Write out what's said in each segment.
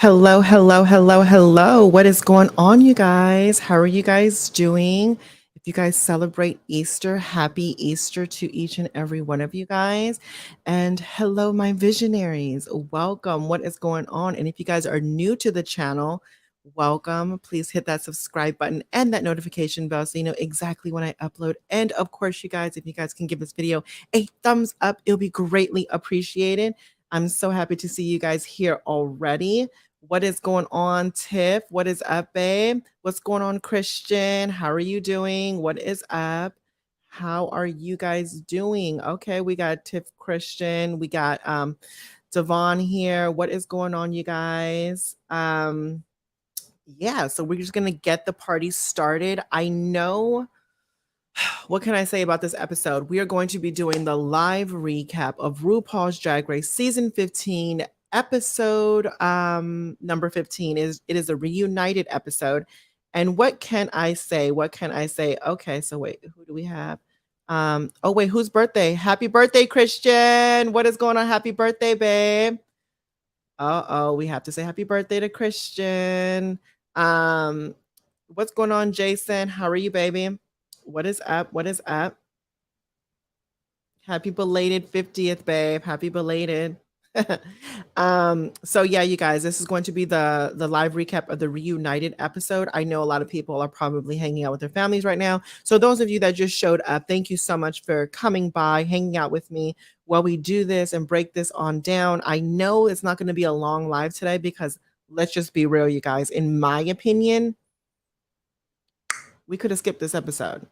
Hello, hello, hello, hello. What is going on, you guys? How are you guys doing? If you guys celebrate Easter, happy Easter to each and every one of you guys. And hello, my visionaries. Welcome. What is going on? And if you guys are new to the channel, welcome. Please hit that subscribe button and that notification bell so you know exactly when I upload. And of course, you guys, if you guys can give this video a thumbs up, it'll be greatly appreciated. I'm so happy to see you guys here already. What is going on, Tiff? What is up, babe? What's going on, Christian? How are you doing? What is up? How are you guys doing? Okay, we got Tiff, Christian. We got Devon here. What is going on, you guys? Yeah, so we're just gonna get the party started. I know. What can I say about this episode? We are going to be doing the live recap of RuPaul's Drag Race season 15, episode number 15. It is a reunited episode. And what can I say? What can I say? Okay, so wait, who do we have? Oh wait, whose birthday? Happy birthday, Christian. What is going on? Happy birthday, babe. Uh-oh, we have to say happy birthday to Christian. What's going on, Jason? How are you, baby? What is up? What is up? Happy belated 50th, babe. Happy belated. So yeah, you guys, this is going to be the live recap of the reunited episode. I know a lot of people are probably hanging out with their families right now. So those of you that just showed up, thank you so much for coming by, hanging out with me while we do this and break this on down. I know it's not going to be a long live today because let's just be real, you guys. In my opinion, we could have skipped this episode.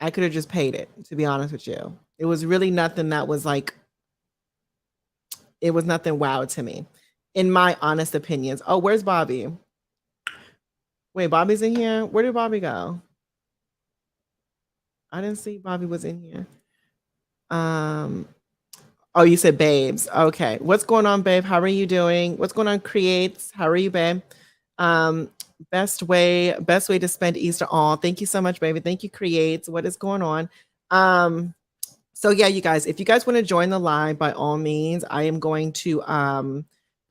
I could have just paid it, to be honest with you. It was really nothing that was like, it was nothing wow to me, in my honest opinions. Oh, where's Bobby? Wait, Bobby's in here? Where did Bobby go? I didn't see Bobby was in here. Oh, you said babes. Okay. What's going on, babe? How are you doing? What's going on, Creates? How are you, babe? Best way to spend Easter. Oh, thank you so much, baby. Thank you, Creates. What is going on? So yeah, you guys, if you guys want to join the live, by all means, I am going to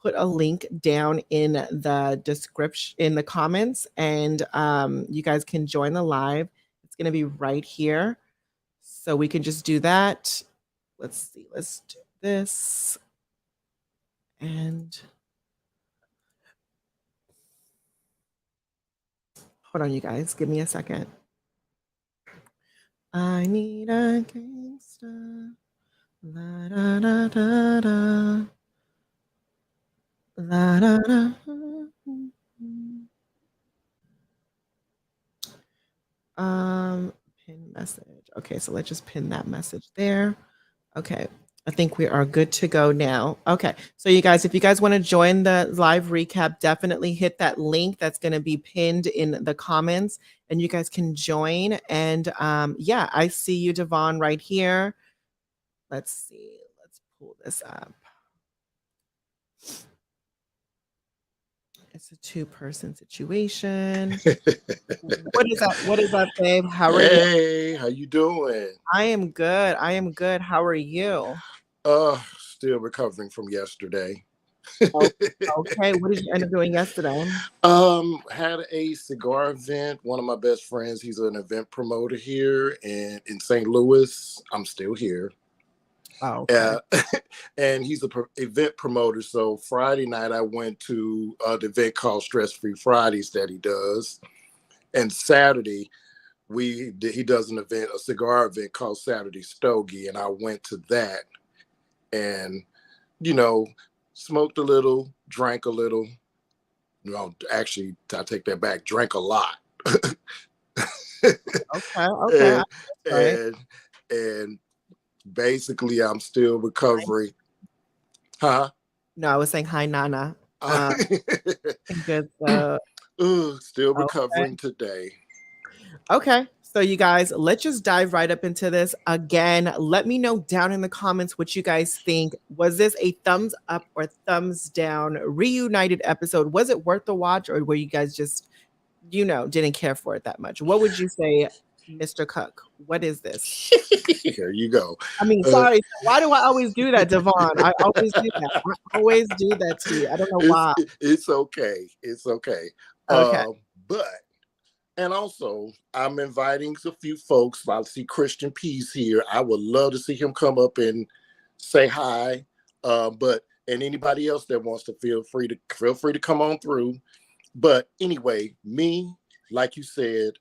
put a link down in the description, in the comments, and you guys can join the live. It's going to be right here. So we can just do that. Let's see. Let's do this. And hold on, you guys. Give me a second. I need a gangster. La da da da da. La da da. Pin message. Okay, so let's just pin that message there. Okay, I think we are good to go now. Okay, so you guys, if you guys want to join the live recap, definitely hit that link that's going to be pinned in the comments, and you guys can join. And yeah, I see you, Devon, right here. Let's see. Let's pull this up. It's a two-person situation. What is up? What is up, babe? How are you? Hey, how you doing? I am good. I am good. How are you? Still recovering from yesterday. Okay. What did you end up doing yesterday? Had a cigar event. One of my best friends, he's an event promoter here in St. Louis. I'm still here. Oh, okay. And he's an event promoter. So Friday night, I went to the event called Stress Free Fridays that he does. And Saturday, he does an event, a cigar event called Saturday Stogie, and I went to that, and smoked a little, drank a little. No, actually, I take that back. Drank a lot. Okay. And basically, I'm still recovering. Huh? No, I was saying hi, Nana. Good. Still recovering today. Okay. So you guys, let's just dive right up into this. Again, let me know down in the comments what you guys think. Was this a thumbs up or thumbs down reunited episode? Was it worth the watch, or were you guys just, didn't care for it that much? What would you say Mr. Cook? What is this? Here you go. I mean, sorry. Why do I always do that, Devon? I always do that. I always do that to you. I don't know why. It's okay. It's okay. Okay. But and also, I'm inviting a few folks. I see Christian Peace here. I would love to see him come up and say hi. And anybody else that wants to feel free to come on through. But anyway, me, like you said,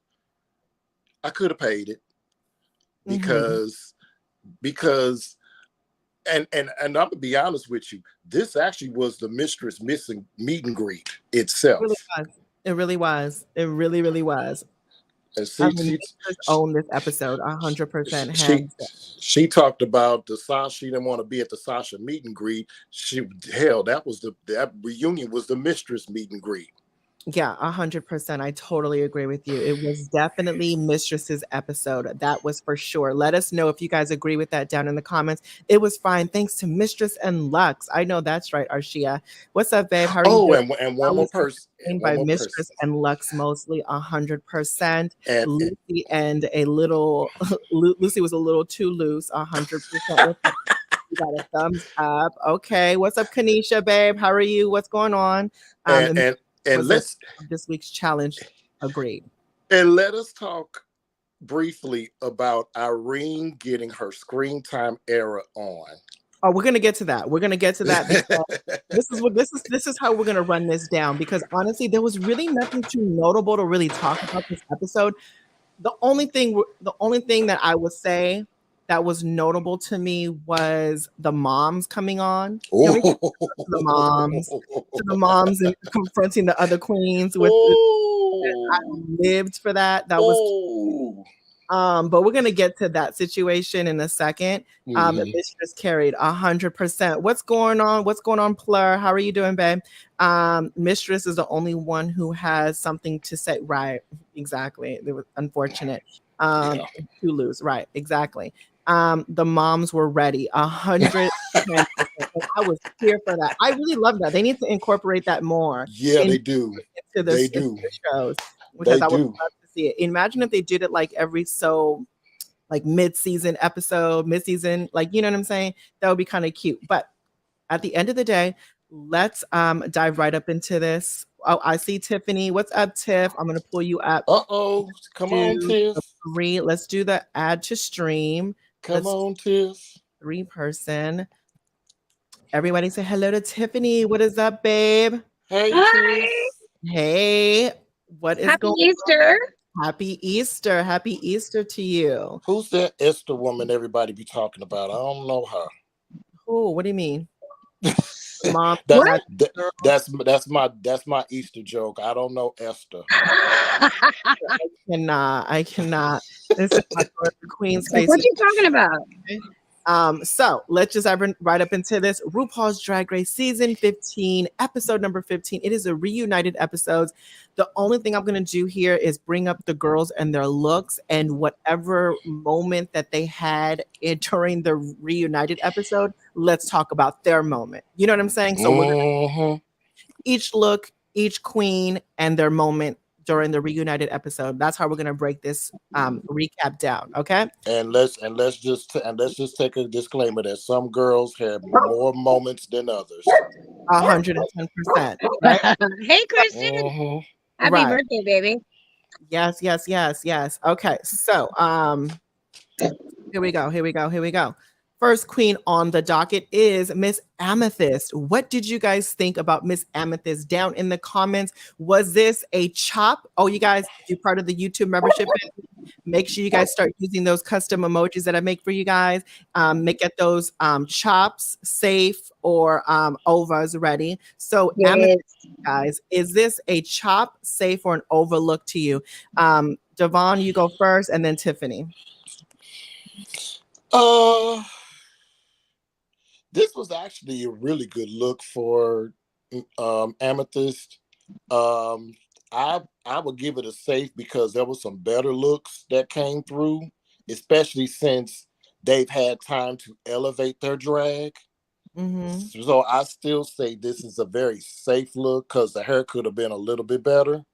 I could have paid it because and I'm gonna be honest with you, this actually was the mistress missing meet and greet itself. It really was. It really, really was. She owned this episode 100%. She talked about the Sasha. She didn't want to be at the Sasha meet and greet. That reunion was the mistress meet and greet. Yeah, 100%. I totally agree with you. It was definitely Mistress's episode. That was for sure. Let us know if you guys agree with that down in the comments. It was fine. Thanks to Mistress and Lux. I know that's right, Arshia. What's up, babe? How are you doing? And one more person. By Mistress and Lux mostly 100%. Lucy and a little Lucy was a little too loose 100%. You got a thumbs up. Okay. What's up, Kanisha, babe? How are you? What's going on? And let's this week's challenge. Agreed. And let us talk briefly about Irene getting her screen time era on. Oh, we're gonna get to that. We're gonna get to that. This is how we're gonna run this down, because honestly, there was really nothing too notable to really talk about this episode. The only thing that I would say that was notable to me was the moms coming on. The moms and confronting the other queens with I lived for that. That was but we're gonna get to that situation in a second. Mistress carried 100%. What's going on, Plur? How are you doing, babe? Mistress is the only one who has something to say. Right, exactly. It was unfortunate. To lose. Right, exactly. The moms were ready 100%. I was here for that. I really love that. They need to incorporate that more. Yeah, they do. They do. Shows, because I would love to see it. Imagine if they did it like every mid-season episode, like, you know what I'm saying? That would be kind of cute. But at the end of the day, let's dive right up into this. Oh, I see Tiffany. What's up, Tiff? I'm gonna pull you up. Come on, Tiff. Let's do the add to stream. Come on, Tiff. 3-person. Everybody say hello to Tiffany. What is up, babe? Hey, hi. Tiff. Hey, what is Happy Easter? On? Happy Easter. Happy Easter to you. Who's that Esther woman everybody be talking about? I don't know her. Oh, what do you mean? Mom, that's my Easter joke. I don't know Esther. I cannot. This is my Queen's face. What are you talking about? So let's just dive right up into this. RuPaul's Drag Race season 15, episode number 15. It is a reunited episode. The only thing I'm going to do here is bring up the girls and their looks and whatever moment that they had during the reunited episode. Let's talk about their moment. You know what I'm saying? So we're each look, each queen, and their moment during the reunited episode. That's how we're gonna break this recap down. Okay. And let's just take a disclaimer that some girls have more moments than others. 110%. Right? Hey, Kristen. Happy birthday, baby. Yes. Okay. So here we go. First queen on the docket is Miss Amethyst. What did you guys think about Miss Amethyst? Down in the comments, was this a chop? Oh, you guys, if you're part of the YouTube membership, make sure you guys start using those custom emojis that I make for you guys. Get those chops, safe, or ovas ready. So yes. Amethyst, guys, is this a chop, safe, or an overlook to you? Devon, you go first, and then Tiffany. This was actually a really good look for Amethyst. I would give it a safe because there were some better looks that came through, especially since they've had time to elevate their drag. So I still say this is a very safe look because the hair could have been a little bit better.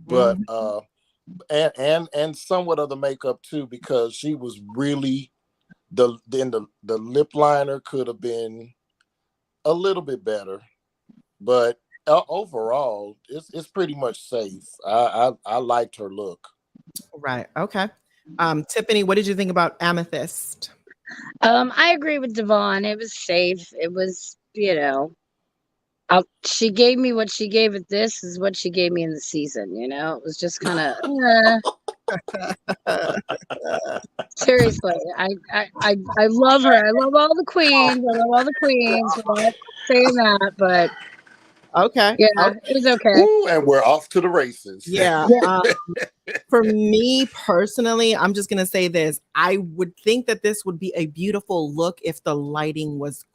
But and somewhat of the makeup too, because she was really the lip liner could have been a little bit better, but overall, it's pretty much safe. I liked her look. Right. Okay. Tiffany, what did you think about Amethyst? I agree with Devon. It was safe. It was, she gave me what she gave at this is what she gave me in the season. It was just kind of seriously. I love her. I love all the queens. I love all the queens. I'm not saying that, but Okay. yeah, Okay. it was okay. Ooh, and we're off to the races. Yeah. For me personally, I'm just going to say this. I would think that this would be a beautiful look if the lighting was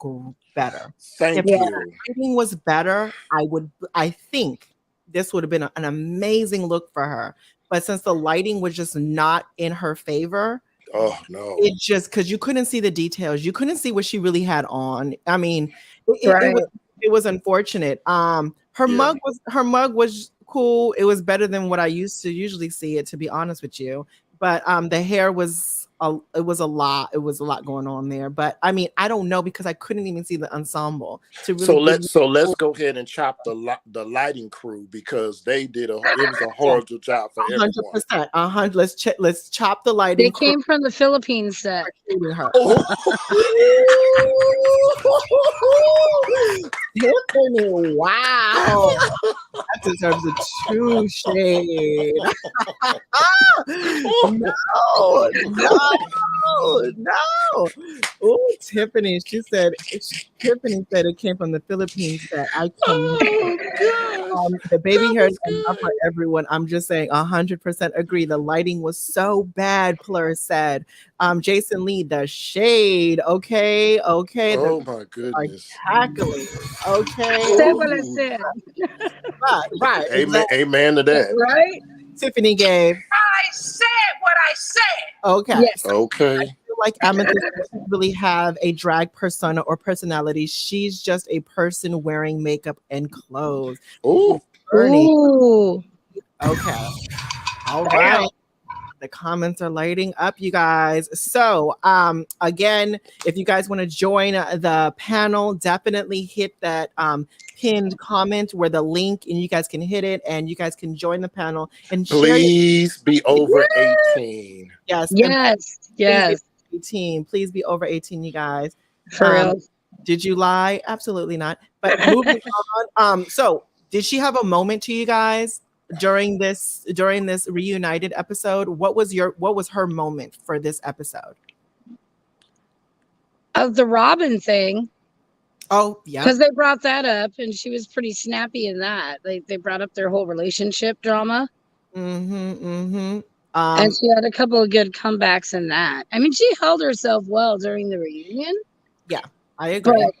better. Thank If you. the lighting was better, I think this would have been an amazing look for her. But since the lighting was just not in her favor, oh no, it just, because you couldn't see the details, you couldn't see what she really had on. I mean, it was unfortunate. Her mug was cool. It was better than what I used to usually see it, to be honest with you. But the hair was it was a lot. It was a lot going on there. But I mean, I don't know, because I couldn't even see the ensemble to really. Let's go ahead and chop the lighting crew, because it was a horrible job for everyone. 100%. Let's chop the lighting. They came from the Philippines set. Her. Tiffany, wow. That deserves a true shade. No. Oh, Tiffany said it came from the Philippines. That I can. The baby hair is enough for everyone. I'm just saying 100% agree. The lighting was so bad, Plur said. Jason Lee, the shade. Okay. Oh my goodness. Tackling. Okay. Said what I said. Right. Amen. Exactly. Amen to that. Right? Tiffany gave. I said what I said. Okay. Yes. Okay. I feel like Amethyst doesn't really have a drag persona or personality. She's just a person wearing makeup and clothes. Ooh. Ooh. Okay. All right. The comments are lighting up, you guys. So, again, if you guys want to join the panel, definitely hit that pinned comment where the link, and you guys can hit it, and you guys can join the panel and please be over 18. Yes. Yes. 18. Please be over 18, you guys. For real. Did you lie? Absolutely not. But moving on. So did she have a moment to you guys during this Reunited episode? What was her moment for this episode? Of the Robin thing. Oh, yeah. Because they brought that up, and she was pretty snappy in that. They brought up their whole relationship drama. And she had a couple of good comebacks in that. I mean, she held herself well during the reunion. Yeah, I agree. But,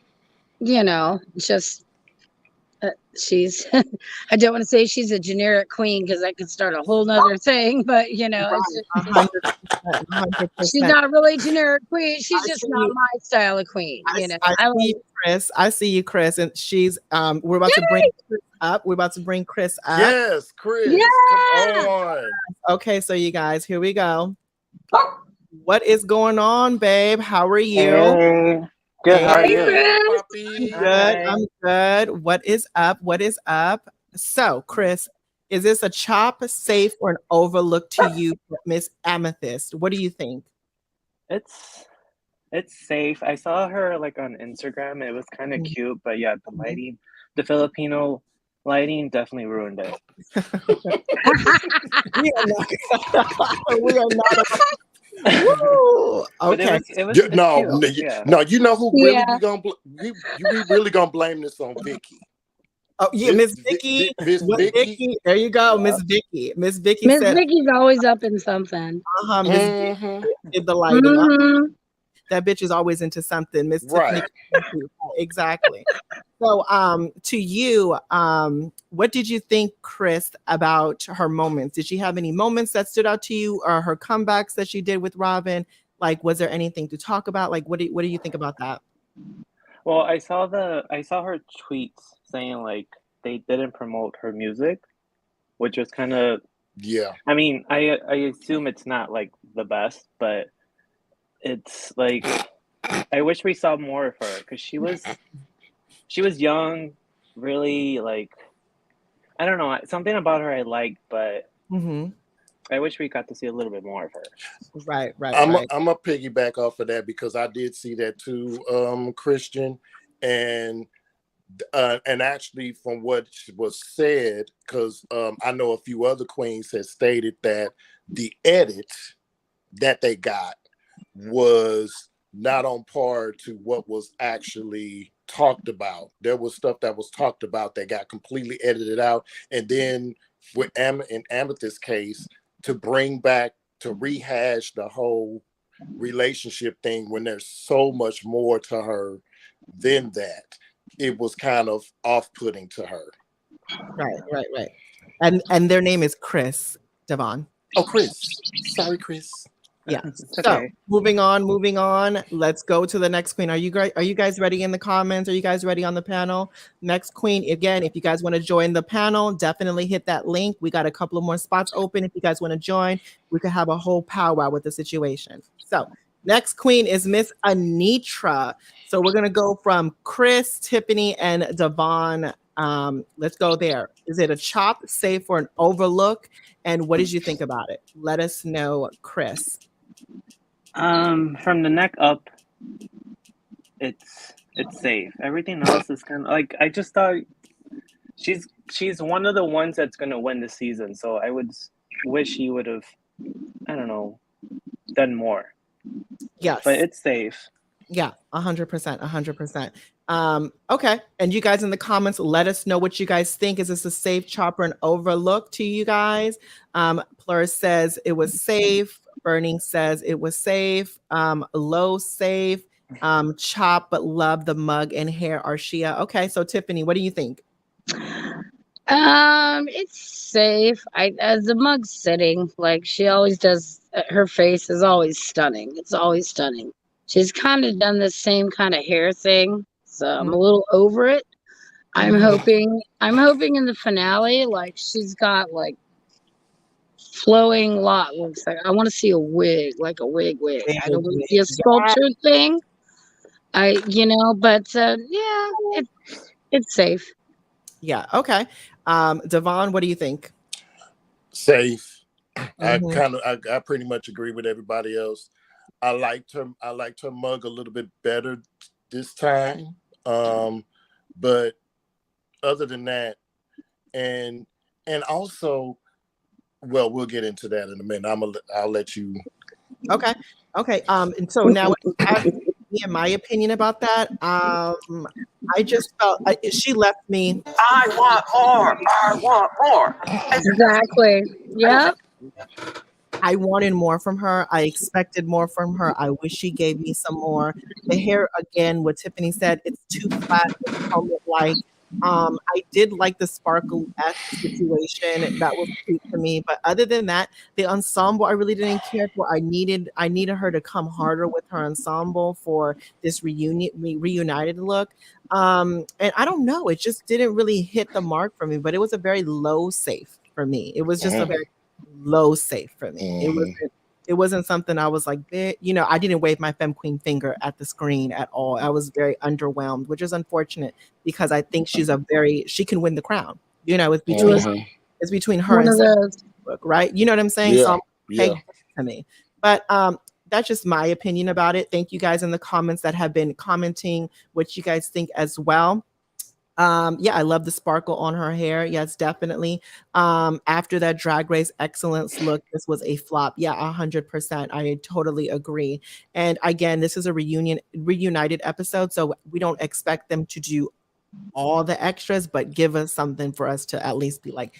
just she's, I don't want to say she's a generic queen, because that could start a whole nother thing, but, it's just, 100%. she's not really generic queen. She's just not my style of queen. I see you, Chris, and she's we're about to bring Chris up. We're about to bring Chris up. Yes, Chris. Yeah. Come on. Okay, so you guys, here we go. What is going on, babe? How are you? Hey. Good. How are you? Good. I'm good. What is up? So, Chris, is this a chop, safe, or an overlook to you, Miss Amethyst? What do you think? It's safe. I saw her like on Instagram. It was kind of cute, but yeah, the lighting, the Filipino lighting definitely ruined it. We are not. Woo! Okay. It was no. You know who really we really gonna blame this on Vicky. Oh yeah, Miss Vicky. Miss Vicky. There you go, Miss Vicky. Miss Vicky. Miss Vicky's always up in something. Miss Vicky did the lighting. That bitch is always into something, Miss Right. Tiffany. Exactly. So, to you, what did you think, Chris, about her moments? Did she have any moments that stood out to you, or her comebacks that she did with Robin? Like, was there anything to talk about? Like, what do you think about that? Well, I saw her tweets saying like they didn't promote her music, which was kind of Yeah. I mean, I assume it's not like the best, but it's like I wish we saw more of her because she was young, really like I don't know, something about her I liked, but I wish we got to see a little bit more of her. Right. I'm a piggyback off of that because I did see that too, Christian, and actually from what was said, because I know a few other queens had stated that the edit that they got was not on par to what was actually talked about. There was stuff that was talked about that got completely edited out, and then with in Amethyst's case, to rehash the whole relationship thing when there's so much more to her than that, it was kind of off-putting to her. Right. And their name is Chris, Devon. Oh, Chris. Sorry, Chris. Yeah. It's So okay. moving on. Let's go to the next queen. Are you guys ready in the comments? Are you guys ready on the panel? Next queen. Again, if you guys want to join the panel, definitely hit that link. We got a couple of more spots open. If you guys want to join, we could have a whole powwow with the situation. So next queen is Miss Anitra. So we're gonna go from Chris, Tiffany, and Devon. Let's go there. Is it a chop, safe, or an overlook? And what did you think about it? Let us know, Chris. From the neck up, it's safe. Everything else is kind of like I just thought she's one of the ones that's gonna win the season. So I would wish you would have, I don't know, done more. Yes, but it's safe. Yeah, 100%. Okay, and you guys in the comments, let us know what you guys think. Is this a safe chop or an overlook to you guys? Plur says it was safe. Burning says it was safe. Low safe. Chop but love the mug and hair. Arshia. Okay, so Tiffany, what do you think? It's safe. As the mug's sitting, like she always does, her face is always stunning. It's always stunning. She's kind of done the same kind of hair thing, so I'm a little over it. I'm hoping in the finale, like she's got like flowing locks. Like I want to see a wig, like a wig. I don't want to see a sculpture thing. But yeah, it's safe. Yeah. Okay. Devon, what do you think? Safe. I pretty much agree with everybody else. I liked her mug a little bit better this time. But other than that, and also, well, we'll get into that in a minute. I'll let you. Okay. And so now in my opinion about that, I just felt she left me. I want more. Exactly. Yep. I wanted more from her. I expected more from her. I wish she gave me some more. The hair, again, what Tiffany said, it's too flat, helmet-like. I did like the sparkle-esque situation. That was cute to me. But other than that, the ensemble I really didn't care for. I needed her to come harder with her ensemble for this reunited look. And I don't know, it just didn't really hit the mark for me. But it was a very low safe for me. It was just a very low safe for me. It wasn't something I was like, I didn't wave my femme queen finger at the screen at all. I was very underwhelmed, which is unfortunate because I think she can win the crown. It's between her and book, right? You know what I'm saying? Yeah, so I'm to me. But that's just my opinion about it. Thank you guys in the comments that have been commenting what you guys think as well. I love the sparkle on her hair. Yes, definitely. After that Drag Race Excellence look, this was a flop. Yeah, 100%. I totally agree. And again, this is a reunited episode, so we don't expect them to do all the extras, but give us something for us to at least be like,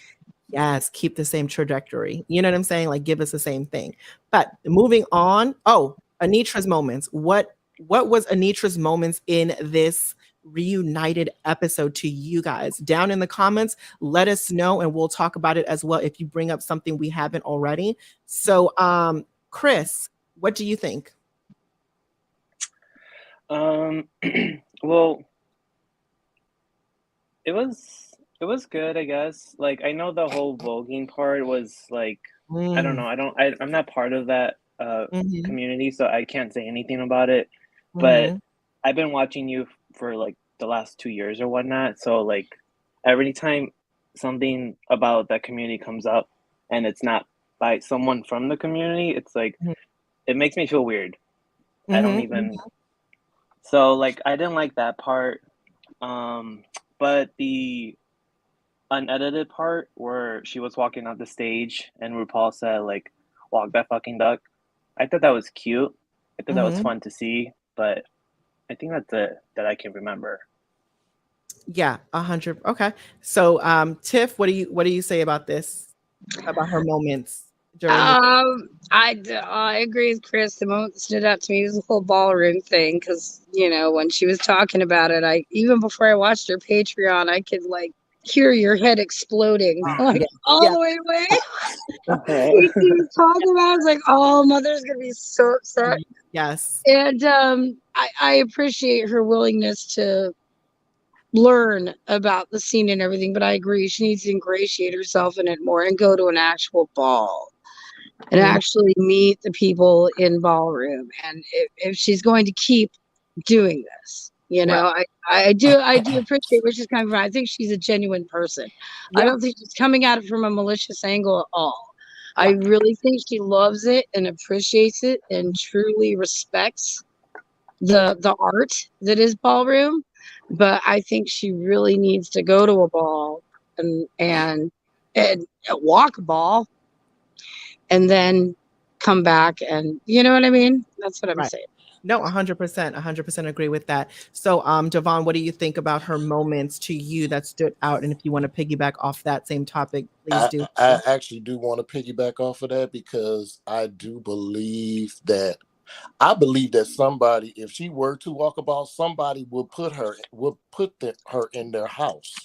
yes, keep the same trajectory. You know what I'm saying? Like, give us the same thing. But moving on. Oh, Anitra's moments. What was Anitra's moments in this reunited episode to you guys? Down in the comments, let us know and we'll talk about it as well if you bring up something we haven't already. So Chris, what do you think? Well, it was It was good, I guess. Like, I know the whole voguing part was like, I don't Mm. know. I'm not part of that Mm-hmm. community, so I can't say anything about it. But Mm-hmm. I've been watching you for like the last 2 years or whatnot. So like every time something about that community comes up and it's not by someone from the community, it's like it makes me feel weird. I don't Mm-hmm. even so like I didn't like that part. But the unedited part where she was walking on the stage and RuPaul said like walk that fucking duck. I thought that was cute. I thought that was Mm-hmm. fun to see, but I think that's it that I can remember. Yeah, 100. Okay. So, Tiff, what do you say about this? About her moments during the I agree with Chris. The moment that stood out to me was the whole ballroom thing, because when she was talking about it, I even before I watched her Patreon, I could like hear your head exploding like yeah, all yeah, the way away. She was talking about it, I was like, oh, mother's gonna be so upset. yes. And I appreciate her willingness to learn about the scene and everything, but I agree she needs to ingratiate herself in it more and go to an actual ball and Mm, actually meet the people in ballroom. And if she's going to keep doing this, right. I do appreciate where she's coming from. I think she's a genuine person. I Yeah. don't think she's coming at it from a malicious angle at all. I Yeah. really think she loves it and appreciates it and truly respects the art that is ballroom. But I think she really needs to go to a ball and walk a ball and then come back, and you know what I mean? That's what I'm Right. saying. No, 100% agree with that. So, Devon, what do you think about her moments to you that stood out? And if you want to piggyback off that same topic, please do I so. actually do want to piggyback off of that because I do believe that somebody, if she were to walk about, somebody would put her her in their house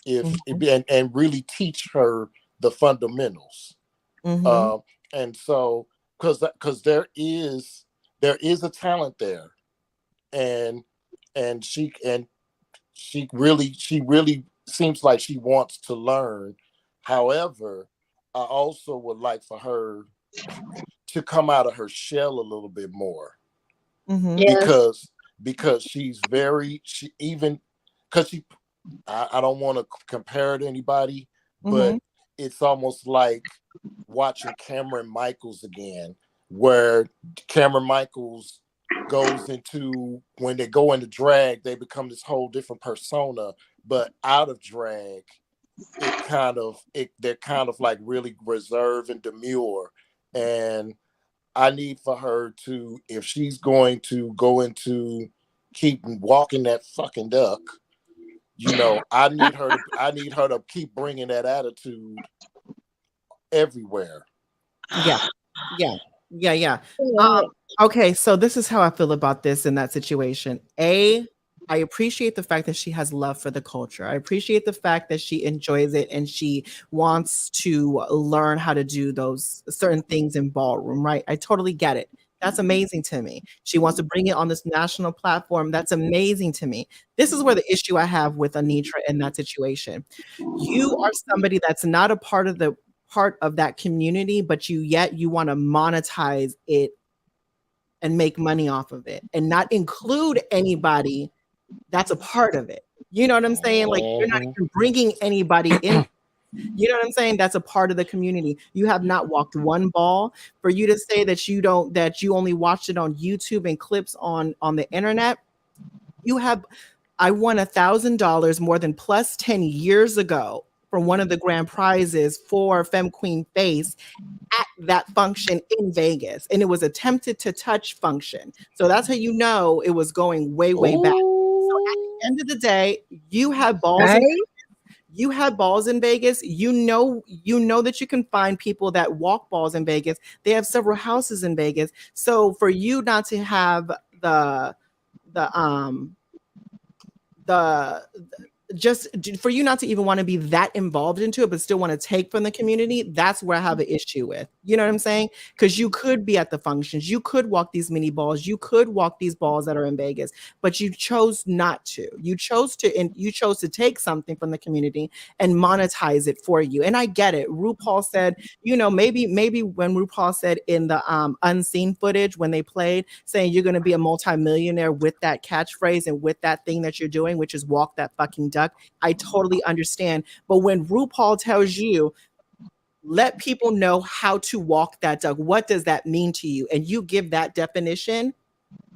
Mhm. and really teach her the fundamentals. Mhm. Um, and so because there is a talent there, and she really seems like she wants to learn. However, I also would like for her to come out of her shell a little bit more Mhm. Yes. because she's very she even because she I don't want to compare it to anybody, but Mhm. it's almost like watching Cameron Michaels again, where Cameron Michaels goes into when they go into drag, they become this whole different persona, but out of drag, they're kind of like really reserved and demure. And I need for her to, if she's going to go into keep walking that fucking duck, I need her to keep bringing that attitude everywhere. Yeah. Yeah. Yeah. Yeah. Okay. So this is how I feel about this in that situation. I appreciate the fact that she has love for the culture. I appreciate the fact that she enjoys it and she wants to learn how to do those certain things in ballroom, right? I totally get it. That's amazing to me. She wants to bring it on this national platform. That's amazing to me. This is where the issue I have with Anitra in that situation. You are somebody that's not a part of that community, but you want to monetize it and make money off of it and not include anybody that's a part of it. You know what I'm saying? Like you're not Mhm. even bringing anybody in. You know what I'm saying? That's a part of the community. You have not walked one ball. For you to say that you only watched it on YouTube and clips on the internet, you have I won $1,000 more than plus 10 years ago for one of the grand prizes for Femme Queen Face at that function in Vegas. And it was attempted to touch function. So that's how you know it was going way, way back. So at the Oh, end of the day, you have balls in Right? you have balls in Vegas. You know that you can find people that walk balls in Vegas. They have several houses in Vegas. So for you not to have the the for you not to even want to be that involved into it, but still want to take from the community, that's where I have an issue with. You know what I'm saying? Because you could be at the functions, you could walk these mini balls, you could walk these balls that are in Vegas, but you chose not to. You chose to take something from the community and monetize it for you. And I get it. RuPaul said, maybe when RuPaul said in the unseen footage when they played, saying you're going to be a multimillionaire with that catchphrase and with that thing that you're doing, which is walk that fucking duck. I totally understand. But when RuPaul tells you, let people know how to walk that duck, what does that mean to you? And you give that definition,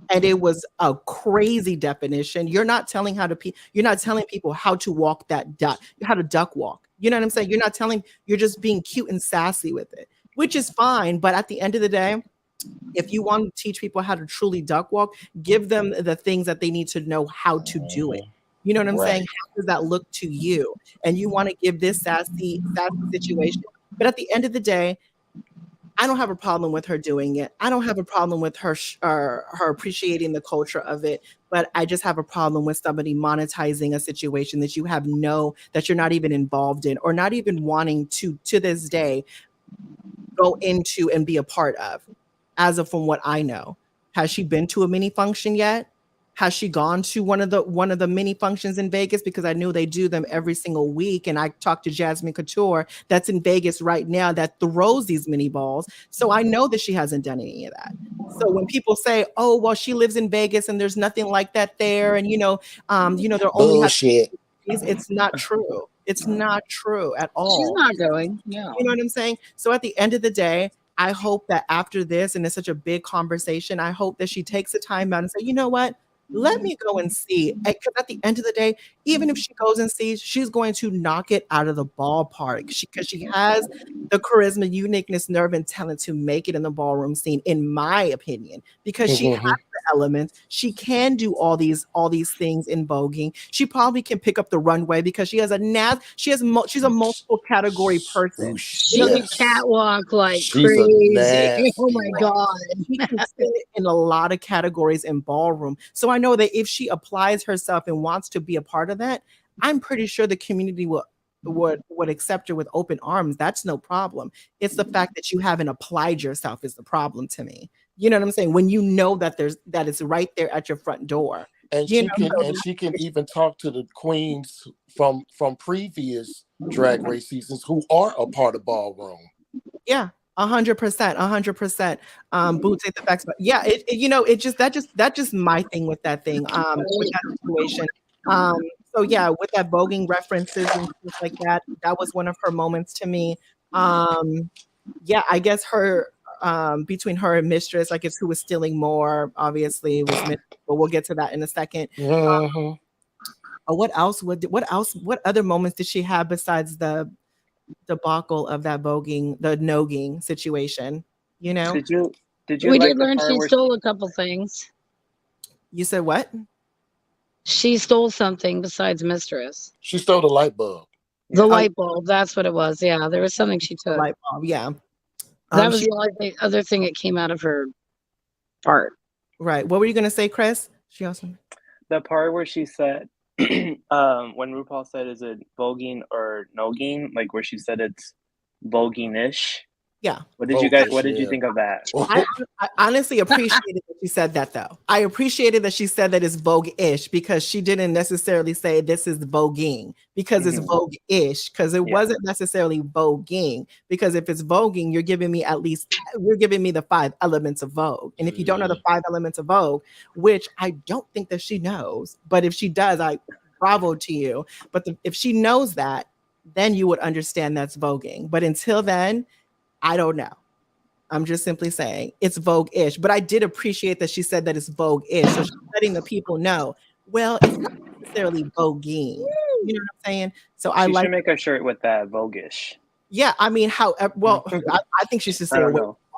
and it was a crazy definition. You're not telling people how to walk that duck, how to duck walk. You know what I'm saying? You're just being cute and sassy with it, which is fine. But at the end of the day, if you want to teach people how to truly duck walk, give them the things that they need to know how to do it. You know what I'm saying? How does that look to you? And you want to give this sassy situation. But at the end of the day, I don't have a problem with her doing it. I don't have a problem with her appreciating the culture of it. But I just have a problem with somebody monetizing a situation that that you're not even involved in, or not even wanting to this day go into and be a part of. As of from what I know, has she been to a mini function yet? Has she gone to one of the mini functions in Vegas? Because I knew they do them every single week. And I talked to Jasmine Couture that's in Vegas right now that throws these mini balls. So I know that she hasn't done any of that. So when people say, oh, well, she lives in Vegas and there's nothing like that there. And, they're only bullshit. It's not true. It's not true at all. She's not going. No. You know what I'm saying? So at the end of the day, I hope that after this, and it's such a big conversation, I hope that she takes the time out and say, you know what? Let me go and see. Because at the end of the day, even if she goes and sees, she's going to knock it out of the ballpark. Because she has the charisma, uniqueness, nerve, and talent to make it in the ballroom scene, in my opinion. Because she has the elements. She can do all these things in voguing. She probably can pick up the runway because she has she's a multiple category person. She can catwalk like crazy. Oh my God. She can fit in a lot of categories in ballroom. So I know that if she applies herself and wants to be a part of that, I'm pretty sure the community would accept her with open arms. That's no problem. It's the fact that you haven't applied yourself is the problem to me. You know what I'm saying? When you know that it's right there at your front door. And she can even talk to the queens from previous Drag Race seasons who are a part of ballroom. Yeah. 100%. Boots ain't the facts, but yeah, that's just my thing with that thing. With that situation. So yeah, with that voguing references and stuff like that, that was one of her moments to me. Yeah, I guess her between her and Mistress, I guess who was stealing more, obviously was Mistress, but we'll get to that in a second. What else? What other moments did she have besides the debacle of that voguing, the nogging situation? Did you we did learn she stole a couple things. You said what? She stole something besides Mistress. She stole the light bulb. The light bulb, that's what it was. Yeah, there was something she took. Light bulb, yeah. That was the other thing that came out of her part. Right. What were you gonna say, Chris? She also the part where she said when RuPaul said, is it voguing or nogging? Like where she said it's voguing-ish. Yeah. What did you think of that? I honestly appreciated that she said that, though. I appreciated that she said that it's vogue-ish, because she didn't necessarily say this is voguing, because it's vogue-ish, because it wasn't necessarily voguing. Because if it's voguing, you're giving me the 5 elements of Vogue. And if you don't know the 5 elements of Vogue, which I don't think that she knows, but if she does, bravo to you. But if she knows that, then you would understand that's voguing. But until then, I don't know. I'm just simply saying it's Vogue-ish. But I did appreciate that she said that it's Vogue-ish. So she's letting the people know, well, it's not necessarily voguing. You know what I'm saying? So she should make a shirt with that Vogue-ish. Yeah, I mean, I think she should say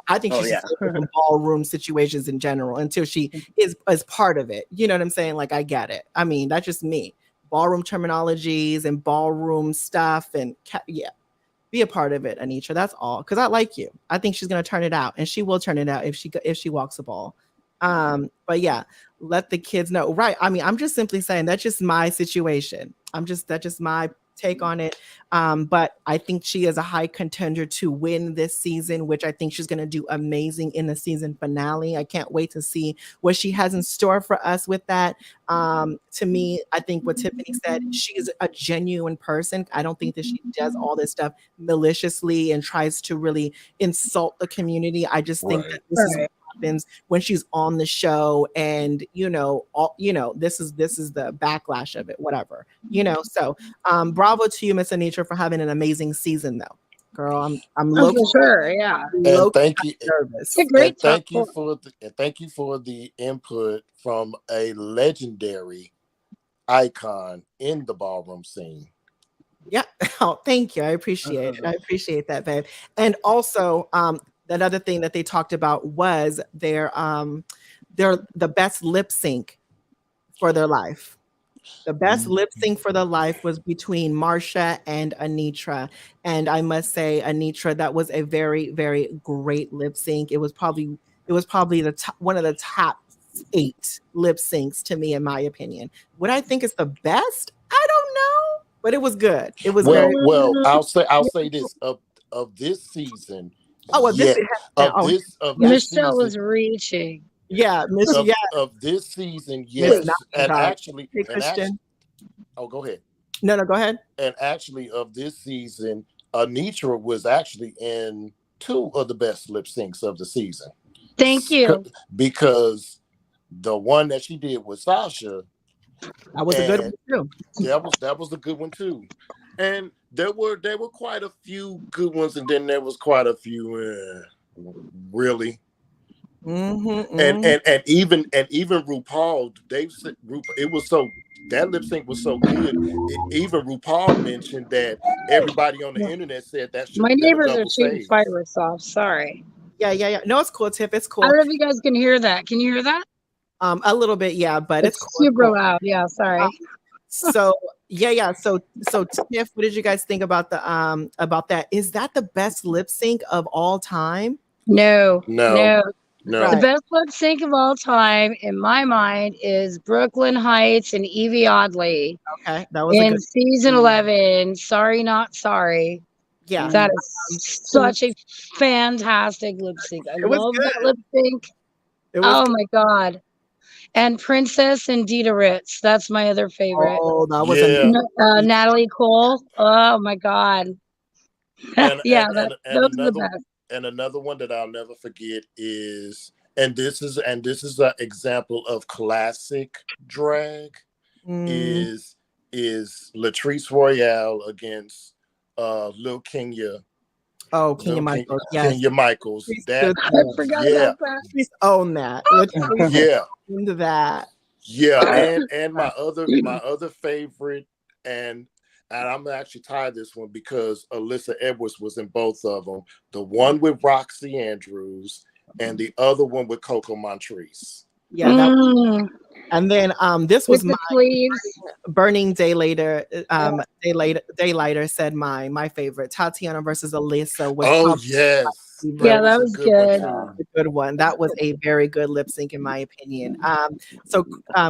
I think she should stay away from ballroom situations in general until she is part of it. You know what I'm saying? Like, I get it. I mean, that's just me. Ballroom terminologies and ballroom stuff and be a part of it, Anitra. That's all. Because I like you. I think she's gonna turn it out, and she will turn it out if she walks the ball. But yeah, let the kids know. Right. I mean, I'm just simply saying that's just my situation. That's just my take on it. But I think she is a high contender to win this season, which I think she's going to do amazing in the season finale. I can't wait to see what she has in store for us with that. To me, I think what Tiffany said, she is a genuine person. I don't think that she does all this stuff maliciously and tries to really insult the community. I just think that this is what happens when she's on the show, and this is the backlash of it, whatever. So bravo to you, Miss Anitra, for having an amazing season, though, girl. I'm low for sure, yeah. And thank you, it's a great thank you for the input from a legendary icon in the ballroom scene. Yeah. Oh, thank you. I appreciate it. I appreciate that, babe. And also, another thing that they talked about was their the best lip sync for their life. The best lip sync for their life was between Marsha and Anitra. And I must say, Anitra, that was a very, very great lip sync. It was probably the top, one of the top 8 lip syncs to me, in my opinion. Would I think it's the best? I don't know, but it was good. It was well. I'll say this of this season. Oh, well, yeah, Michelle was reaching. Yeah, of this season, yes, oh, go ahead. No, go ahead. And actually, of this season, Anitra was actually in 2 of the best lip syncs of the season. Thank you. Because the one that she did with Sasha, that was a good one too. That was a good one too. And there were quite a few good ones, and then there was quite a few really. And even RuPaul, it was so, that lip sync was so good. Even RuPaul mentioned that everybody on the internet said that. My neighbors are shooting fireworks off. Sorry. Yeah. No, it's cool, Tiff. It's cool. I don't know if you guys can hear that. Can you hear that? A little bit, yeah, but it's cool. Super loud. Yeah, sorry. So yeah. So Tiff, what did you guys think about that? Is that the best lip sync of all time? No. No. The best lip sync of all time, in my mind, is Brooklyn Heights and Evie Oddly. Okay, that was in season 11. Sorry, not sorry. Yeah, that is such a fantastic lip sync. I love that lip sync. Oh my god! And Princess and Dita Ritz. That's my other favorite. Oh, that was Natalie Cole. Oh my god! Those are the best. And another one that I'll never forget is, and this is an example of classic drag, is Latrice Royale against Lil Kenya. Oh, Kenya Michaels. Yes. Kenya Michaels. I forgot about that. Please own that. Into that. Yeah, and my other favorite, and I'm gonna actually tie this one because Alyssa Edwards was in both of them. The one with Roxy Andrews and the other one with Coco Montrese. Yeah. And then this was my Burning Daylighter. Daylighter said my favorite. Tatiana versus Alyssa was yes. Yeah, that was good. A good one. That was a very good lip sync, in my opinion. So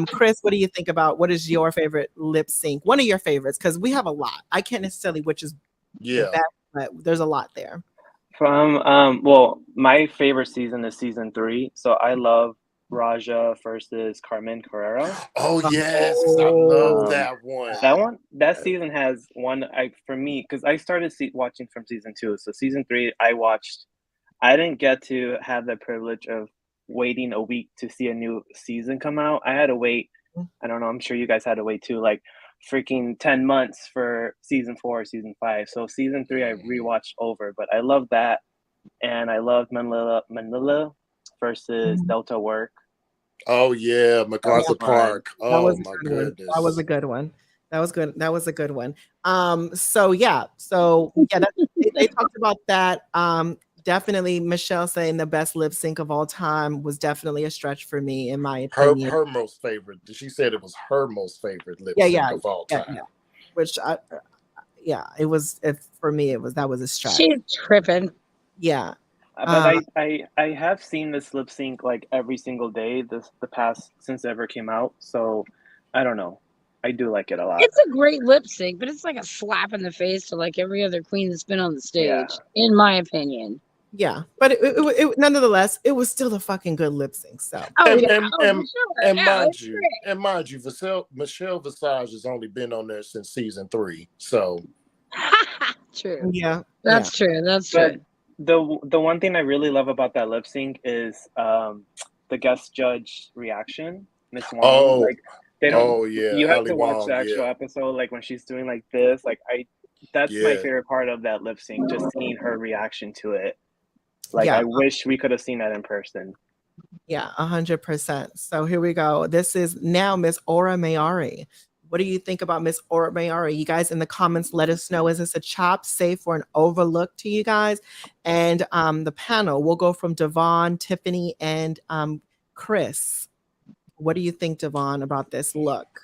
Chris, what do you think about, what is your favorite lip sync? One of your favorites, because we have a lot. I can't necessarily which is the best, but there's a lot there. From my favorite season is season 3. So I love Raja versus Carmen Carrera. Oh yes, I love that one. That season has one. For me, because I started watching from season 2. So season 3, I watched. I didn't get to have the privilege of waiting a week to see a new season come out. I had to wait. I don't know. I'm sure you guys had to wait too. Like freaking 10 months for season 4, season 5. So season 3, I rewatched over. But I love that, and I love Manila versus Delta Work. Oh yeah, MacArthur Park. Oh my goodness, that was a good one. That was good. That was a good one. They talked about that. Definitely, Michelle saying the best lip sync of all time was definitely a stretch for me, in my opinion. Her most favorite. She said it was her most favorite lip sync of all time. Yeah. Which it was. For me, that was a stretch. She's tripping. Yeah. But I have seen this lip sync like every single day the past since it ever came out. So I don't know. I do like it a lot. It's a great lip sync, but it's like a slap in the face to like every other queen that's been on the stage, Yeah. in my opinion. Yeah, but it nonetheless, it was still a fucking good lip sync. So, Oh, And yeah. and, Oh, and, for sure. and Yeah, mind it's you, great. Michelle Visage has only been on there since season 3. So True. yeah, That's true. That's But true. the one thing I really love about that lip sync is the guest judge reaction, Miss Wong. oh Like they don't. yeah, You have Ali to watch Wong, the actual yeah. episode, like when she's doing like this. Like that's my Yeah. favorite part of that lip sync. Just seeing her reaction to it. Like yeah, I wish we could have seen that in person. yeah, 100%. So here we go. This is now Miss Aura Mayari. What do you think about Miss Aura Mayari? You guys in the comments, let us know. Is this a chop, safe, or an overlook to you guys? And the panel, we'll go from Devon, Tiffany, and Chris. What do you think, Devon, about this look?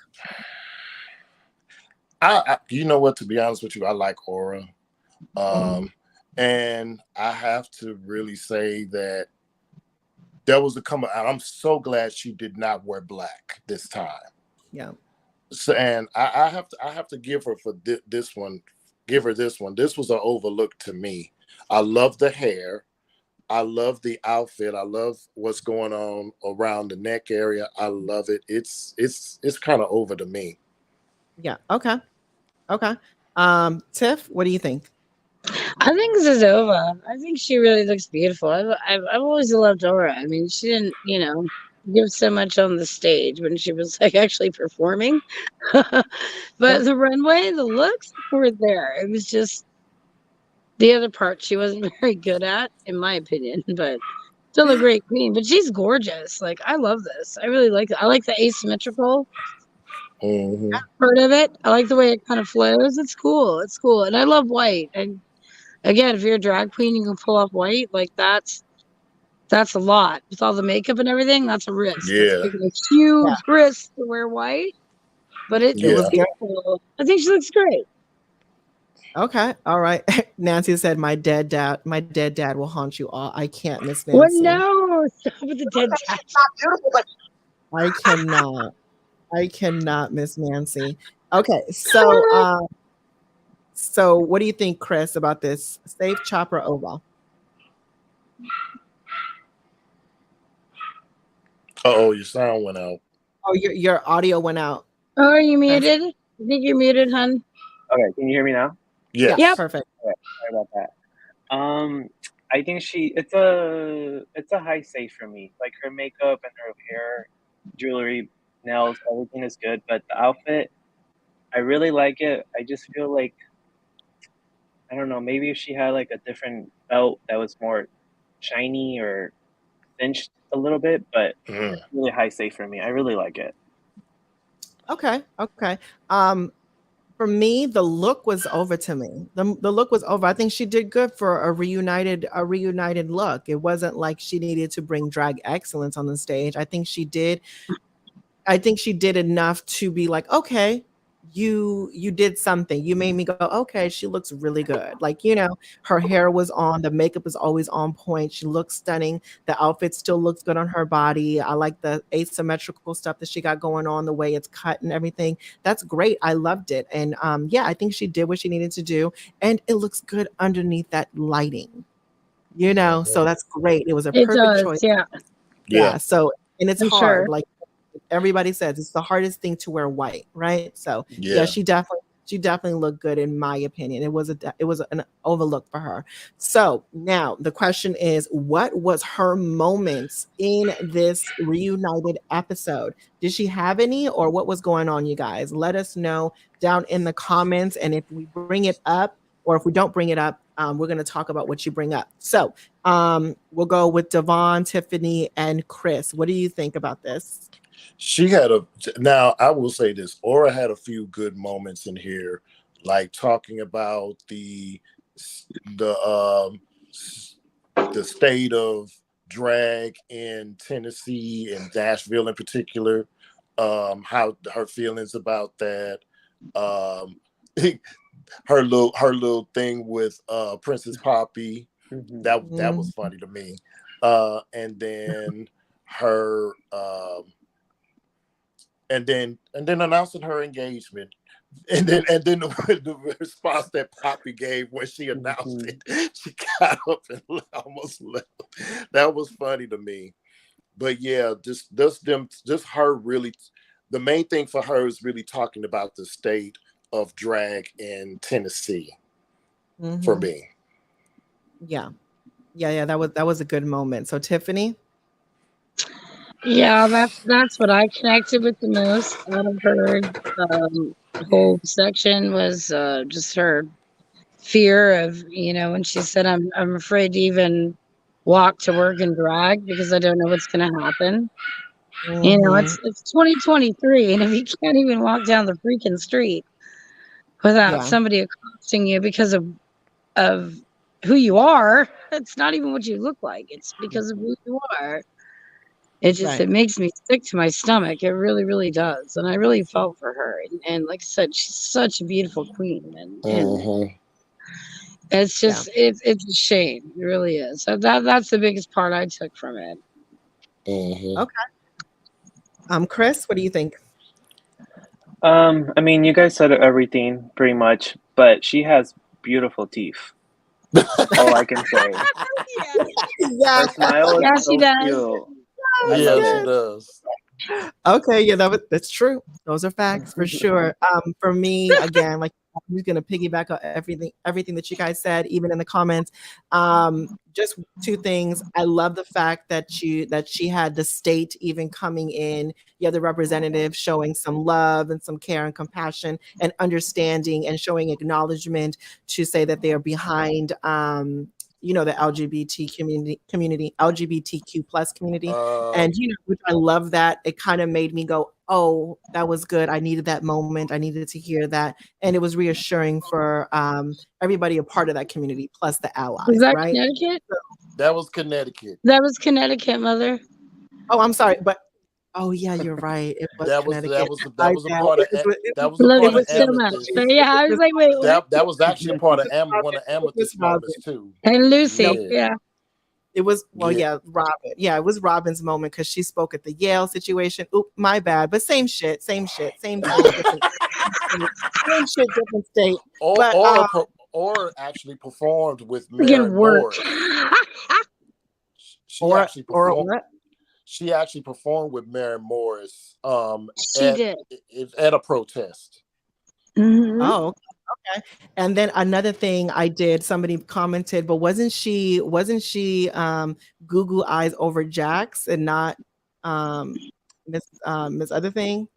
You know what? To be honest with you, I like Aura, and I have to really say that there was a come out. I'm so glad she did not wear black this time. Yeah. So, and I have to give her for this one. Give her this one. This was an overlook to me. I love the hair. I love the outfit. I love what's going on around the neck area. I love it. It's kind of over to me. Yeah. Okay. Okay. Tiff, what do you think? I think Zazova. I think she really looks beautiful. I've always loved Aura. I mean, she didn't, give so much on the stage when she was like actually performing. But the runway, the looks were there. It was just the other part she wasn't very good at, in my opinion. But still a great queen. But she's gorgeous. Like I love this. I really like it. I like the asymmetrical part of it. I like the way it kind of flows. It's cool. It's cool. And I love white. And again, if you're a drag queen, you can pull off white. Like that's a lot with all the makeup and everything. That's a risk. That's Yeah. taking a huge risk to wear white, but it It was was beautiful. I think she looks great. Okay. All right. Nancy said, my dead dad will haunt you all. I can't, Miss Well, Nancy. no, stop with the dead dad. She's not beautiful, but I cannot. I cannot, Miss Nancy. Okay. So so what do you think, Chris, about this? Safe, chop, or oval? Oh, your sound went out. Oh, your audio went out. Oh, are you muted? I think you're muted, hun. Okay, can you hear me now? Yes. Yeah, perfect. Okay, sorry about that. I think it's a high safe for me. Like her makeup and her hair, jewelry, nails, everything is good. But the outfit, I really like it. I just feel like, I don't know, maybe if she had like a different belt that was more shiny or cinched a little bit, but it's really high safe for me. I really like it. Okay. Okay. For me, the look was over to me. The look was over. I think she did good for a reunited look. It wasn't like she needed to bring drag excellence on the stage. I think she did enough to be like, okay, you did something. You made me go, okay, she looks really good. Like, her hair was on, the makeup is always on point. She looks stunning. The outfit still looks good on her body. I like the asymmetrical stuff that she got going on, the way it's cut and everything. That's great. I loved it. And yeah, I think she did what she needed to do. And it looks good underneath that lighting. So that's great. It was a perfect choice. Yeah. So, and it's For hard. sure. Like everybody says, it's the hardest thing to wear white, right? So Yeah. she definitely looked good in my opinion. It was an overlook for her. So now the question is, what was her moments in this reunited episode? Did she have any, or what was going on, you guys? Let us know down in the comments, and if we bring it up or if we don't bring it up, we're going to talk about what you bring up. So we'll go with Devon, Tiffany, and Chris. What do you think about this? Now I will say this, Aura had a few good moments in here, like talking about the state of drag in Tennessee and Nashville in particular, how her feelings about that, her little thing with Princess Poppy, That was funny to me. And then her and then announcing her engagement. And then the response that Poppy gave when she announced it, she got up and almost left. That was funny to me. But yeah, just her really, the main thing for her is really talking about the state of drag in Tennessee for me. Yeah. That was a good moment. So Tiffany? Yeah, that's what I connected with the most out of her whole section was just her fear of, when she said, I'm afraid to even walk to work and drag because I don't know what's going to happen. It's 2023, and if you can't even walk down the freaking street without somebody accosting you because of who you are, it's not even what you look like. It's because of who you are. It makes me sick to my stomach. It really, really does. And I really felt for her. And like I said, she's such a beautiful queen. And it's just, it's a shame. It really is. So that's the biggest part I took from it. Okay. Chris, what do you think? I mean, you guys said everything pretty much, but she has beautiful teeth. All I can say. Her smile is so cute. She does. Okay, yeah, that's true. Those are facts for sure. For me, again, like I'm just gonna piggyback on everything that you guys said, even in the comments. Just two things. I love the fact that she had the state even coming in. You have the representative showing some love and some care and compassion and understanding and showing acknowledgement to say that they are behind the LGBT community, LGBTQ plus community. And, which I love that. It kind of made me go, oh, that was good. I needed that moment. I needed to hear that. And it was reassuring for everybody a part of that community, plus the allies, was that right? Connecticut? That was Connecticut. That was Connecticut, Mother. Oh, I'm sorry, but oh yeah, you're right. It was Connecticut. That was a part of Amethyst. Yeah, I was like, wait, that was actually a part of one of Amethyst's moments too. And Lucy, It was Robin. Yeah, it was Robin's moment because she spoke at the Yale situation. Oop, my bad. But same shit, same shit, same different state. Or actually performed with Mary Morris. She actually performed with Mary Morris. She did at a protest. Oh, okay. And then another thing I did, somebody commented, but wasn't she Google eyes over Jax and not Miss Other Thing?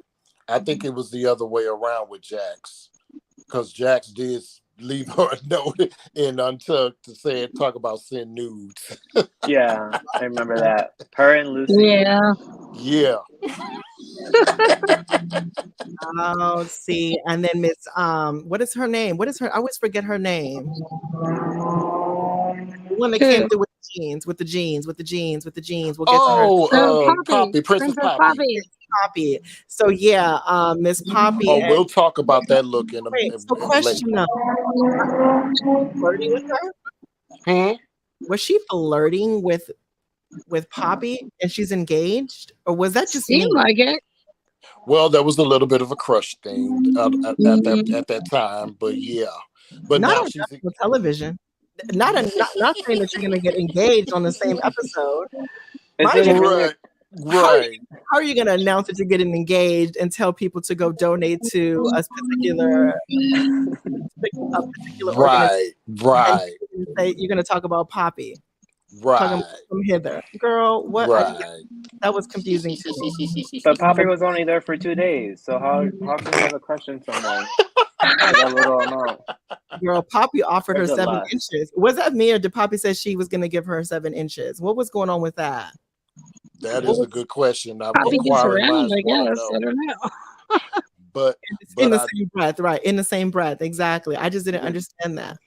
I think it was the other way around with Jax, because Jax did leave her a note in Untucked to talk about send nudes. Yeah, I remember that. Her and Lucy. Yeah. Oh, see, and then Miss what is her name? I always forget her name. The one that came through with the jeans. We'll get to her. Poppy, Princess Poppy. Poppy. So yeah, Miss Poppy. Oh, we'll talk about that look in a so question though. Flirting with her? Was she flirting with Poppy and she's engaged? Or was that just seemed like it? Well, there was a little bit of a crush thing at that time, but yeah. But not now on she's television. Not saying that you're gonna get engaged on the same episode. Right. How are you going to announce that you're getting engaged and tell people to go donate to a particular right. You're going to talk about Poppy. Right. Talking about from hither. Girl, what? Right. That was confusing to me. But Poppy was only there for 2 days. So how can you have a crush on someone? That little amount. Girl, Poppy offered her 7 inches. Was that me or did Poppy say she was going to give her 7 inches? What was going on with that? That is a good question. Poppy gets around, I guess. I don't know. But in the same breath, right? In the same breath, exactly. I just didn't understand that.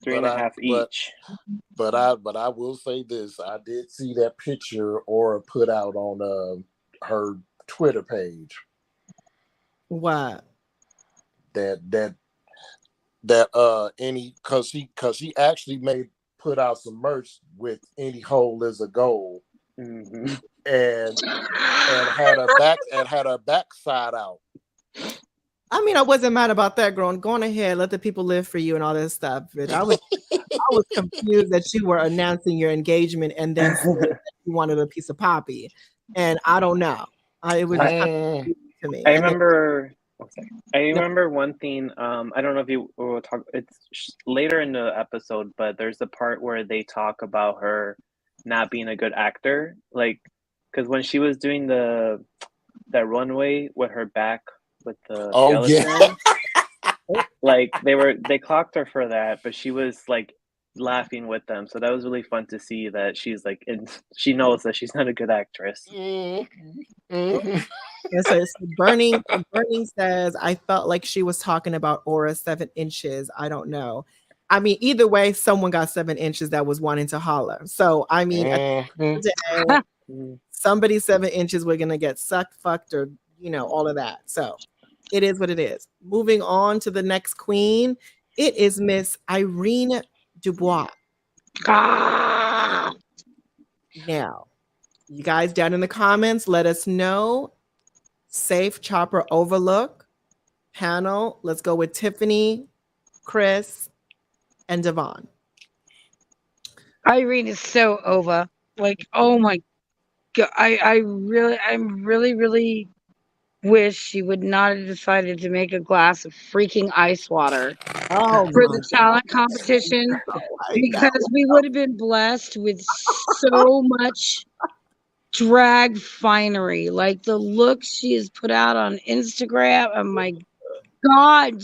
3.5 each. But I will say this: I did see that picture Aura put out on her Twitter page. What? Because she actually put out some merch with "Any Hole Is a Goal," Mhm. and had her backside out. I mean, I wasn't mad about that, girl. Go on ahead, let the people live for you and all this stuff. But I was confused that you were announcing your engagement and then said that you wanted a piece of poppy, and I don't know. It was just kind of confusing to me. I And then- remember. I remember one thing. I don't know if you will talk. It's later in the episode, but there's a part where they talk about her not being a good actor, like because when she was doing that runway with her back with the skeleton, like they clocked her for that, but she was like laughing with them, so that was really fun to see that she's like, and she knows that she's not a good actress. And so Burning says, I felt like she was talking about Aura 7 inches. I don't know. I mean, either way, someone got 7 inches that was wanting to holler. So, I mean, at the end of the day, somebody 7 inches, we're going to get sucked, fucked, or, all of that. So it is what it is. Moving on to the next queen. It is Miss Irene Dubois. Now, you guys down in the comments, let us know. Safe, Chopper, Overlook, panel. Let's go with Tiffany, Chris, and Devon. Irene is so over. Like, oh my God. I really wish she would not have decided to make a glass of freaking ice water for the talent competition, because we would have been blessed with so much drag finery. Like the look she has put out on Instagram. Oh my God,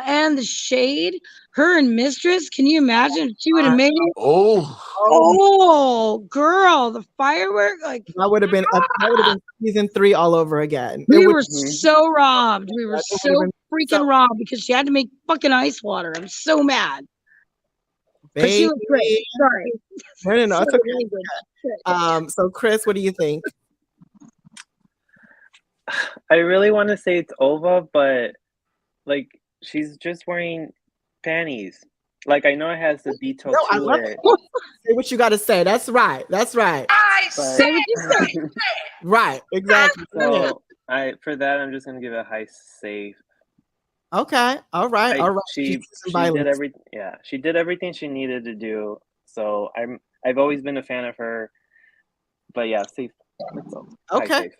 and the shade. Her and Mistress. Can you imagine if she would have made it? Oh, girl, the firework. Like that would have been season 3 all over again. We were so robbed. We were so freaking robbed because she had to make fucking ice water. I'm so mad. But she looked great. Sorry. No, it's okay. So Chris, what do you think? I really want to say it's Ova, but like she's just wearing panties. Like I know it has the detail to it. Say what you got to say. That's right. I say what you say. Right. Exactly. So for that, I'm just gonna give it a high safe. Okay. All right. She did everything. Yeah, she did everything she needed to do. So I've always been a fan of her. But yeah, safe. Okay.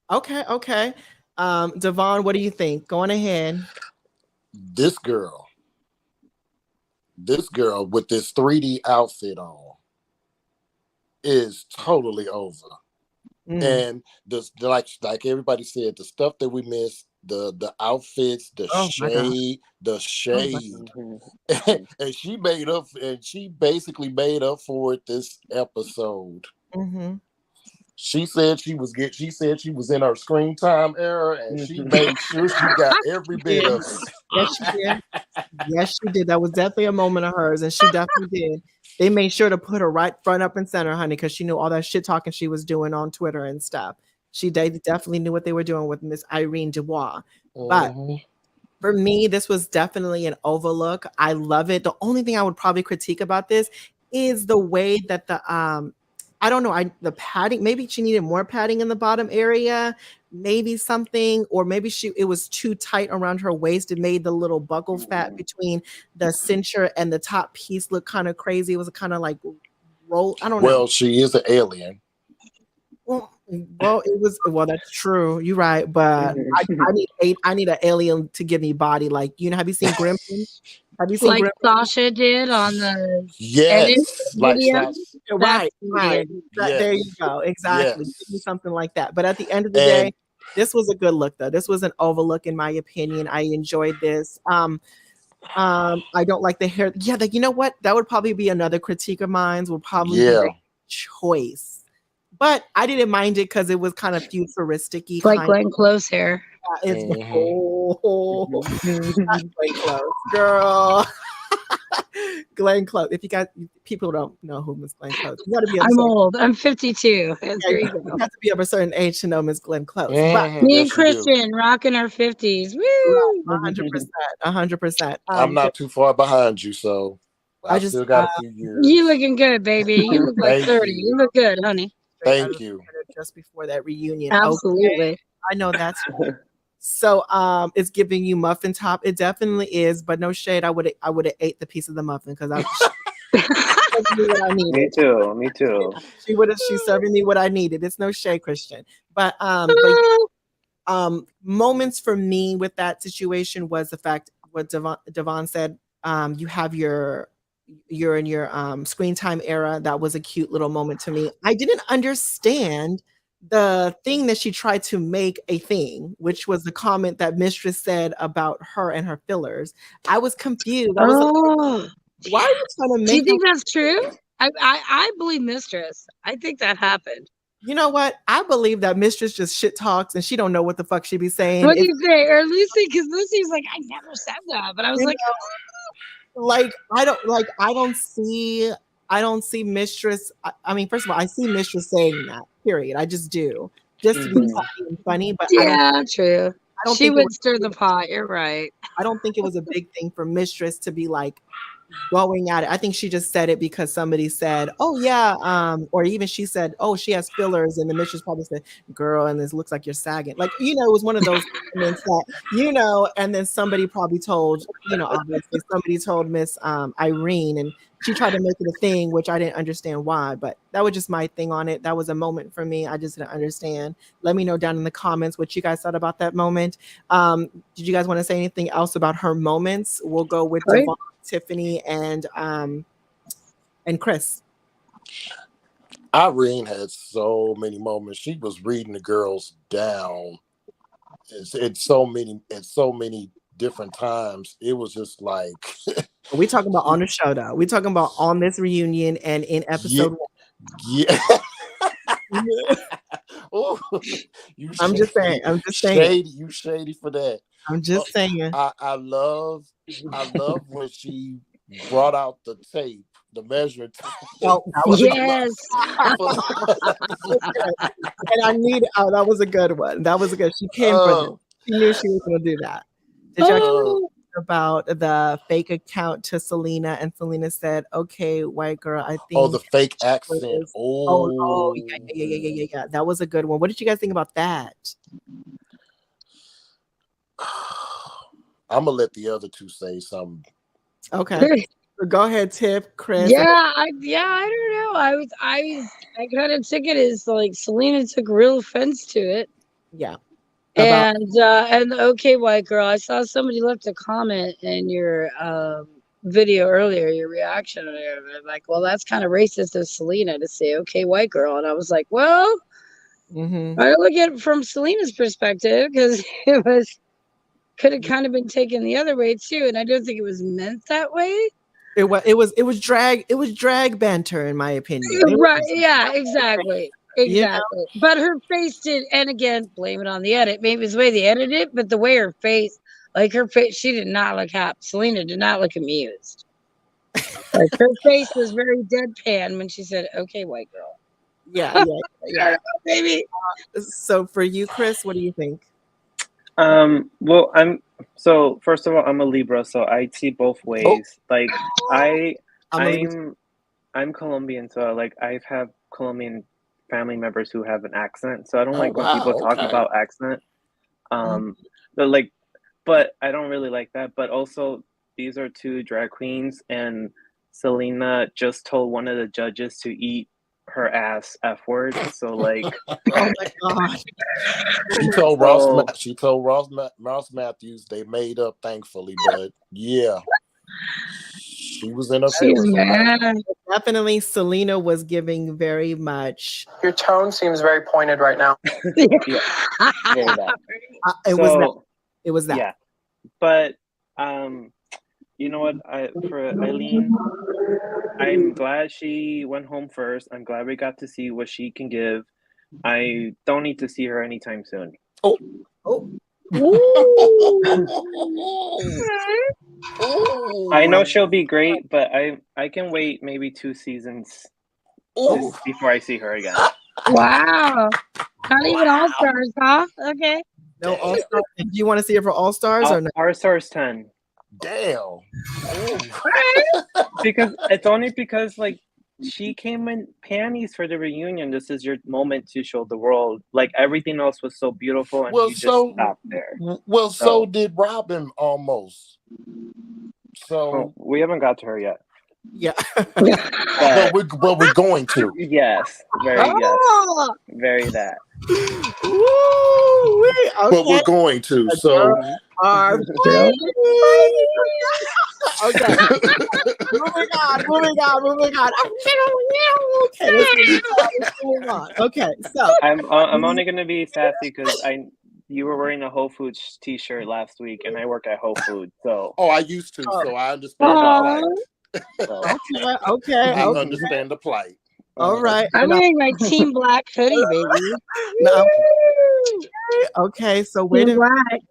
Okay. Devon, what do you think? Go on ahead. This girl with this 3D outfit on is totally over. And like everybody said, the stuff that we missed, the outfits, the shade, and she basically made up for it this episode. She said she was in her screen time era, and she made sure she got every bit of it. Yes, she did. Yes, she did. That was definitely a moment of hers, and she definitely did. They made sure to put her right front up and center, honey, because she knew all that shit talking she was doing on Twitter and stuff. They definitely knew what they were doing with Miss Irene Dubois. But for me, this was definitely an overlook. I love it. The only thing I would probably critique about this is the way that the padding, maybe she needed more padding in the bottom area, maybe something, or maybe it was too tight around her waist. It made the little buckle fat between the cincher and the top piece look kind of crazy. It was kind of like roll. I don't know. Well, she is an alien. Well, that's true. You're right, but I need an alien to give me body. Like, have you seen Gremlins? Have you seen like Gremlins? Sasha did on the video? Right. Yes. There you go. Exactly. Yes. Something like that. But at the end of the day, this was a good look, though. This was an overlook, in my opinion. I enjoyed this. I don't like the hair. Yeah, you know what? That would probably be another critique of mine. Will probably be the choice. But I didn't mind it because it was kind of futuristic-y. Like Glenn Close hair. It's Glenn Close, girl. Glenn Close. If you guys, people don't know who Miss Glenn Close. You gotta be. I'm old. I'm 52. You have to be of a certain age to know Miss Glenn Close. But me and Christian rocking our 50s. Woo! 100%. 100%. I'm not too far behind you, so I just still got a few years. You looking good, baby. You look like 30. You look good, honey. Thank you. Just before that reunion. Absolutely. Okay. I know that's right. So it's giving you muffin top. It definitely is, but no shade. I would have ate the piece of the muffin because I what I needed. Me too. She's serving me what I needed. It's no shade, Christian. But moments for me with that situation was the fact what Devon said. You have you're in your screen time era. That was a cute little moment to me. I didn't understand the thing that she tried to make a thing, which was the comment that Mistress said about her and her fillers. I was confused. I was like, why are you trying to make? Do you think that's true? I believe Mistress. I think that happened. You know what? I believe that Mistress just shit talks and she don't know what the fuck she be saying. What do you say? Or Lucy, because Lucy's like, I never said that. But I was like, I don't see Mistress. I mean, first of all, I see Mistress saying that, period. I just do. Just to be funny, but yeah, true. I don't she think would stir the pot. You're right. I don't think it was a big thing for Mistress to be like going at it. I think she just said it because somebody said, oh yeah, or even she said, oh, she has fillers, and the Mistress probably said, girl, and this looks like you're sagging. Like, it was one of those comments that, and then somebody probably told, obviously somebody told Miss Irene, and she tried to make it a thing, which I didn't understand why, but that was just my thing on it. That was a moment for me. I just didn't understand. Let me know down in the comments what you guys thought about that moment. Did you guys want to say anything else about her moments? We'll go with Devon, Tiffany, and Chris. Irene had so many moments. She was reading the girls down. It's so many different times. It was just like we talking about on the show though. We talking about on this reunion and in episode 1. Yeah. Ooh, I'm just saying. Shady, you shady for that. I'm just saying. I love when she brought out the tape, the measuring tape. Oh, yes. And I need. Oh, that was a good one. That was a good. She came for it. She knew she was going to do that. Did y'all talk about the fake account to Selena? And Selena said, "Okay, white girl, I think." Oh, the fake accent. Yeah. That was a good one. What did you guys think about that? I'm gonna let the other two say something. Okay, go ahead, Tip, Chris. I don't know. I kind of took it as like Selena took real offense to it. Yeah. And okay, white girl, I saw somebody left a comment in your video earlier, your reaction, and like, well, that's kind of racist of Selena to say okay, white girl, and I was like, well, I look at it from Selena's perspective because it could have kind of been taken the other way too, and I don't think it was meant that way. It was drag banter, in my opinion. Right? Yeah, exactly. Exactly. But her face did, and again, blame it on the edit. Maybe it's the way they edited it, but the way her face, she did not look happy. Selena did not look amused. Like her face was very deadpan when she said, okay, white girl. Yeah. Baby. So for you, Chris, what do you think? Well, first of all, I'm a Libra, so I see both ways. Like I'm Colombian, so like I have Colombian family members who have an accent, so I don't like when people talk about accent. But I don't really like that. But also, these are two drag queens, and Selena just told one of the judges to eat her ass F word. So like, oh my god, she told Ross Matthews they made up, thankfully, but yeah. She was in a feelings. Definitely, Selena was giving very much. Your tone seems very pointed right now. It was that. Yeah, but you know what? For Eileen, I'm glad she went home first. I'm glad we got to see what she can give. I don't need to see her anytime soon. I know she'll be great, but I can wait maybe 2 seasons before I see her again. Wow. Not even All-Stars, huh? Okay. No All-Stars. Do you want to see her for All-Stars or no? All-Stars 10. Damn. Because it's only because like she came in panties for the reunion. This is your moment to show the world. Like everything else was so beautiful, and Well, you just stopped there. Well, so did Robin almost. So we haven't got to her yet. Yeah. but we're going to. Yes, very yes, very that. Woo, okay. But we're going to. So are okay. moving on. Okay, let's move on. Okay, so I'm only gonna be sassy because you were wearing a Whole Foods t-shirt last week, and I work at Whole Foods, so. Oh, I used to, so I understand the plight. Okay. I understand the plight. All right. I'm wearing my Team Black hoodie, baby. No. Okay, so wait a minute.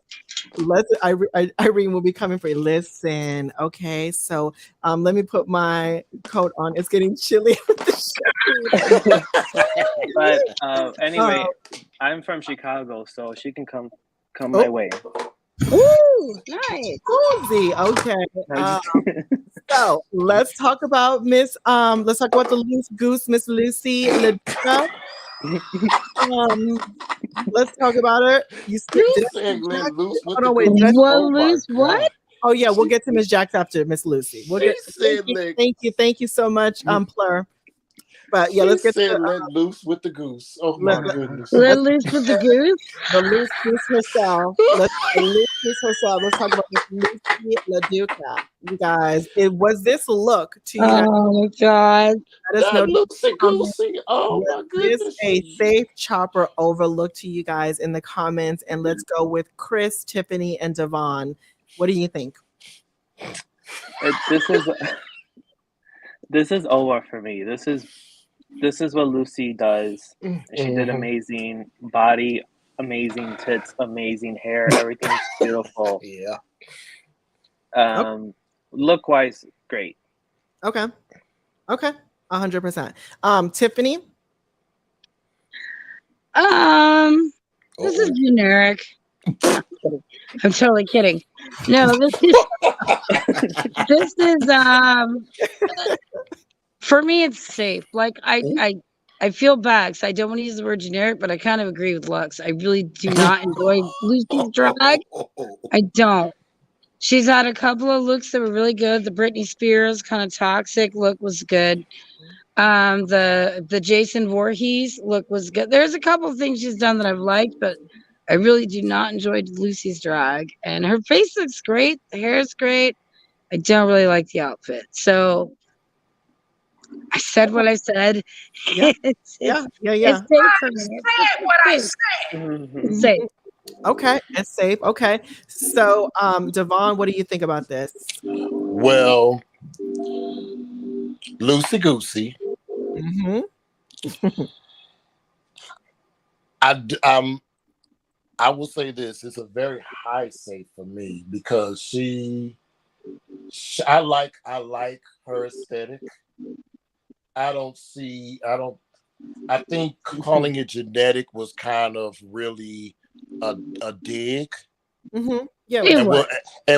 Irene will be coming for you. Listen, okay, so let me put my coat on. It's getting chilly. But anyway, I'm from Chicago, so she can come my way. Ooh, nice. Cozy. Okay. So let's talk about Let's talk about the loose goose, Miss Lucy LaDuca. Let's talk about her. You said loose with loose what? Oh yeah, we'll get to Miss Jax after Miss Lucy. Thank you so much, Plur. But yeah, let's get to let loose with the goose. Oh my goodness. Let loose with the goose. The loose goose herself. Let's talk about Miss Lucy LaDuca. You guys, was this look to you? Oh my God. Let us know. Lucy Goosey. Oh my goodness. This a safe chopper overlook to you guys in the comments, and let's go with Chris, Tiffany, and Devon. What do you think? This is over for me. This is what Lucy does. She did amazing body, amazing tits, amazing hair. Everything's beautiful. Yeah. Look wise, great. Okay. 100%. Tiffany. This is generic. I'm totally kidding. No, this is for me, it's safe. Like I feel bad, so I don't want to use the word generic, but I kind of agree with Lux. I really do not enjoy Lucy's drag. I don't. She's had a couple of looks that were really good. The Britney Spears kind of toxic look was good. The Jason Voorhees look was good. There's a couple of things she's done that I've liked, but I really do not enjoy Lucy's drag. And her face looks great. The hair is great. I don't really like the outfit. So I said what I said. Yeah. It's safe for me. It's safe. Okay, it's safe. Okay. So, Devon, what do you think about this? Well, Lucy Goosey. I will say this: it's a very high safe for me because I like her aesthetic. I think calling it genetic was kind of really a dig. Yeah,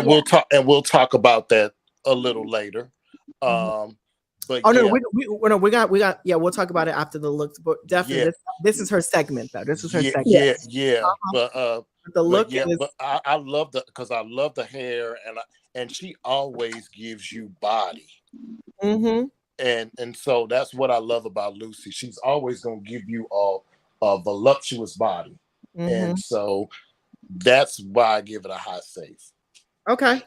we'll talk about that a little later. But we got we'll talk about it after the looks, but definitely this is her segment though. This is her segment. But the look but I love because I love the hair and she always gives you body. And so that's what I love about Lucy. She's always gonna give you a voluptuous body. And so that's why I give it a high safe. Okay.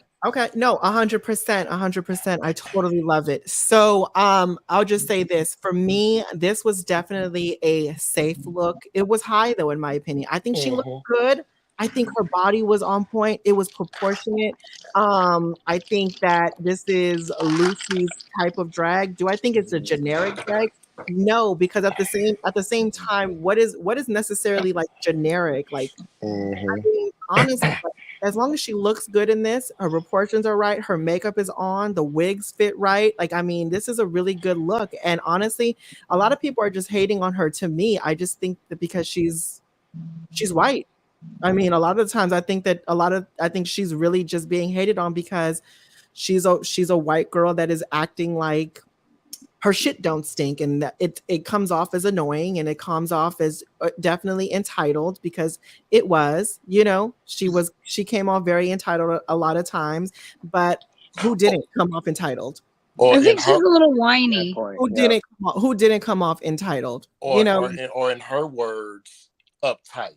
No, 100%. I totally love it. So I'll just say this. For me, this was definitely a safe look. It was high though, in my opinion. I think she looked good. I think her body was on point. It was proportionate. I think that this is Lucy's type of drag. Do I think it's a generic drag? No, because at the same time, what is necessarily like generic? Like, I mean, honestly, as long as she looks good in this, her proportions are right, her makeup is on, the wigs fit right. Like, I mean, this is a really good look. And honestly, a lot of people are just hating on her. To me, I just think that because she's white. I mean, a lot of the times I think she's really just being hated on because she's a white girl that is acting like her shit don't stink, and that it comes off as annoying, and it comes off as definitely entitled, because it was, she came off very entitled a lot of times, but who didn't come off entitled? I think she's a little whiny. Who didn't come off entitled? Or in her words, uptight.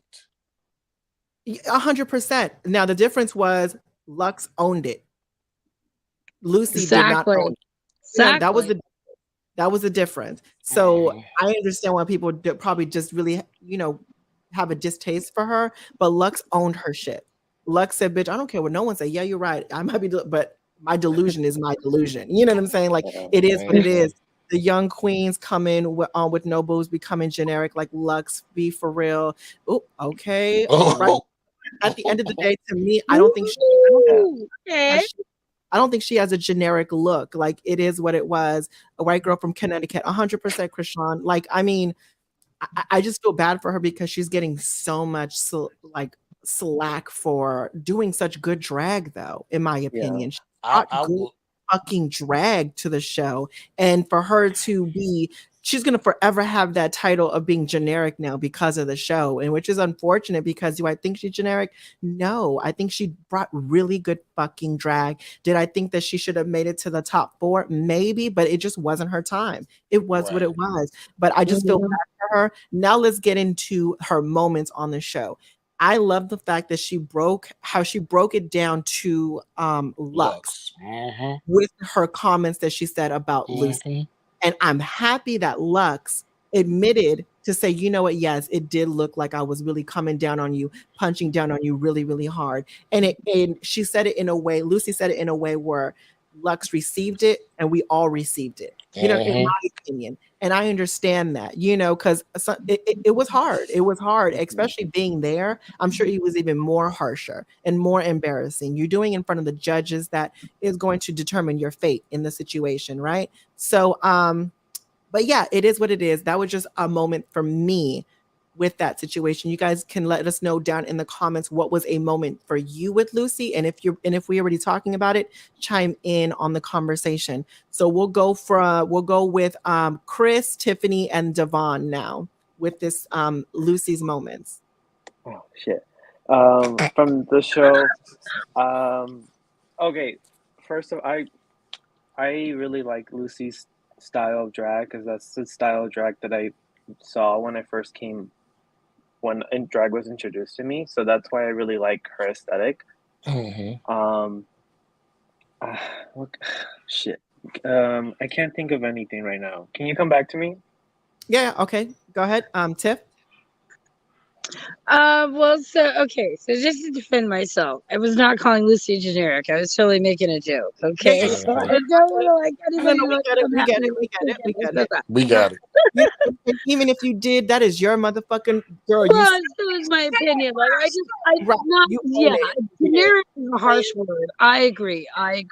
100%. Now the difference was Lux owned it. Lucy did not own it. Exactly. That was the difference. So I understand why people probably just really, have a distaste for her. But Lux owned her shit. Lux said, "Bitch, I don't care what no one say. Yeah, you're right. I might be, but my delusion is my delusion." You know what I'm saying? Like, it is what it is. The young queens come in with no boobs, becoming generic. Like, Lux, be for real. Oh, okay. Right. At the end of the day, to me, I don't think she has a generic look. Like, it is what it was. A white girl from Connecticut, 100% Krishan. Like, I mean, I just feel bad for her because she's getting so much slack for doing such good drag, though, in my opinion. She brought good fucking drag to the show. And for her to be, she's going to forever have that title of being generic now because of the show, and which is unfortunate, because do I think she's generic? No, I think she brought really good fucking drag. Did I think that she should have made it to the top 4? Maybe, but it just wasn't her time. It was what it was. But I just feel bad for her. Now let's get into her moments on the show. I love the fact that she broke it down to Lux with her comments that she said about Lucy. And I'm happy that Lux admitted to say, you know what, yes, it did look like I was really coming down on you, punching down on you really, really hard. And she said it in a way, Lucy said it in a way where Lux received it and we all received it, in my opinion. And I understand that, because it was hard. It was hard, especially being there. I'm sure it was even more harsher and more embarrassing. You're doing in front of the judges that is going to determine your fate in the situation, right? So, but yeah, it is what it is. That was just a moment for me with that situation. You guys can let us know down in the comments what was a moment for you with Lucy, and if we already talking about it, chime in on the conversation. So we'll go with Chris, Tiffany, and Devon now with this Lucy's moments. Oh shit. From the show, okay. First of all, I really like Lucy's style of drag, because that's the style of drag that I saw when I first came, when drag was introduced to me. So that's why I really like her aesthetic. Shit. I can't think of anything right now. Can you come back to me? Yeah, okay. Go ahead. Tiff. So just to defend myself, I was not calling Lucy generic. I was totally making a joke. Okay. Yeah. So I don't want to anybody. We got it. Even if you did, that is your motherfucking girl. Well, so is my opinion. Like, generic is a harsh word. I agree. I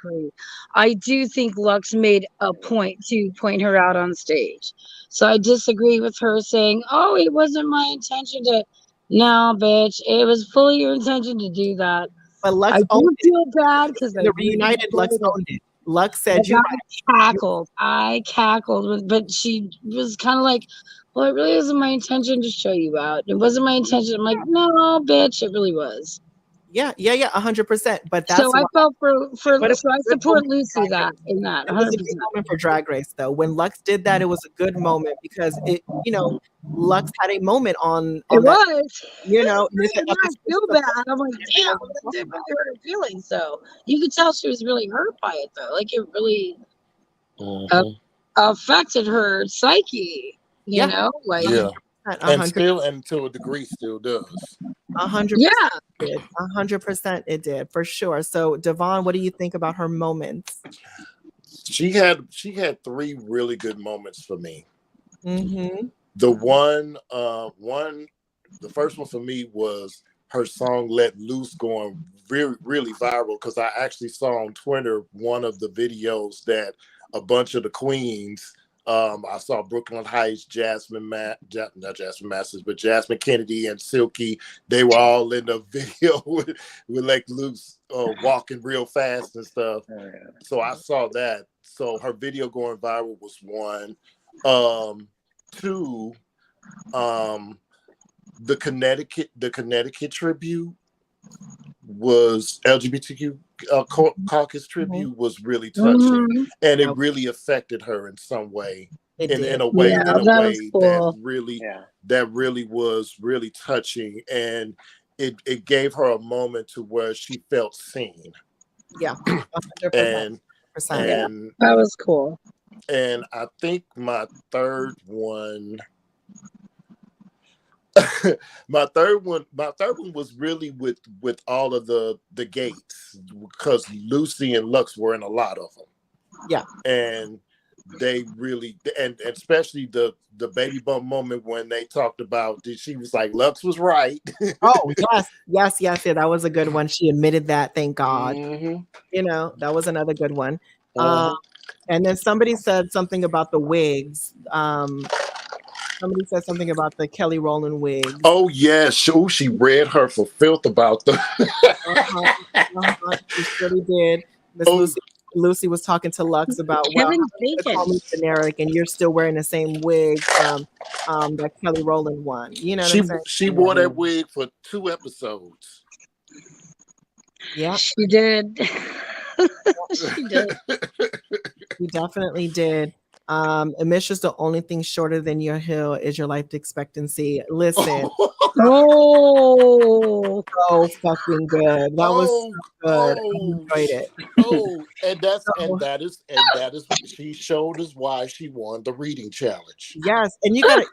do think Lux made a point to point her out on stage. So I disagree with her saying, "Oh, it wasn't my intention to." No, bitch, it was fully your intention to do that. But Lux I do feel bad because the Reunited Lux owned it. Lux said you cackled. I cackled, but she was kind of like, "Well, it really wasn't my intention to show you out. It wasn't my intention." I'm like, "No, bitch, it really was." Yeah, 100%. But that's so I felt so I support Lucy in that. It was a good moment for Drag Race, though. When Lux did that, it was a good moment because it, Lux had a moment on it that, was. I feel bad. I'm like, damn, that did really hurt her feelings. So you could tell she was really hurt by it, though. Like, it really affected her psyche. You know, like. Yeah. And to a degree still does. 100%. Yeah, 100% it did, for sure. So Devon, what do you think about her moments? She had 3 really good moments for me. Mm-hmm. The first one for me was her song "Let Loose" going really, really viral, because I actually saw on Twitter one of the videos that a bunch of the queens I saw Brooklyn Heights, not Jasmine Masters, but Jasmine Kennedy and Silky. They were all in the video with like Luke's walking real fast and stuff. Oh, yeah. So I saw that. So her video going viral was one. Two, the Connecticut tribute was LGBTQ caucus tribute was really touching, and it really affected her in some way. In a way cool. that really was really touching, and it gave her a moment to where she felt seen. Yeah, 100%. and that was cool. And I think my third one was really with all of the gates, because Lucy and Lux were in a lot of them. Yeah. And they really, and especially the baby bump moment when they talked about, she was like, Lux was right. Oh, yes. That was a good one. She admitted that, thank God. Mm-hmm. You know, that was another good one. And then somebody said something about the wigs. Somebody said something about the Kelly Rowland wigs. Oh, yeah. She read her for filth about them. She really did. Lucy was talking to Lux about, Kevin call me generic, and you're still wearing the same wig from that Kelly Rowland one. You know what I'm saying? She wore that wig for 2 episodes. Yeah. She did. She did. She definitely did. Amisha's the only thing shorter than your hill is your life expectancy. Listen. Oh, so fucking good. That was so good. I enjoyed it. And that is what she showed us why she won the reading challenge. Yes, and you gotta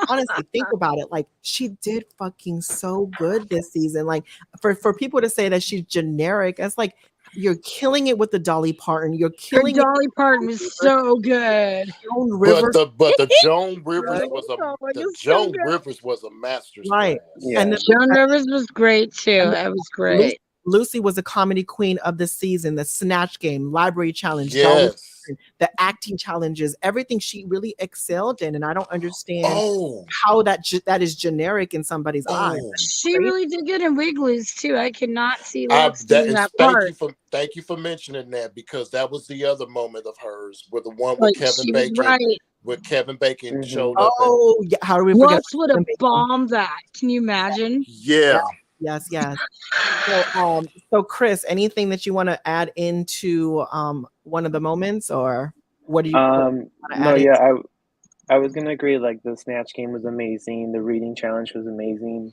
honestly think about it. Like, she did fucking so good this season. Like, for people to say that she's generic, that's like, you're killing it with the Dolly Parton. You're killing Dolly Parton was so good. But the Joan Rivers Rivers was a master's right. class. Yeah. And Joan Rivers was great too. It was great. Lucy was a comedy queen of the season. The Snatch Game, Library Challenge, yes. the acting challenges, everything she really excelled in, and I don't understand how that is generic in somebody's eyes. She really did good in Wigglies too. I could not see Lux doing that part. Thank you for mentioning that, because that was the other moment of hers, with the one with Kevin Bacon. Right. Where Kevin Bacon showed up. Yeah. How do we forget? Lux would have bombed that. Can you imagine? Yeah. Yes. So Chris, anything that you want to add into one of the moments, or what do you? I was gonna agree. Like, the Snatch Game was amazing. The reading challenge was amazing.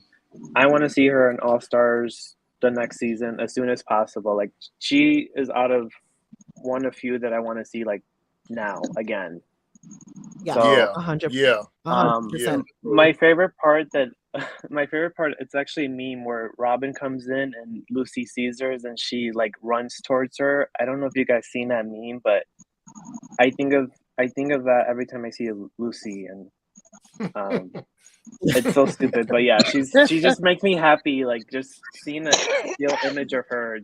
I want to see her in All Stars the next season as soon as possible. Like, she is out of one of few that I want to see, like, now again. Yeah, so, 100%. Yeah. 100%. My favorite part, it's actually a meme where Robin comes in and Lucy sees her and she like runs towards her. I don't know if you guys seen that meme, but I think of that every time I see Lucy, and it's so stupid. But yeah, she just makes me happy. Like, just seeing a still image of her,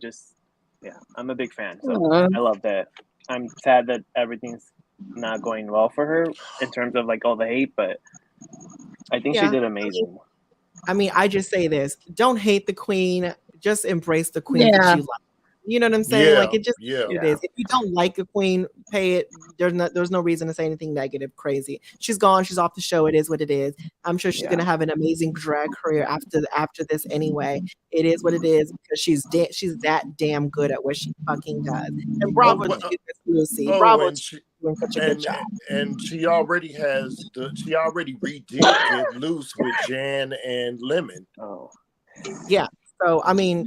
I'm a big fan. So I love that. I'm sad that everything's not going well for her in terms of like all the hate, but I think she did amazing. I mean, I just say this: don't hate the queen, just embrace the queen that you like. You know what I'm saying? Like, it just it is. If you don't like a queen, pay it. There's no reason to say anything negative, crazy. She's gone. She's off the show. It is what it is. I'm sure she's gonna have an amazing drag career after this anyway. It is what it is, because she's that damn good at what she fucking does. And bravo to you, Lucy. Bravo. Doing such a good job. And she already redid Get Loose with Jan and Lemon. Yeah. So I mean,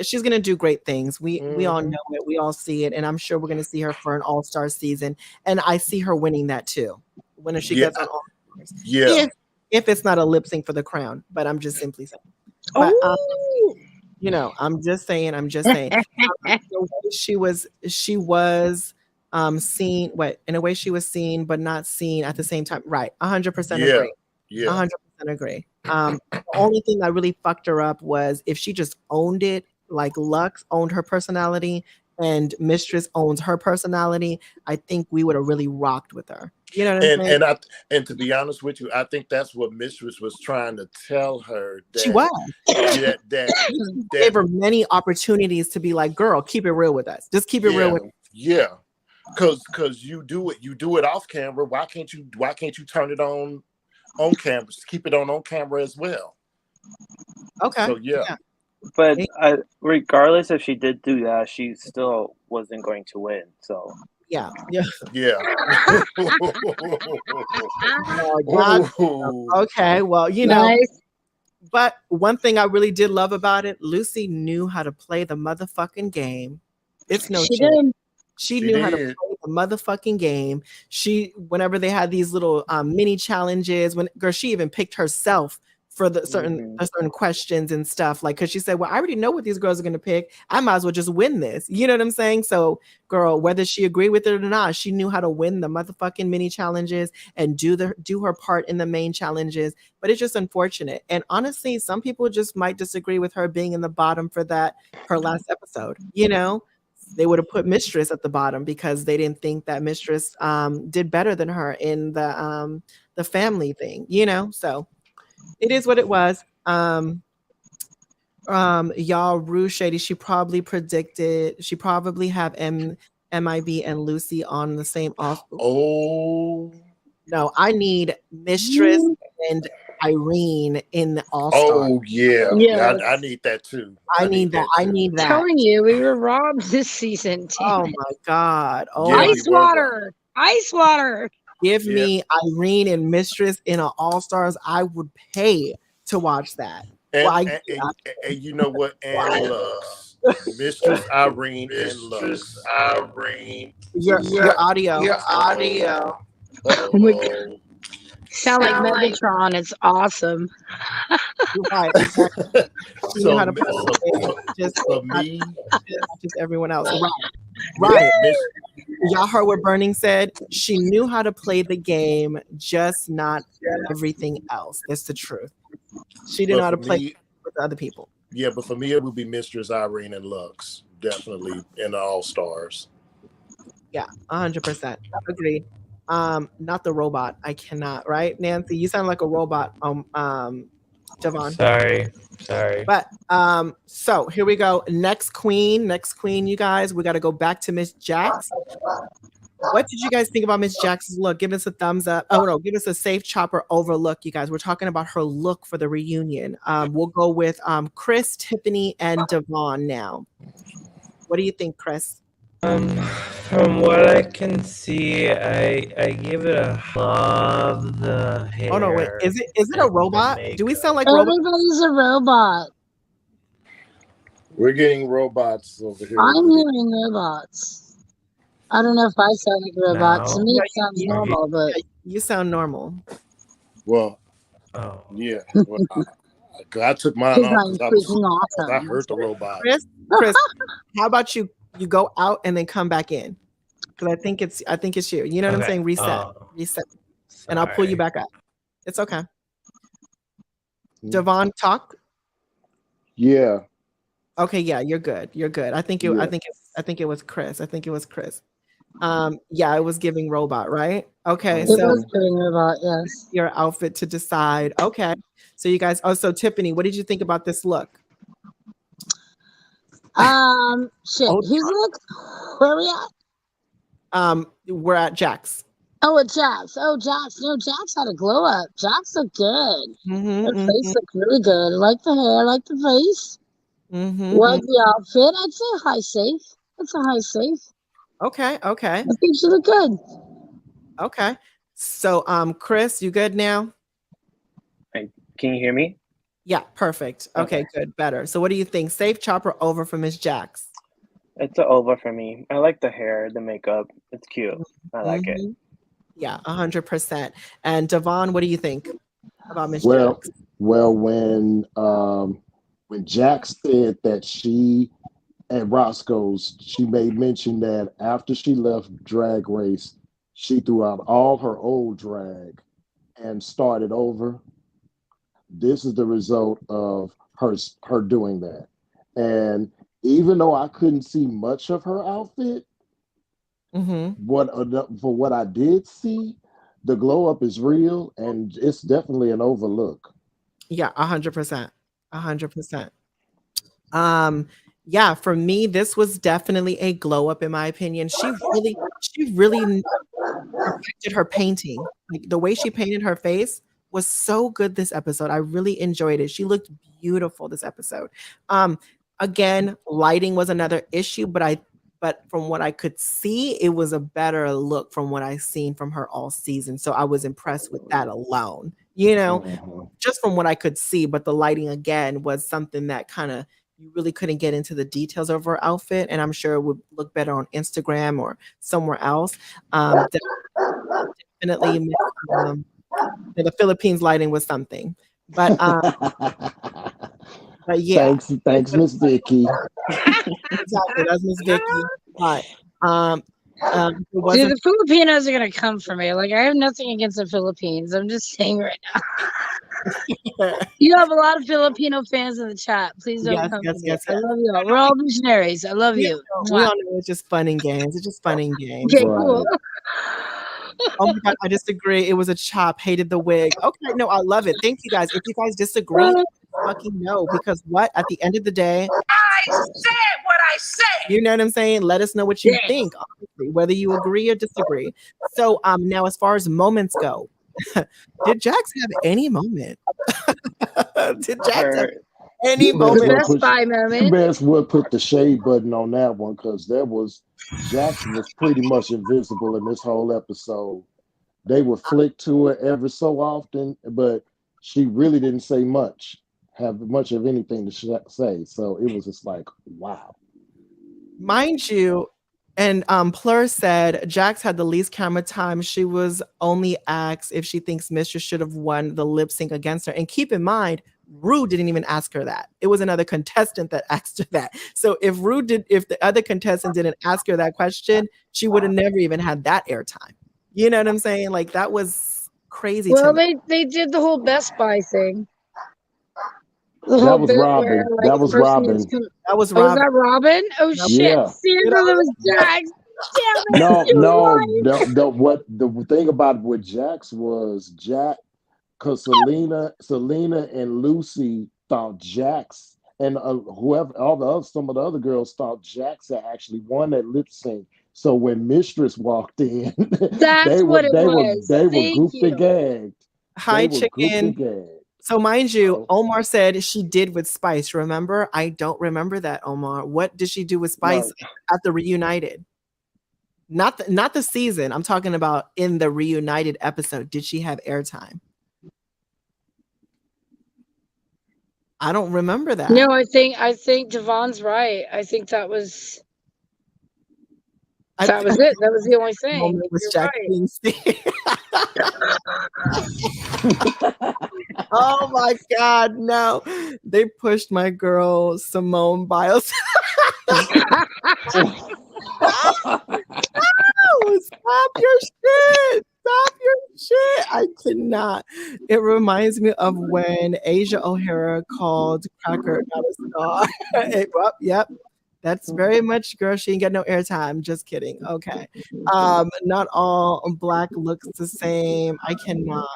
she's gonna do great things. We all know it. We all see it, and I'm sure we're gonna see her for an All-Star season. And I see her winning that too. When she gets on All-Stars. Yeah. If it's not a lip sync for the crown, but I'm just simply saying. But I'm just saying. The way she was seen. In a way she was seen but not seen at the same time. Right. 100% agree. Yeah. 100% agree. The only thing that really fucked her up was if she just owned it, like Lux owned her personality, and Mistress owns her personality, I think we would have really rocked with her. You know what I'm saying? And to be honest with you, I think that's what Mistress was trying to tell her. That, she was. That gave her many opportunities to be like, girl, keep it real with us. Just keep it real with us. Yeah. Cause you do it off camera. Why can't you turn it on camera? Just keep it on camera as well. Okay. So yeah. But regardless if she did do that, she still wasn't going to win. So yeah. Okay, well, you know. Nice. But one thing I really did love about it, Lucy knew how to play the motherfucking game. It's no shame. She knew how to play the motherfucking game. Whenever they had these little mini challenges, she even picked herself for the certain questions and stuff, like, because she said, well, I already know what these girls are going to pick. I might as well just win this. You know what I'm saying? So, girl, whether she agreed with it or not, she knew how to win the motherfucking mini challenges and do her part in the main challenges. But it's just unfortunate. And honestly, some people just might disagree with her being in the bottom for her last episode. You know, they would have put Mistress at the bottom because they didn't think that Mistress did better than her in the family thing. You know, so. It is what it was. Y'all, Rue Shady, she probably have MIB and Lucy on the same off. Oh no, I need Mistress and Irene in the All-Star. Oh yeah. I need that too. I need that. I'm telling you, we were robbed this season. Oh my God. Oh, ice water. Give me Irene and Mistress in an All-Stars. I would pay to watch that. And you know what? And Lux. Mistress Irene and Lux. Your audio. Oh my God. Sound like Megatron. It's awesome. Right. So, how to play just for me, just everyone else. Right. Y'all heard what Burning said. She knew how to play the game, just not everything else. That's the truth. She didn't know how to play with other people. Yeah, but for me, it would be Mistress Irene and Lux, definitely in the All-Stars. Yeah, 100%. Agreed. Not the robot. I cannot. Right, Nancy? You sound like a robot. Javon. Sorry. But so here we go. Next queen, you guys. We got to go back to Miss Jax. What did you guys think about Miss Jax's look? Give us a thumbs up. Oh no, give us a safe chopper over look, you guys. We're talking about her look for the reunion. We'll go with Chris, Tiffany, and Devon now. What do you think, Chris? From what I can see, I give it a love the hair. Oh no, wait. Is it a robot? Do we sound like robots? Everybody's a robot. We're getting robots over here. I'm hearing robots. I don't know if I sound like a robot. No. To me, it sounds normal, but you sound normal. Well, yeah. Well, I took mine off because I heard the robot. Chris, how about you go out and then come back in? Because I think it's you. You know what I'm saying? Reset. And I'll pull you back up. It's okay. Devon, talk. Yeah. Okay, yeah, you're good. I think it was Chris. Yeah, it was giving robot, right? Okay, it was giving robot, yes. Your outfit to decide. Okay. So you guys, so Tiffany, what did you think about this look? Whose look? Where are we at? We're at Jax. Oh, at Jax. No, Jax had a glow up. Jax looked good. Her face looked really good. I like the hair, I like the face. Like the outfit, I'd say high safe. It's a high safe. Okay. I think she looked good. Okay. So, Chris, you good now? Can you hear me? Yeah, perfect. Okay, good, better. So what do you think? Safe chopper over for Miss Jax? It's an over for me. I like the hair, the makeup. It's cute. I like it. Yeah, 100%. And Devon, what do you think about Miss Jax? Well, when Jax said that she at Roscoe's, she made mention that after she left Drag Race, she threw out all her old drag and started over. This is the result of her doing that. And even though I couldn't see much of her outfit, for what I did see, the glow up is real, and it's definitely an overlook. Yeah, 100%. 100%. Yeah, for me, this was definitely a glow up in my opinion. She really perfected her painting. Like the way she painted her face was so good this episode. I really enjoyed it. She looked beautiful this episode. Again, lighting was another issue, but from what I could see, it was a better look from what I've seen from her all season. So I was impressed with that alone. Just from what I could see, but the lighting again was something that kind of you really couldn't get into the details of her outfit, and I'm sure it would look better on Instagram or somewhere else. Definitely, the Philippines lighting was something, but yeah. Thanks, Miss Vicky. Exactly, that's Miss Vicky. But dude, the Filipinos are gonna come for me. Like I have nothing against the Philippines. I'm just saying right now. You have a lot of Filipino fans in the chat. Please don't come for me. I love you all. We're all missionaries. I love you. We all know it's just fun and games. It's just fun and games. Okay, cool. Oh my God, I disagree. It was a chop. Hated the wig. Okay, no, I love it. Thank you guys. If you guys disagree, fucking no. Because what? At the end of the day, I said what I said. You know what I'm saying? Let us know what you think, honestly, whether you agree or disagree. So now as far as moments go, did Jax have any moment? Did Jax have any moment? The Best Buy moment. You best would put the shade button on that one, because Jackson was pretty much invisible in this whole episode. They would flick to her every so often, but she really didn't say have much of anything to say. So it was just like, wow. Mind you, and Plur said Jax had the least camera time. She was only asked if she thinks Mistress should have won the lip sync against her. And keep in mind, Ru didn't even ask her that. It was another contestant that asked her that. So if the other contestant didn't ask her that question, she would have never even had that airtime. You know what I'm saying? Like that was crazy. Well, they did the whole Best Buy thing. That was Robin. That was Robin. That was Robin. Was that Robin? Oh shit! Yeah. Sandra, that was Jax. No. The thing about it with Jax was because Selena and Lucy thought Jax and some of the other girls thought Jax had actually won that lip sync. So when Mistress walked in, they were goofy gagged. Hi, chicken. So mind you, Omar said she did with Spice. Remember? I don't remember that, Omar. What did she do with Spice at the Reunited? Not the season. I'm talking about in the Reunited episode. Did she have airtime? I don't remember that. No, I think Devon's right. I think that was it. That was the only thing. Oh my God, no. They pushed my girl Simone Biles. No, stop your shit. Stop your shit. I cannot. It reminds me of when Asia O'Hara called Cracker not a star. Yep. That's very much, girl, she ain't got no airtime. Just kidding. Okay. Not all black looks the same. I cannot.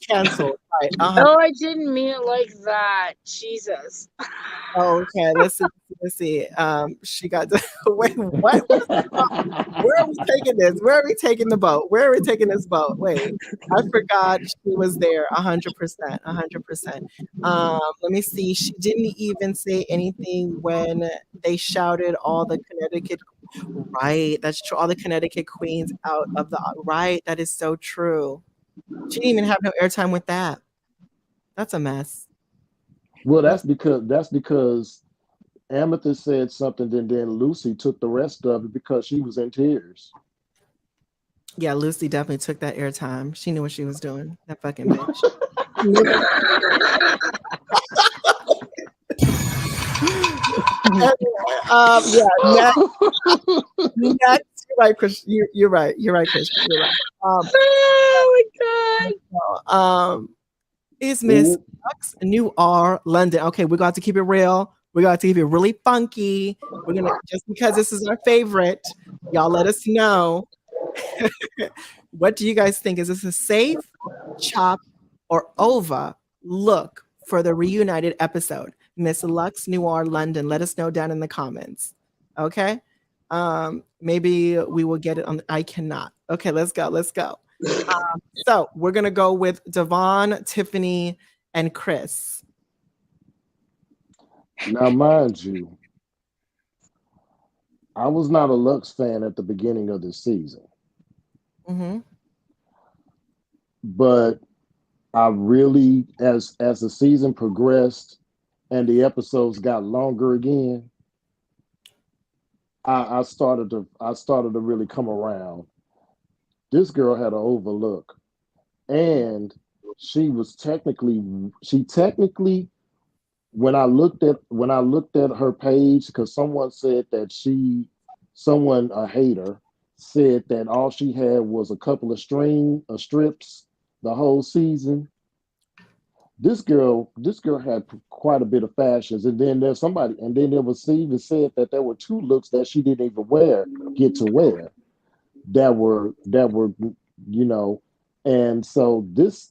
Canceled. Right. Oh, I didn't mean it like that. Jesus. Okay, let's see. She got to wait. What? Where are we taking this? Where are we taking the boat? Where are we taking this boat? Wait, I forgot she was there. 100%. 100%. Let me see. She didn't even say anything when they shouted all the Connecticut. Right, that's true. All the Connecticut queens out of the right. That is so true. She didn't even have no airtime with that. That's a mess. Well, that's because Amethyst said something, and then Lucy took the rest of it because she was in tears. Yeah, Lucy definitely took that airtime. She knew what she was doing. That fucking bitch. Next. You're right, Chris. You're right. You're right, Chris. You're right. Oh my God. Is Miss New R London. Okay, we're going to keep it real. We're going to keep it really funky. We're going to, just because this is our favorite, y'all let us know. What do you guys think? Is this a safe, chop, or over look for the Reunited episode? Miss Lux, Noir, London, let us know down in the comments. Okay? Maybe we will get it on. I cannot. Okay, let's go. Let's go. So we're going to go with Devon, Tiffany, and Chris. Now, mind you, I was not a Lux fan at the beginning of this season. Mm-hmm. But I really, as the season progressed and the episodes got longer again, I started to really come around. This girl had an overlook, and she technically when I looked at her page, because someone said that a hater said that all she had was a couple of strips the whole season. This girl had quite a bit of fashions, and then there was even said that there were 2 looks that she didn't even get to wear that were and so this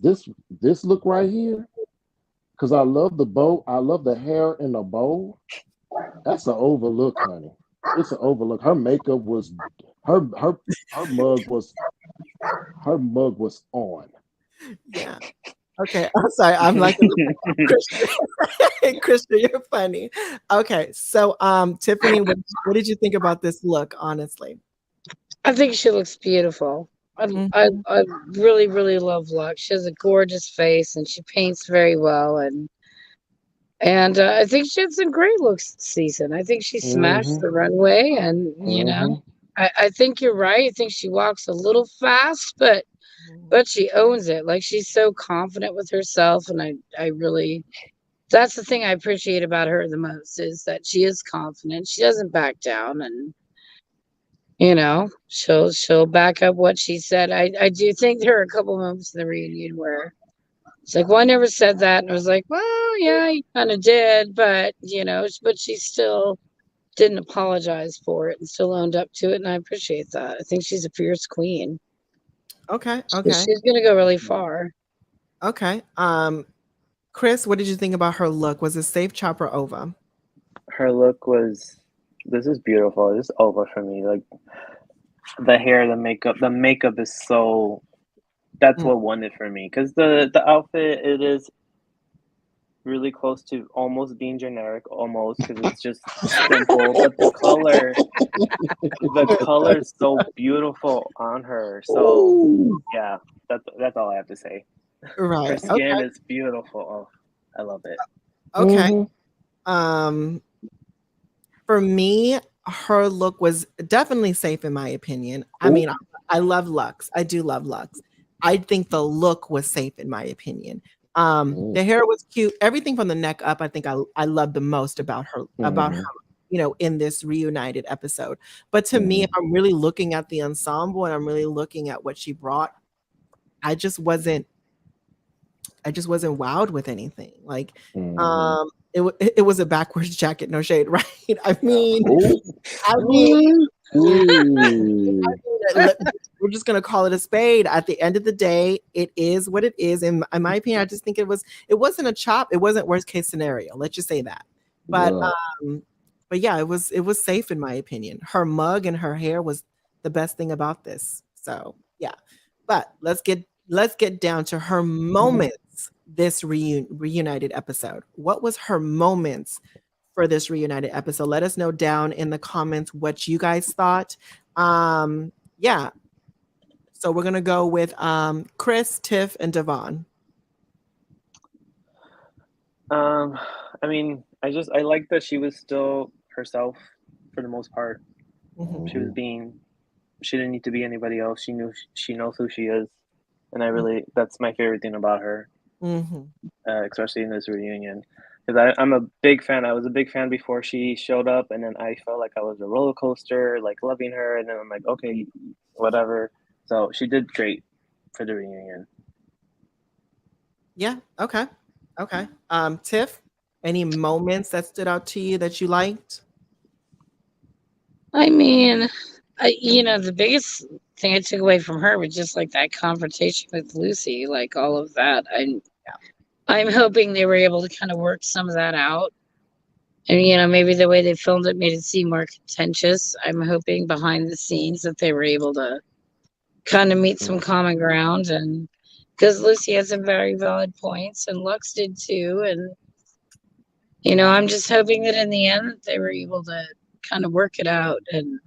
look right here, because I love the bow, I love the hair in the bow. That's an overlook, honey. It's an overlook. Her makeup was her mug was on. Yeah. Okay. I'm sorry. I'm like Christian. Christian, you're funny. Okay. So Tiffany, what did you think about this look, honestly? I think she looks beautiful. I really, really love Lux. She has a gorgeous face and she paints very well. And I think she had some great looks this season. I think she smashed the runway. And, I think you're right. I think she walks a little fast, but she owns it. Like, she's so confident with herself. And I really, that's the thing I appreciate about her the most, is that she is confident. She doesn't back down. And, she'll back up what she said. I do think there are a couple moments in the reunion where it's like, well, I never said that. And I was like, well, yeah, you kind of did, but but she still didn't apologize for it and still owned up to it. And I appreciate that. I think she's a fierce queen. Okay. She's gonna go really far. Okay. Chris, what did you think about her look? Was it safe, chop, or over? Her look was, this is beautiful. This is over for me. Like, the hair, the makeup is so, that's what won it for me. Because the outfit, it is really close to almost being generic, almost, because it's just simple. But the color is so beautiful on her. So yeah, that's all I have to say. Right. Her skin is beautiful. Oh, I love it. Okay. For me, her look was definitely safe in my opinion. I mean, I love Lux. I do love Lux. I think the look was safe in my opinion. The hair was cute. Everything from the neck up, I think I love the most about her, in this Reunited episode. But to me, if I'm really looking at the ensemble and I'm really looking at what she brought, I just wasn't wowed with anything. Like, it was a backwards jacket, no shade, right? I mean, we're just gonna call it a spade. At the end of the day, it is what it is. In my opinion, I just think it wasn't a chop. It wasn't worst case scenario. Let's just say that. But yeah, it was safe in my opinion. Her mug and her hair was the best thing about this. So yeah. But let's get down to her moments this reunited episode. What was her moments for this reunited episode? Let us know down in the comments what you guys thought. Yeah. So we're gonna go with Chris, Tiff, and Devon. I mean, I like that she was still herself for the most part. She didn't need to be anybody else. She knows who she is. And that's my favorite thing about her, especially in this reunion. Because I'm a big fan. I was a big fan before she showed up, and then I felt like I was a roller coaster, like loving her, and then I'm like, okay, whatever. So she did great for the reunion. Yeah. Okay. Tiff, Any moments that stood out to you that you liked? I mean, the biggest thing I took away from her was just like that confrontation with Lucy, like all of that. I'm hoping they were able to kind of work some of that out. And maybe the way they filmed it made it seem more contentious. I'm hoping behind the scenes that they were able to kind of meet some common ground, and because Lucy has some very valid points and Lux did too. And I'm just hoping that in the end that they were able to kind of work it out, and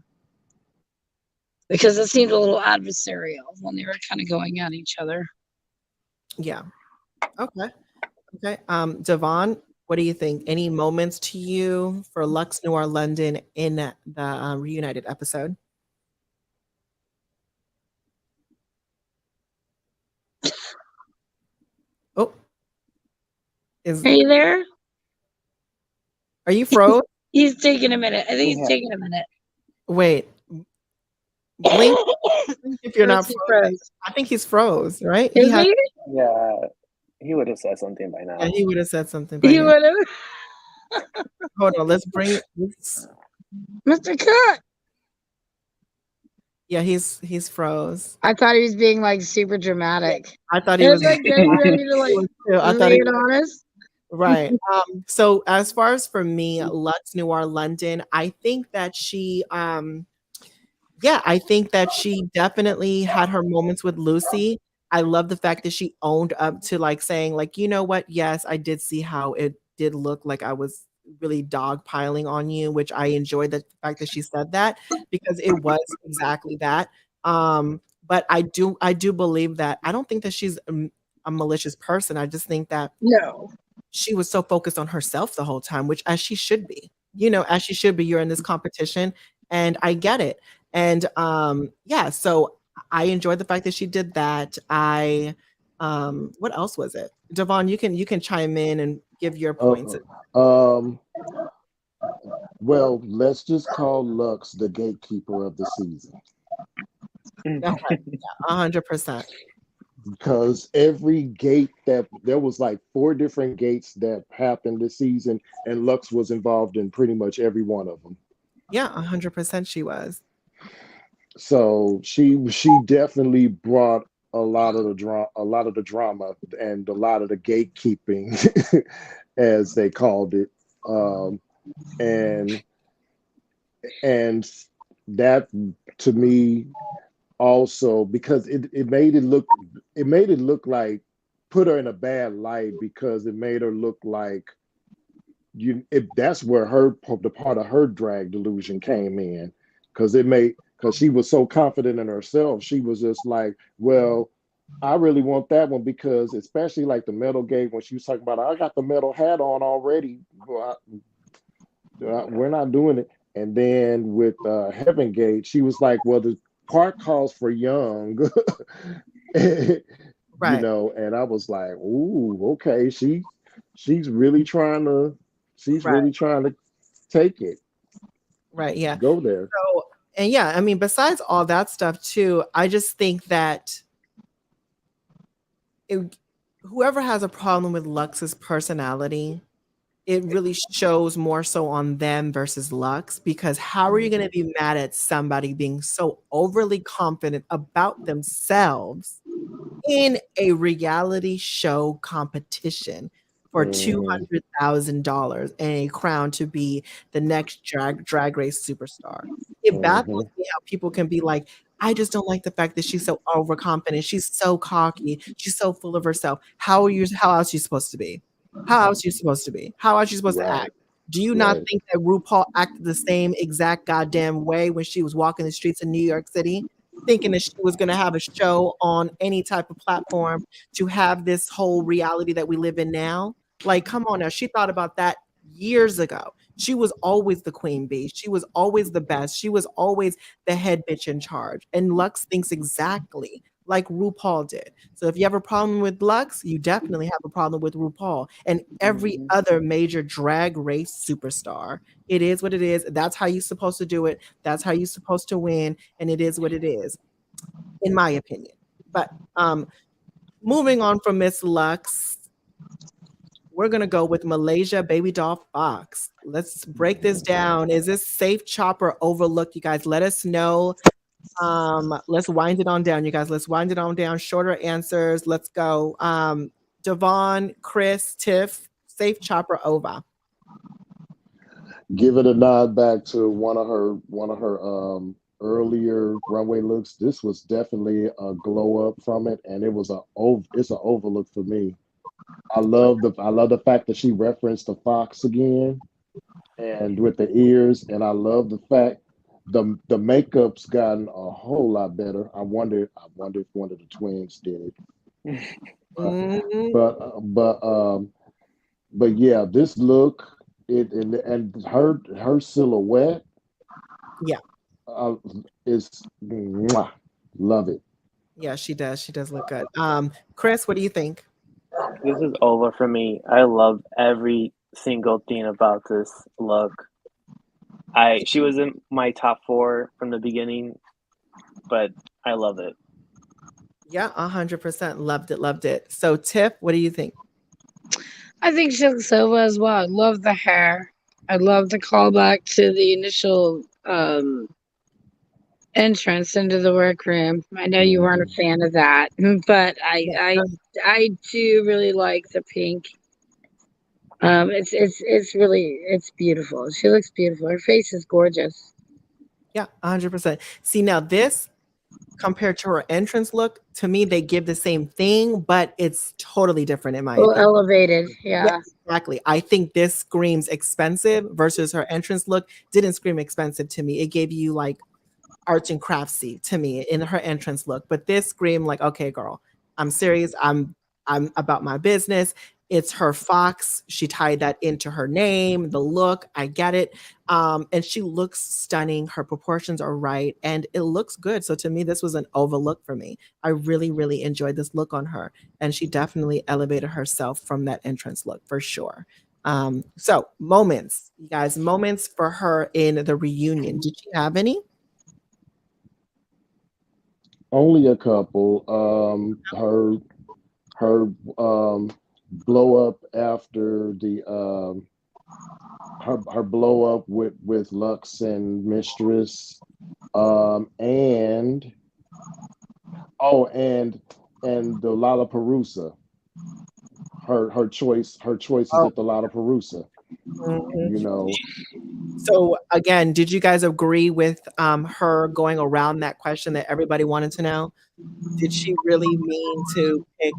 because it seemed a little adversarial when they were kind of going at each other. Yeah. Okay. Devon, what do you think? Any moments to you for Lux Noir London in the Reunited episode? Oh, Are you there? Are you froze? He's taking a minute. I think he's taking a minute. Wait. Blink if you're not frozen. I think he's froze, right? Yeah, he would have said something by now. Yeah, he would have said something by now. would have. Hold on, let's bring this. Mr. Cut. Yeah, he's froze. I thought he was being like super dramatic. I thought he was like getting ready to like I thought he was honest. Right. So as far as for me, Lux Noir London, I think that she I think that she definitely had her moments with Lucy. I love the fact that she owned up to like saying like, you know what? Yes, I did see how it did look like I was really dogpiling on you, which I enjoyed the fact that she said that because it was exactly that. But I do believe that I don't think that she's a malicious person. I just think that she was so focused on herself the whole time, which as she should be, as she should be. You're in this competition and I get it. And so I enjoyed the fact that she did that. What else was it? Devon, you can chime in and give your points. Well, let's just call Lux the gatekeeper of the season. 100%. Because every gate that there was like 4 different gates that happened this season, and Lux was involved in pretty much every one of them. Yeah, 100% she was. So she definitely brought a lot of the drama and a lot of the gatekeeping, as they called it, and that to me also, because it made it look like, put her in a bad light, because it made her look like that's where the part of her drag delusion came in, because she was so confident in herself. She was just like, well, I really want that one, because especially like the metal gate, when she was talking about, I got the metal hat on already. We're not doing it. And then with Heaven Gate, she was like, well, the part calls for young. Right. And I was like, ooh, okay, she's really trying to take it. Right. Yeah. Go there. So, and yeah, I mean, besides all that stuff too, I just think that whoever has a problem with Lux's personality, it really shows more so on them versus Lux, because how are you going to be mad at somebody being so overly confident about themselves in a reality show competition for $200,000 and a crown to be the next drag race superstar? It baffles me how people can be like, I just don't like the fact that she's so overconfident. She's so cocky. She's so full of herself. How else are you supposed to be? How else are you supposed to be? How else are you supposed to act? Do you not think that RuPaul acted the same exact goddamn way when she was walking the streets of New York City, thinking that she was going to have a show on any type of platform to have this whole reality that we live in now? Like, come on now. She thought about that years ago. She was always the queen bee. She was always the best. She was always the head bitch in charge. And Lux thinks exactly like RuPaul did. So if you have a problem with Lux, you definitely have a problem with RuPaul and every other major drag race superstar. It is what it is. That's how you're supposed to do it. That's how you're supposed to win. And it is what it is, in my opinion. But moving on from Miss Lux, we're gonna go with Malaysia Baby Doll Fox. Let's break this down. Is this safe, chop, or overlook? You guys, let us know. Let's wind it on down, you guys. Let's wind it on down. Shorter answers. Let's go. Devon, Chris, Tiff, safe, chop, or over? Give it a nod back to one of her earlier runway looks. This was definitely a glow up from it, and it's an overlook for me. I love the fact that she referenced the fox again, and with the ears, and I love the fact the makeup's gotten a whole lot better. I wonder if one of the twins did it. But yeah, this look, and her silhouette, yeah, is mwah, love it. Yeah, she does. She does look good. Chris, what do you think? This is over for me. I love every single thing about this look. She was in my top 4 from the beginning, but I love it. Yeah, 100% loved it. Loved it. So, Tiff, what do you think? I think she looks over as well. I love the hair. I love the callback to the initial entrance into the workroom. I know you weren't a fan of that, but I do really like the pink. It's beautiful. She looks beautiful. Her face is gorgeous. Yeah, 100%. See, now this compared to her entrance look, to me, they give the same thing, but it's totally different in my opinion. Elevated, yeah. Exactly. I think this screams expensive versus her entrance look didn't scream expensive to me. It gave you like arts and craftsy to me in her entrance look, but this screamed like, okay, girl, I'm serious. I'm about my business. It's her fox. She tied that into her name, the look. I get it. And she looks stunning. Her proportions are right. And it looks good. So to me, this was an overlook for me. I really, really enjoyed this look on her. And she definitely elevated herself from that entrance look for sure. So moments, you guys, moments for her in the reunion. Did she have any? Only a couple. Her blow up after the her blow up with Lux and Mistress, and the Lollapalooza. Her choices at the Lollapalooza. You know. So again, did you guys agree with her going around that question that everybody wanted to know? Did she really mean to pick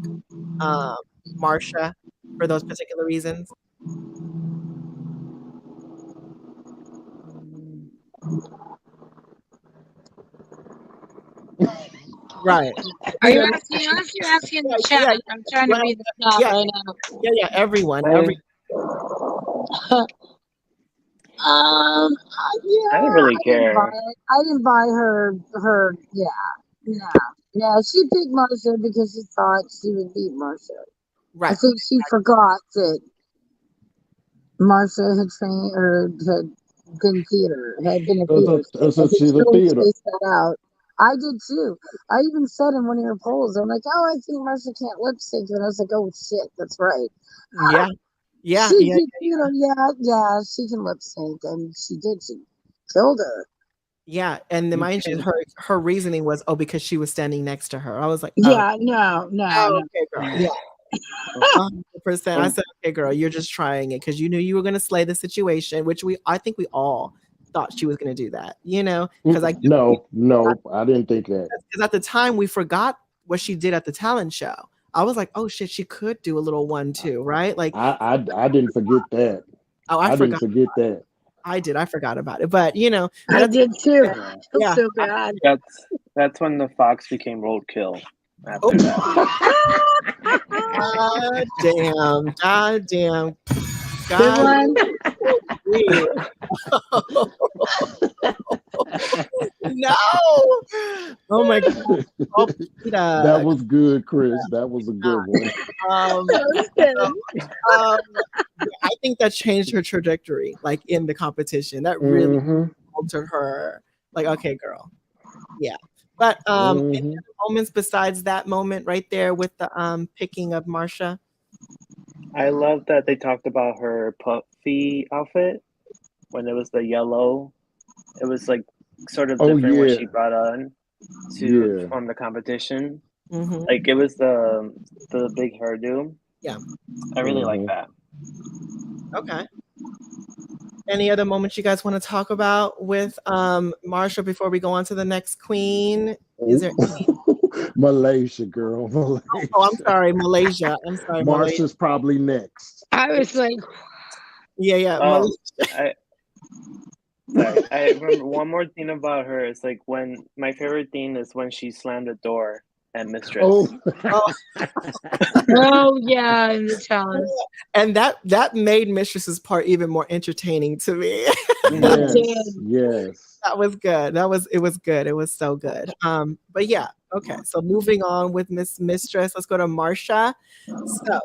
Marsha for those particular reasons? Right. Are you asking us? You're asking the chat. Yeah. I'm trying to read the chat right now. Yeah, everyone. Yeah, I didn't really care. I didn't buy her. Yeah. She picked Marsha because she thought she would beat Marsha. Right. I think she forgot that Marsha had trained or had been theater, had been a theater. So she's a theater. That out. I did too. I even said in one of your polls, I'm like, oh, I think Marsha can't lip sync, and I was like, oh shit, that's right. Yeah. She can lip sync, and she did. She killed her. Yeah, and mind you, her reasoning was, oh, because she was standing next to her. I was like, no. Okay, girl. Yeah. 100%. I said, okay, girl, you're just trying it because you knew you were going to slay the situation, which I think we all thought she was going to do that, because no, I didn't think that. Because at the time we forgot what she did at the talent show. I was like, oh shit, she could do a little 1-2, right? Like I didn't forget that. I didn't forget that. I did. I forgot about it, but I did too. Yeah, so bad. That's when the fox became roadkill. After that. God damn. No. Oh my God. Oh, that was good, Chris. That was a good one. I think that changed her trajectory, like in the competition. That really altered her. Like, okay, girl. Yeah. But any other moments besides that moment right there with the picking of Marsha? I love that they talked about her puffy outfit when it was the yellow. It was like sort of Oh different what yeah, she brought on to yeah. from the competition. Mm-hmm. Like it was the big hairdo. Yeah. I really like Mhm. that. Okay. Any other moments you guys want to talk about with Marsha before we go on to the next queen? Is there any? Malaysia, girl, Oh, I'm Malaysia. sorry, Malaysia. I'm sorry, Malaysia. Marsha's probably next. I was like, Yeah, Oh, Malaysia. sorry. I remember one more thing about her is like when my favorite thing is when she slammed the door at Mistress. Oh, Oh, oh yeah, in the challenge. and that made Mistress's part even more entertaining to me. yes, did. yes. That was good. It was good. It was so good. But yeah, okay. So moving on with Mistress, let's go to Marsha. So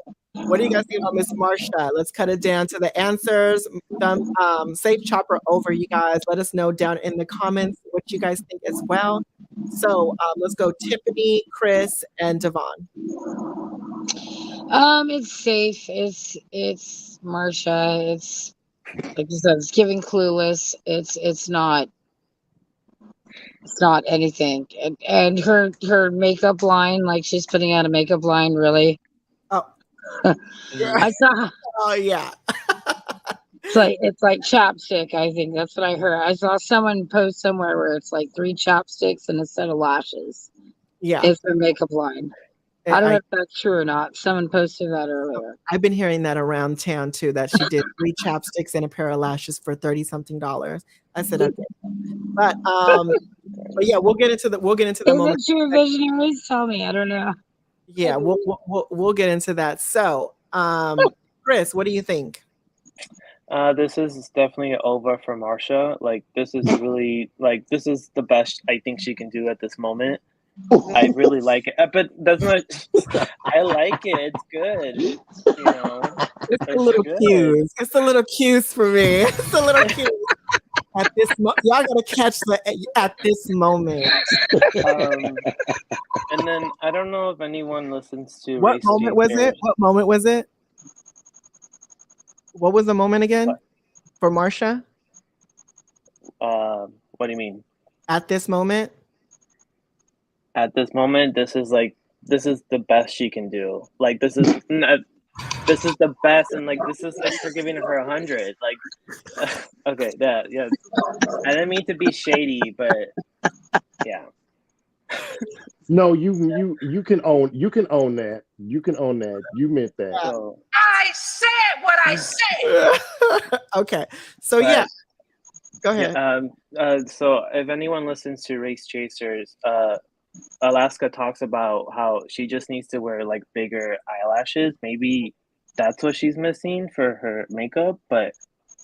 what do you guys think about Miss Marsha? Let's cut it down to the answers. Safe chopper over, you guys. Let us know down in the comments what you guys think as well. So let's go Tiffany, Chris, and Devon. It's safe. It's Marsha. It's like you said, it's giving clueless. It's not anything. And her makeup line, like she's putting out a makeup line, really. Oh, I saw oh yeah. it's like chapstick, I think. That's what I heard. I saw someone post somewhere where it's like 3 chapsticks and a set of lashes. Yeah. It's her makeup line. I don't know if that's true or not. Someone posted that earlier. I've been hearing that around town too, that she did 3 chapsticks and a pair of lashes for $30-something. I said okay. But yeah, we'll get into the Is moment. it true, visionaries? Tell me. I don't know. Yeah, we'll get into that. So, Chris, what do you think? This is definitely over for Marsha. Like this is really like this is the best I think she can do at this moment. I really like it, but that's not. I like it. It's good. You know, It's a it's little good. cues. It's a little cues for me. It's a little cues. At this y'all gotta catch the at this moment. And then I don't know if anyone listens to What Race moment was Chasers. it? What moment was it? What was the moment again What? for Marsha? What do you mean? At this moment? At this moment, this is the best she can do. Like this is the best, and like this is like for giving her 100. Like, okay, yeah. I didn't mean to be shady, but yeah. No, you can own that. You can own that. You meant that. So, I said what I said. Okay, so yeah, go ahead. So if anyone listens to Race Chasers, Alaska talks about how she just needs to wear like bigger eyelashes. Maybe that's what she's missing for her makeup. But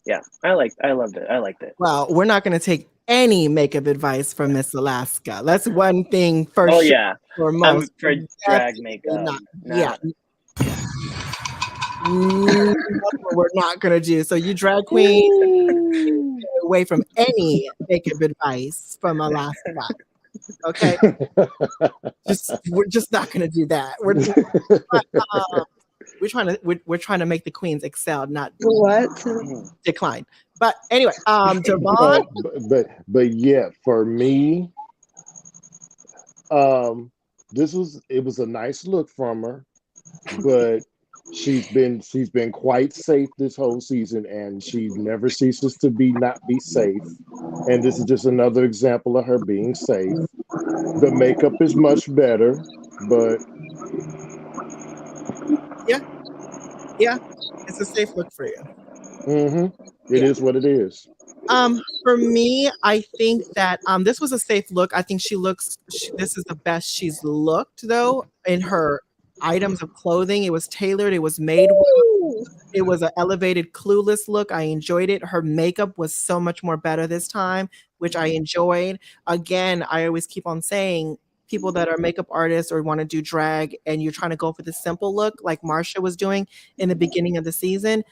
yeah, I loved it. I liked it. Well, we're not going to take any makeup advice from Miss Alaska. That's one thing for Oh sure. yeah, For most, for drag makeup. Yeah. That's what we're not going to do. So you drag queen, stay away from any makeup advice from Alaska. Okay, we're just not going to do that. We're trying to make the queens excel, not decline. But anyway, Devon. But yeah, for me, it was a nice look from her, but she's been quite safe this whole season, and she never ceases to not be safe. And this is just another example of her being safe. The makeup is much better, but yeah, it's a safe look for you. It is what it is. For me, I think that this was a safe look. I think this is the best she's looked though in her items of clothing. It was tailored, it was made well. It was an elevated clueless look. I enjoyed it. Her makeup was so much more better this time, which I enjoyed. Again, I always keep on saying people that are makeup artists or want to do drag and you're trying to go for the simple look like Marsha was doing in the beginning of the season.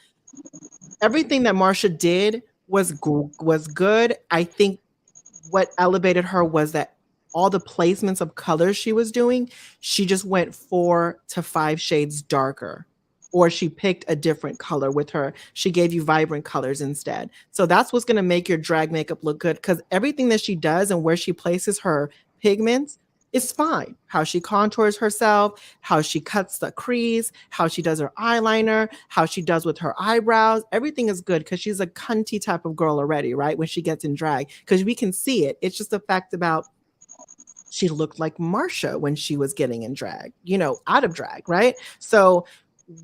Everything that Marsha did was good. I think what elevated her was that all the placements of colors she was doing, she just went 4 to 5 shades darker or she picked a different color with her. She gave you vibrant colors instead. So that's what's going to make your drag makeup look good, because everything that she does and where she places her pigments is fine. How she contours herself, how she cuts the crease, how she does her eyeliner, how she does with her eyebrows, everything is good because she's a cunty type of girl already, right? When she gets in drag, because we can see it. It's just the fact about she looked like Marsha when she was getting in drag, out of drag, right? So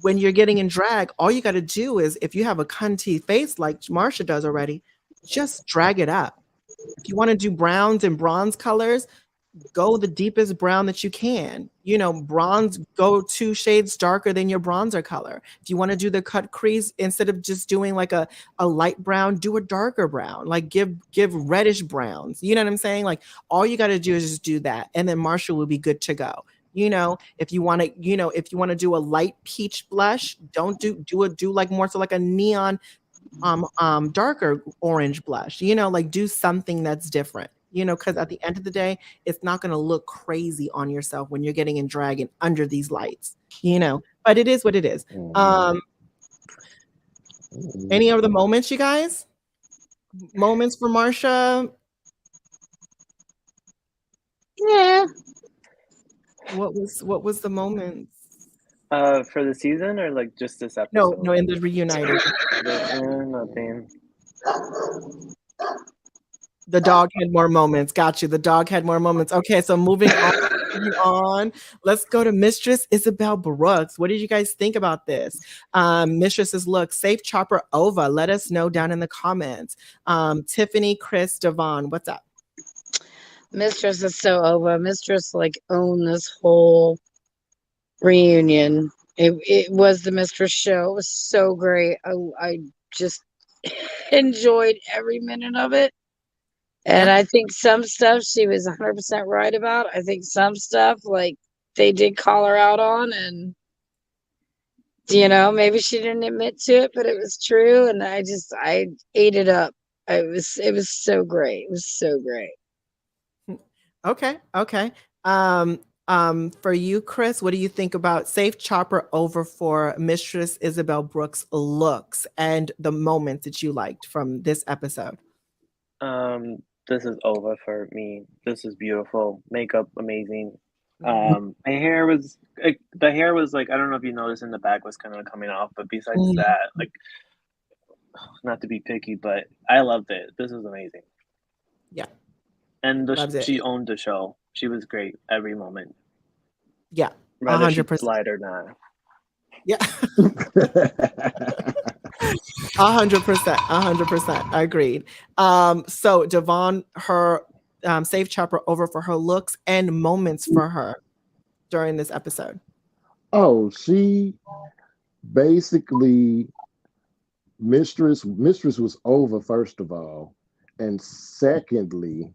when you're getting in drag, all you got to do is, if you have a cunty face like Marsha does already, just drag it up. If you want to do browns and bronze colors, go the deepest brown that you can. Bronze, go 2 shades darker than your bronzer color. If you want to do the cut crease, instead of just doing like a light brown, do a darker brown. Like give reddish browns. You know what I'm saying? Like all you got to do is just do that, and then Marsha will be good to go. If you want to do a light peach blush, don't do like more so like a neon darker orange blush. Like do something that's different. Because at the end of the day, it's not going to look crazy on yourself when you're getting in drag and under these lights, but it is what it is. Any other moments, you guys? Moments for Marsha? Yeah. What was the moments? For the season or like just this episode? No, in the Reunited. Nothing. The dog had more moments. Got you. The dog had more moments. Okay, so moving on. Let's go to Mistress Isabel Brooks. What did you guys think about this? Mistress's look, safe chopper Ova. Let us know down in the comments. Tiffany, Chris, Devon, what's up? Mistress is so over. Mistress owned this whole reunion. It was the Mistress show. It was so great. I just enjoyed every minute of it. And I think some stuff she was 100% right about. I think some stuff they did call her out on, and maybe she didn't admit to it, but it was true. And I ate it up. It was so great. It was so great. Okay. For you, Chris, what do you think about safe chopper over for Mistress Isabel Brooks' looks and the moments that you liked from this episode? This is over for me. This is beautiful. Makeup amazing. My hair was I don't know if you noticed, in the back was kind of coming off, but besides that, not to be picky, but I loved it. This is amazing. Yeah. And she owned the show. She was great every moment. Yeah. Whether 100%. she lied or not. Yeah. 100%. Agreed. So Devon, her safe chopper over for her looks and moments for her during this episode. Oh, she basically Mistress was over, first of all, and secondly,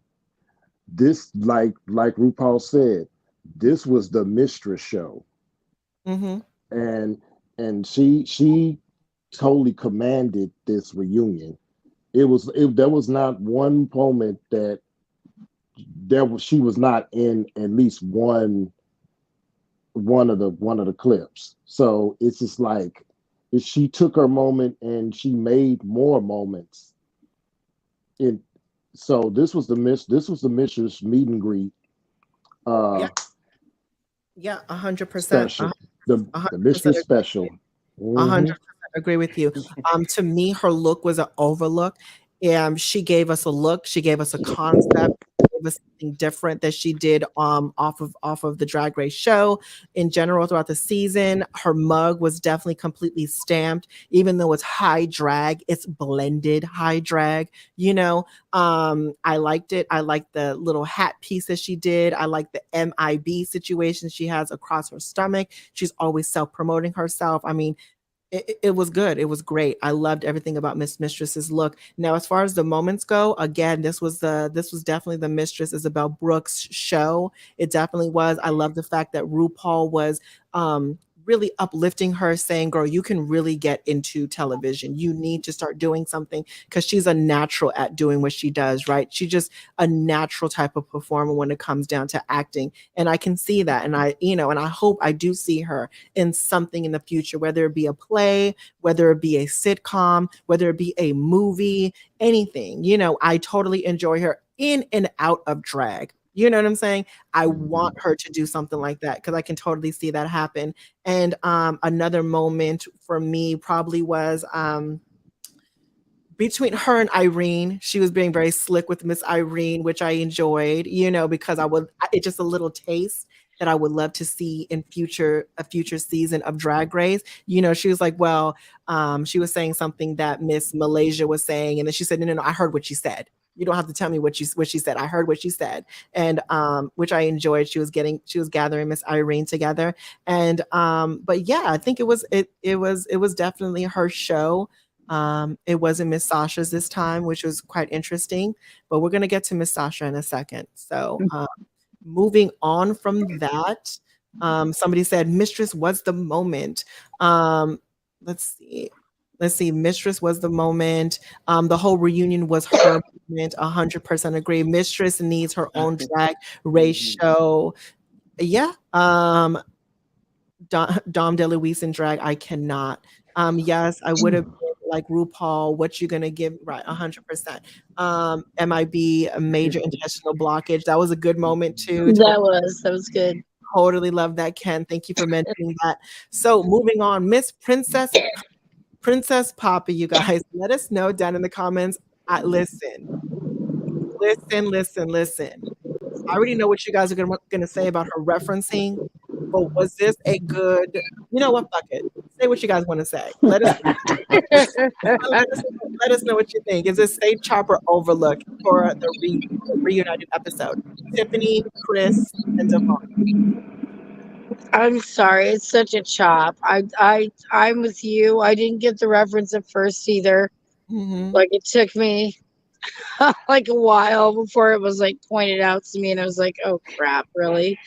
this like RuPaul said, this was the Mistress show. And she totally commanded this reunion. There was not one moment that she was not in at least one of the clips. So it's just like she took her moment and she made more moments. So this was the Mistress meet and greet. Yeah, 100%. Special. The Mistress special. 100% agree with you. To me, her look was an overlook. She gave us a look. She gave us a concept. Gave us something different that she did off of the Drag Race show in general throughout the season. Her mug was definitely completely stamped, even though it's high drag. It's blended high drag. I liked it. I liked the little hat piece that she did. I like the MIB situation she has across her stomach. She's always self-promoting herself. I mean, it was good. It was great. I loved everything about Mistress's look. Now, as far as the moments go, again, this was definitely the Mistress Isabel Brooks show. It definitely was. I love the fact that RuPaul was really uplifting her, saying, girl, you can really get into television. You need to start doing something, because she's a natural at doing what she does, right? She's just a natural type of performer when it comes down to acting. And I can see that. And I hope I do see her in something in the future, whether it be a play, whether it be a sitcom, whether it be a movie, anything. I totally enjoy her in and out of drag. You know what I'm saying? I want her to do something like that, because I can totally see that happen. And another moment for me probably was between her and Irene. She was being very slick with Miss Irene, which I enjoyed, because it's just a little taste that I would love to see in a future season of Drag Race. She was like, well, she was saying something that Miss Malaysia was saying, and then she said, no, I heard what she said. You don't have to tell me what she said. I heard what she said. And which I enjoyed. She was gathering Miss Irene together. And but yeah, I think it was definitely her show. It wasn't Miss Sasha's this time, which was quite interesting. But we're gonna get to Miss Sasha in a second. So moving on from that, somebody said Mistress was the moment. Let's see. Mistress was the moment. The whole reunion was her moment. 100% agree. Mistress needs her own drag race show. Yeah. Dom DeLuise in drag. I cannot. Yes, I would have been like RuPaul. What you gonna give? Right, 100%. MIB, a major intestinal blockage. That was a good moment too. That was good. Totally love that, Ken. Thank you for mentioning that. So moving on, Miss Princess Poppy, you guys, let us know down in the comments. Listen. I already know what you guys are going to say about her referencing, but was this a good, you know what, fuck it. Say what you guys want to say. Let us know what you think. Is this Safe Chopper overlook for the Reunited episode? Tiffany, Chris, and Devon. I'm sorry, it's such a chop. I'm with you. I didn't get the reference at first either. Mm-hmm. Like, it took me like a while before it was like pointed out to me, and I was like, oh crap, really?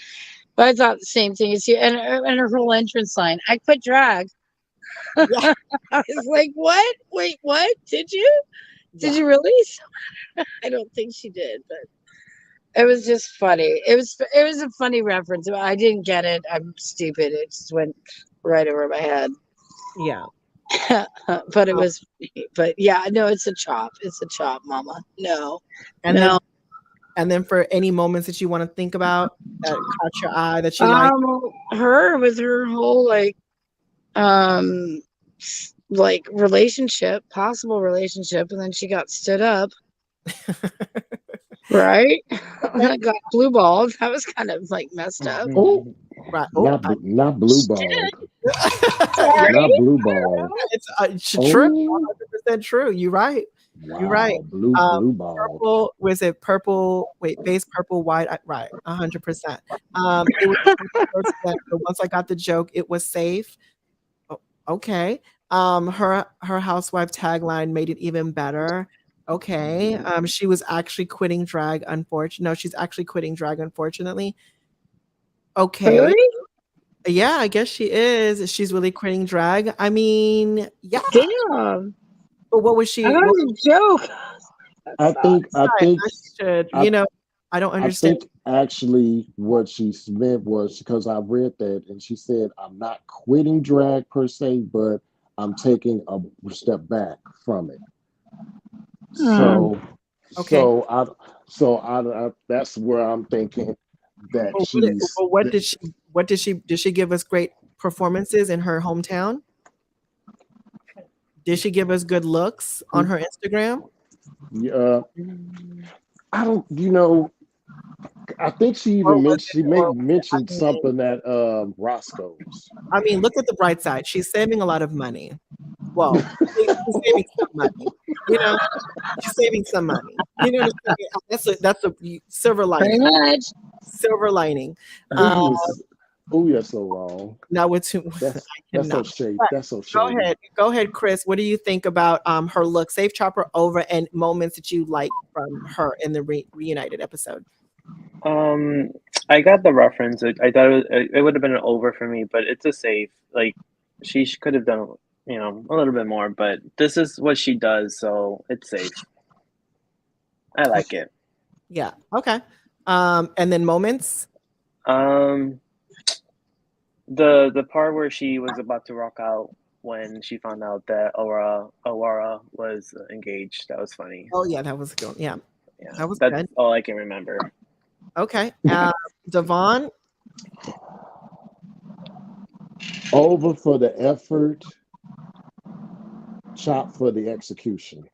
But I thought the same thing as you. And her whole entrance line, I quit drag. Yeah. I was like, what? Wait, what? Did you? Did you really? I don't think she did, but it was just funny. It was a funny reference. I didn't get it. I'm stupid. It just went right over my head. Yeah. But it was, but yeah, no, it's a chop. It's a chop, mama. No. And then for any moments that you want to think about that caught your eye that you her with her whole relationship, possible relationship, and then she got stood up. Right? I got blue balled. That was kind of like messed up. Oh, right. Not blue ball. Not blue ball. It's true. 100% true. You're right. Wow. You're right. Blue ball. Purple, was it purple? Wait, base purple, white. Right, 100%. It was but once I got the joke, it was safe. Oh, okay. Her housewife tagline made it even better. Okay. She was actually quitting drag. No, she's actually quitting drag. Unfortunately. Okay. Really? Yeah, I guess she is. She's really quitting drag. I mean, yeah. Damn. But what was she? That was a joke. I think I don't understand. I think actually what she meant was, because I read that and she said, I'm not quitting drag per se, but I'm taking a step back from it. So, okay. So that's where I'm thinking that she's. But what did she give us great performances in her hometown? Did she give us good looks on her Instagram? Yeah. I don't, I think she even mentioned something at Roscoe's. I mean, look at the bright side. She's saving a lot of money. Well, she's saving some money. She's saving some money. That's a silver lining. Very much. Silver lining. Oh, you're so wrong. Now with two. That's so shady. That's so shady. Go ahead, Chris. What do you think about her look? Safe Chopper over and moments that you like from her in the Reunited episode. I got the reference. I thought it would have been an over for me, but it's a safe. Like she could have done, a little bit more, but this is what she does, so it's safe. I like it. Yeah. Okay. And then moments. The part where she was about to rock out when she found out that Aurora was engaged. That was funny. Oh yeah, that was good. Yeah. That's good. All I can remember. Okay. Devon. Over for the effort, chop for the execution.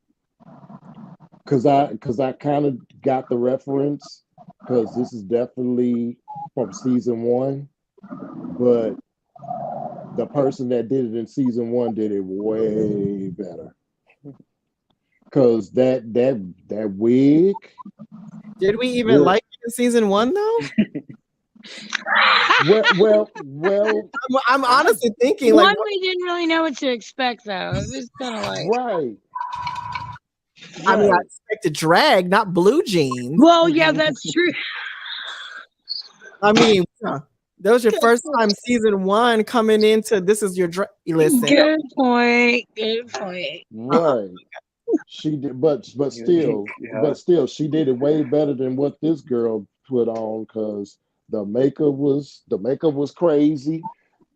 Cause I kind of got the reference, because this is definitely from season 1, but the person that did it in season 1 did it way better. Cause that wig. Did we even like it in season 1 though? well. I'm honestly thinking one, we didn't really know what to expect though. It was kind of like right. I mean, I expected drag, not blue jeans. Well, yeah, that's true. I mean, that was your first time season 1 coming into this is your drag. Listen. Good point. Good point. Right. She did, but still, she did it way better than what this girl put on, because the makeup was crazy.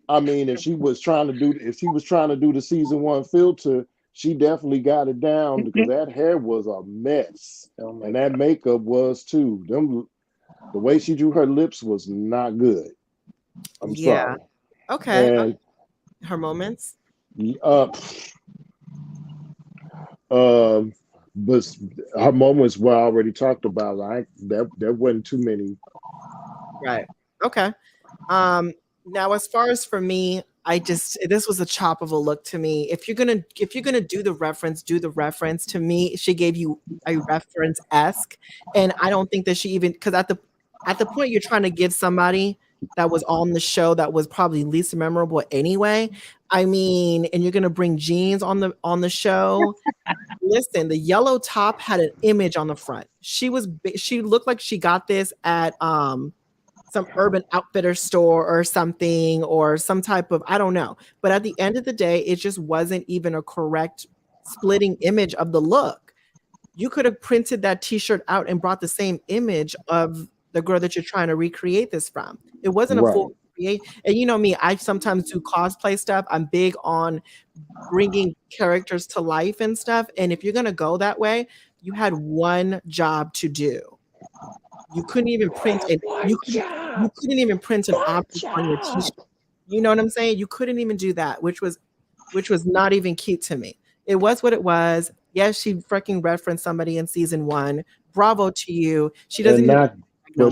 I mean, if she was trying to do the season 1 filter, she definitely got it down, because that hair was a mess, and that makeup was too. The way she drew her lips was not good. I'm sorry. Okay. And, her moments. But her moments were already talked about. There wasn't too many. Right. Okay. Now, as far as for me, this was a chop of a look to me. If you're gonna do the reference, do the reference. To me, she gave you a reference-esque, and I don't think that she even, because at the point you're trying to give somebody that was on the show that was probably least memorable anyway. I mean, and you're gonna bring jeans on the show. Listen, the yellow top had an image on the front. She looked like she got this at some Urban Outfitter store or something, or some type of, I don't know. But at the end of the day, it just wasn't even a correct splitting image of the look. You could have printed that t-shirt out and brought the same image of the girl that you're trying to recreate this from. It wasn't a full create. And you know me, I sometimes do cosplay stuff. I'm big on bringing characters to life and stuff. And if you're going to go that way, you had one job to do. You couldn't even print it. You couldn't even print an object on your t-shirt. You know what I'm saying? You couldn't even do that, which was not even cute to me. It was what it was. Yes, she freaking referenced somebody in season 1. Bravo to you. She doesn't. But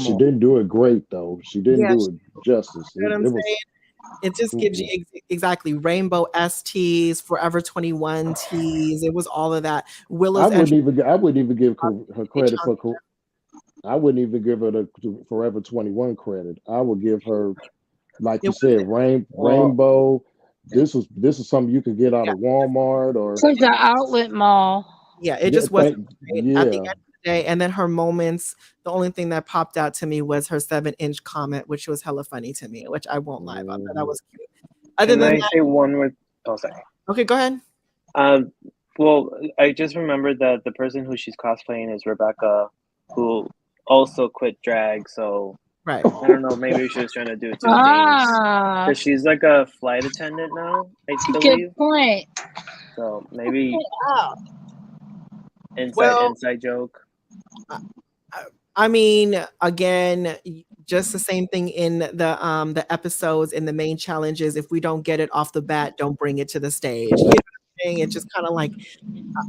she didn't do it great though. She didn't do it justice. You know what I'm saying? It just gives you exactly rainbow STs, Forever 21 tees. It was all of that. Willow's. I wouldn't even give her credit for. I wouldn't even give her the Forever 21 credit. I would give her, like you said, rainbow. This is something you could get out of Walmart or. It's like the outlet mall. Yeah, it just wasn't great at the end of the day. And then her moments, the only thing that popped out to me was her 7-inch comment, which was hella funny to me, which I won't lie about. That was cute. Can I say one more? Oh, sorry. Okay, go ahead. Well, I just remembered that the person who she's cosplaying is Rebecca, who also quit drag. So right. I don't know. Maybe she was trying to do it to James. Because she's like a flight attendant now, I believe. Good point. So maybe inside joke. I mean, again, just the same thing in the episodes in the main challenges. If we don't get it off the bat, don't bring it to the stage. You know what I'm saying? It's just kind of like,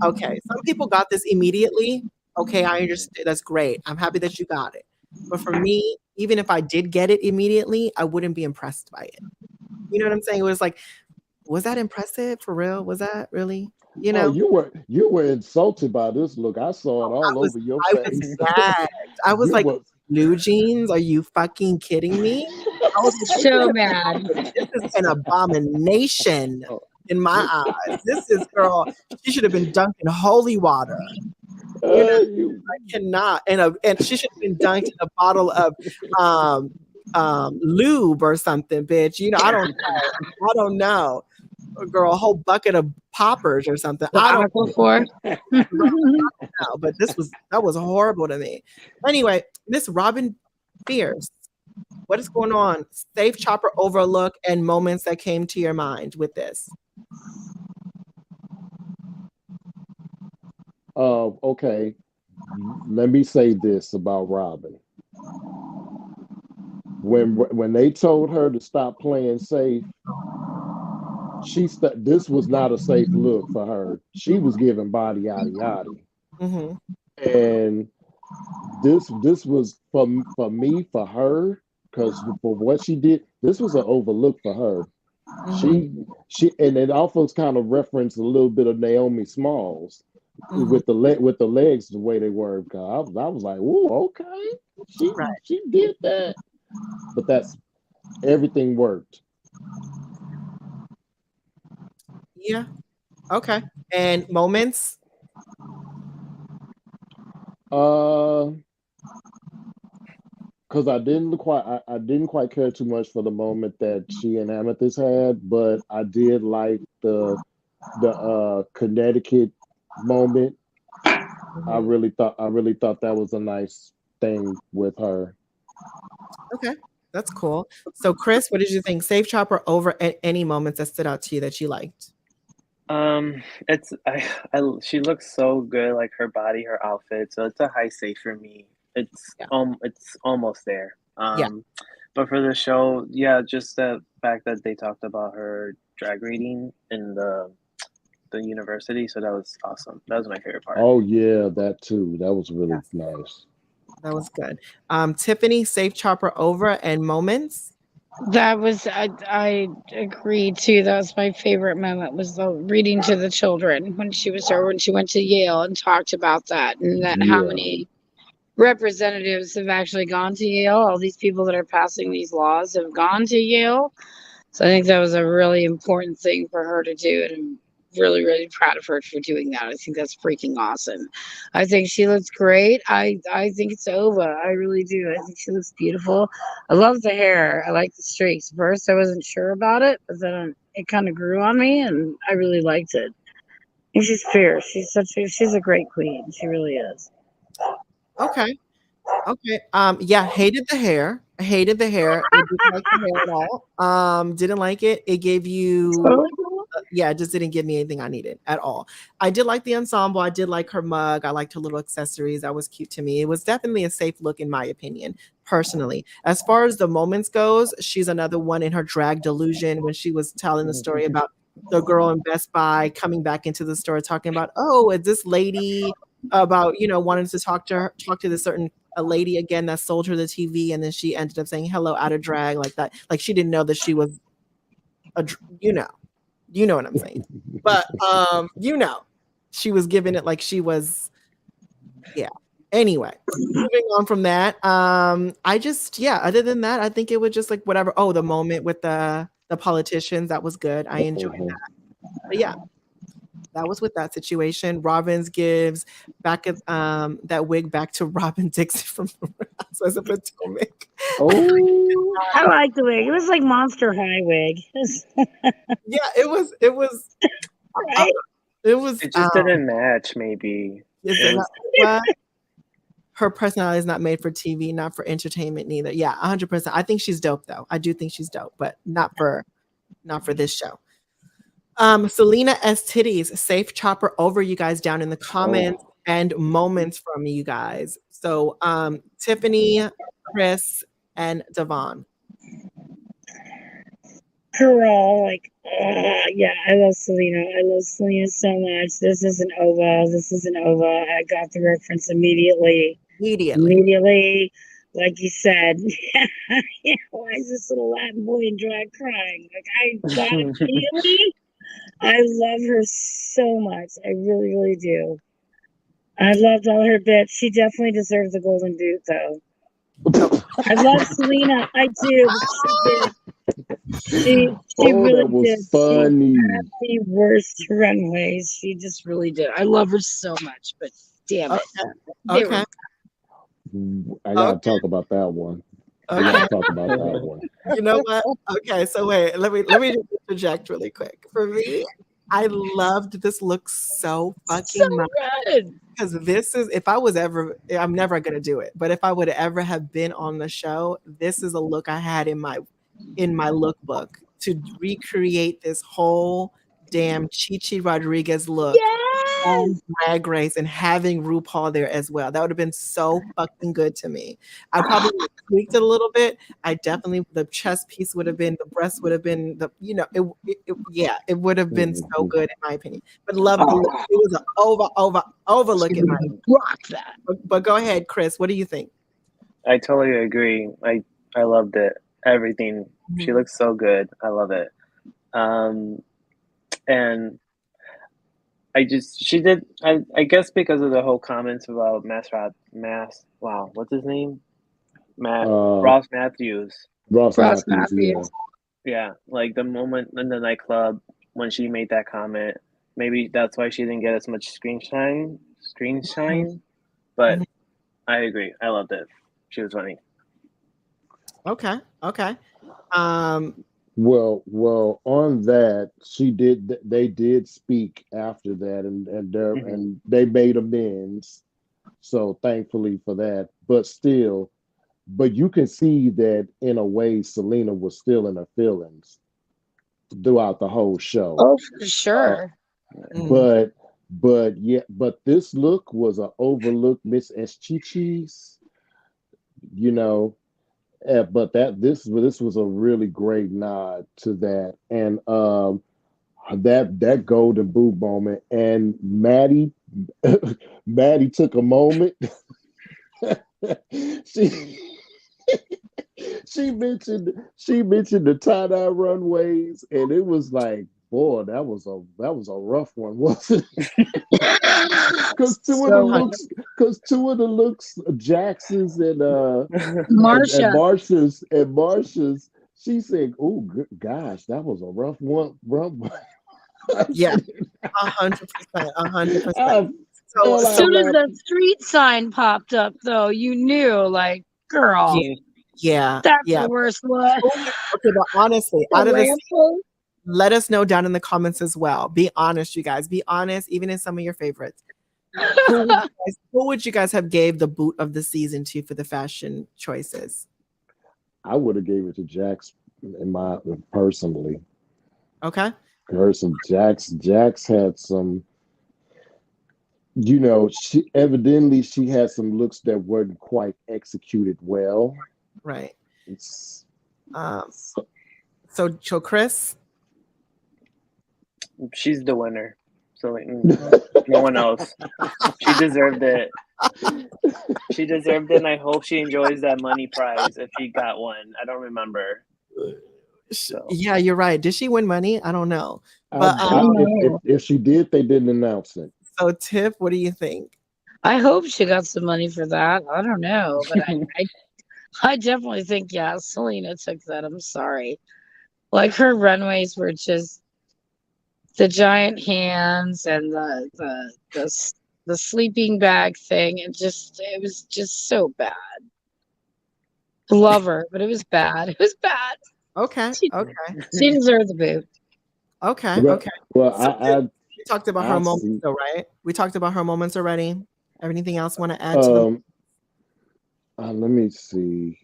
okay, some people got this immediately. Okay, I understand. That's great. I'm happy that you got it. But for me, even if I did get it immediately, I wouldn't be impressed by it. You know what I'm saying? It was like, was that impressive for real? Was that really? You know, you were insulted by this look. I saw it all over your face. I was like, blue jeans? Are you fucking kidding me? I was so mad. This is an abomination in my eyes. This is, girl, she should have been dunked in holy water. You know, I cannot. And she should have been dunked in a bottle of lube or something, bitch. You know, I don't know. I don't know. Girl, a whole bucket of poppers or something. I don't know. But that was horrible to me. Anyway, Miss Robin Fierce, what is going on? Safe chopper overlook and moments that came to your mind with this. Okay. Let me say this about Robin. When they told her to stop playing safe, this was not a safe look for her. She was giving body yada yada. Mm-hmm. And this was for me, for her, because for what she did, this was an overlook for her. Mm-hmm. She and it also kind of referenced a little bit of Naomi Smalls with the legs the way they were. I was like, ooh, okay, she did that, but that's everything worked. Yeah. Okay. And moments. Because I didn't quite care too much for the moment that she and Amethyst had, but I did like the Connecticut moment. Mm-hmm. I really thought that was a nice thing with her. Okay, that's cool. So, Chris, what did you think? Safe chopper over any moments that stood out to you that you liked? She looks so good, like her body, her outfit. So it's a high safe for me. It's almost there. But for the show, yeah, just the fact that they talked about her drag reading in the university, so that was awesome. That was my favorite part. Oh yeah, that too. That was really nice. That was good. Tiffany, safe chopper over and moments. That was I agree too. That was my favorite moment, was the reading to the children when she went to Yale and talked about that, and that how many representatives have actually gone to Yale. All these people that are passing these laws have gone to Yale. So I think that was a really important thing for her to do, and I'm really, really proud of her for doing that. I think that's freaking awesome. I think she looks great. I think it's Ova. I really do. I think she looks beautiful. I love the hair. I like the streaks. First, I wasn't sure about it, but then it kind of grew on me, and I really liked it. And she's fierce. She's a great queen. She really is. Okay. Yeah, hated the hair. I hated the hair. I didn't like the hair at all. Didn't like it. It gave you it just didn't give me anything I needed at all. I did like the ensemble. I did like her mug. I liked her little accessories. That was cute to me. It was definitely a safe look in my opinion, personally. As far as the moments goes, she's another one in her drag delusion when she was telling the story about the girl in Best Buy coming back into the store talking about, oh, is this lady about, wanting to talk to this certain a lady again that sold her the TV, and then she ended up saying hello out of drag like that. Like she didn't know that she was you know what I'm saying. But she was giving it like she was, Anyway, moving on from that. Other than that, I think it was just like whatever. Oh, the moment with the politicians, that was good. I enjoyed that. But yeah, that was with that situation. Robbins gives back that wig back to Robin Dixon from as a Potomac. Oh, I like the wig. It was like Monster High wig. Yeah, it was. Right? It just didn't match. Maybe her personality is not made for TV, not for entertainment, neither. Yeah, 100%. I think she's dope though. I do think she's dope, but not for this show. Selena S. Titties, safe chopper over, you guys, down in the comments and moments from you guys. So Tiffany, Chris, and Devon. Girl, I love Selena. I love Selena so much. This is an Ova. I got the reference immediately. Like you said. Why is this little Latin boy in drag crying? Like, I got it immediately. I love her so much. I really, really do. I loved all her bits. She definitely deserves a golden boot, though. I love Selena. I do. She really that was did. funny. She had the worst runways. She just really did. I love her so much, but Damn it. Okay. I gotta talk about that one. I Okay. gotta talk about that one. You know what? Okay, so wait, let me just interject really quick. For me, I loved this look so fucking much. Good. Because this is, if I was ever, I'm never gonna do it, but if I would ever have been on the show, this is a look I had in my lookbook to recreate this whole damn Chi Rodriguez look on Drag Race and having RuPaul there as well. That would have been so fucking good to me. I probably would have tweaked it a little bit. I definitely, the chest piece would have been, the breast would have been, it would have been so good in my opinion. But love the look. It was an overlook in my opinion. Rock that. But go ahead, Chris. What do you think? I totally agree. I loved it. Everything. She looks so good. I love it. And she did, I guess because of the whole comments about what's his name? Ross Matthews. Ross Matthews. Yeah, like the moment in the nightclub when she made that comment, maybe that's why she didn't get as much screen shine. But I agree. I loved it. She was funny. Okay. Well, on that, they did speak after that, and they made amends. So thankfully for that, but you can see that in a way, Selena was still in her feelings throughout the whole show. Oh, for sure. But this look was an overlooked Miss Chichi's, but this was a really great nod to that, and that golden boot moment, and Maddie took a moment. she mentioned the tie-dye runways, and it was like, boy, that was a rough one, wasn't it? Because two of the looks, Jackson's and Marsha's, she said, "Oh gosh, that was a rough one." Yeah, 100%. So as soon as that street sign popped up, though, you knew, like, girl, that's the worst one. Okay, but honestly, out of this, let us know down in the comments as well. Be honest, you guys. Be honest, even in some of your favorites. Who would you guys have gave the boot of the season to for the fashion choices? I would have gave it to Jax personally. Okay. Jax had some, she had some looks that weren't quite executed well. Right. So Chris? She's the winner. So no one else. She deserved it. And I hope she enjoys that money prize if she got one. I don't remember. So. Yeah, you're right. Did she win money? I don't know. But if she did, they didn't announce it. So Tiff, what do you think? I hope she got some money for that. I don't know, but I definitely think Selena took that. I'm sorry. Like her runways were just the giant hands and the sleeping bag thing, and it was just so bad. Love her, but it was bad. It was bad. Okay. She deserved the boot. Okay. Well, we talked about her moments, though, right? We talked about her moments already. Anything else want to add to them? Let me see,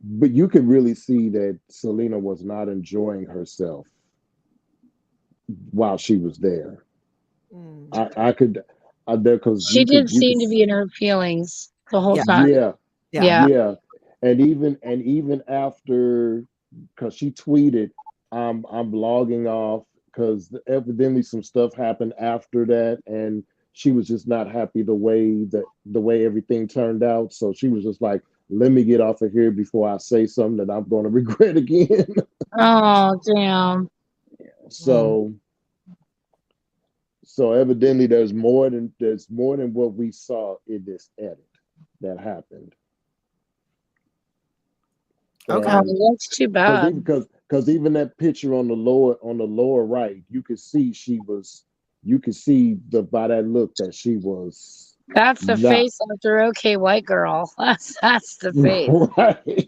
but you could really see that Selena was not enjoying herself while she was there. She did seem to be in her feelings the whole time. Yeah. And even after, because she tweeted, I'm logging off, because evidently some stuff happened after that, and she was just not happy the way everything turned out. So she was just like, let me get off of here before I say something that I'm going to regret again. Oh, damn. So evidently there's more than what we saw in this edit that happened. Okay, that's too bad. Because even that picture on the lower right, you could see she was you could see by that look that she was That's the not face after OK White Girl. That's the face.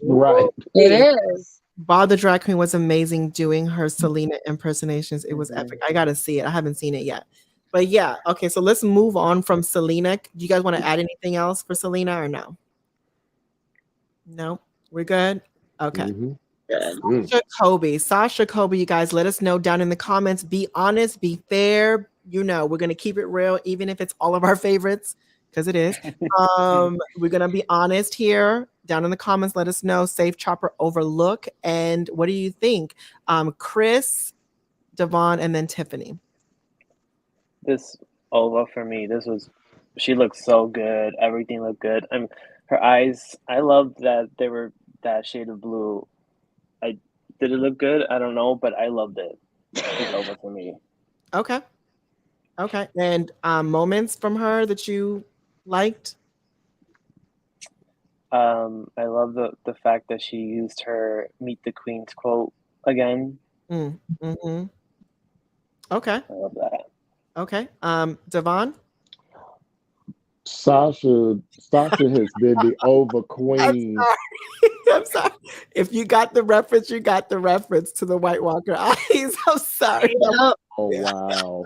right. It is. Bob the Drag Queen was amazing doing her Selena impersonations. It was epic. I gotta see it. I haven't seen it yet. But yeah, okay, so let's move on from Selena. Do you guys want to add anything else for Selena or no? No? We're good? Okay. Sasha Kobe, you guys let us know down in the comments. Be honest, be fair. You know, we're gonna keep it real, even if it's all of our favorites, because it is. We're gonna be honest here. Down in the comments, let us know. Safe Chopper Overlook. And what do you think? Chris, Devon, and then Tiffany. This Ova for me. She looked so good. Everything looked good. Her eyes. I loved that they were that shade of blue. Did it look good? I don't know, but I loved it. It's Ova for me. Okay. And moments from her that you liked? I love the fact that she used her "Meet the Queens" quote again. Mm-hmm. Okay. I love that. Okay. Devon? Sasha has been the over queen. I'm sorry. If you got the reference, you got the reference to the White Walker eyes. I'm sorry. Oh wow.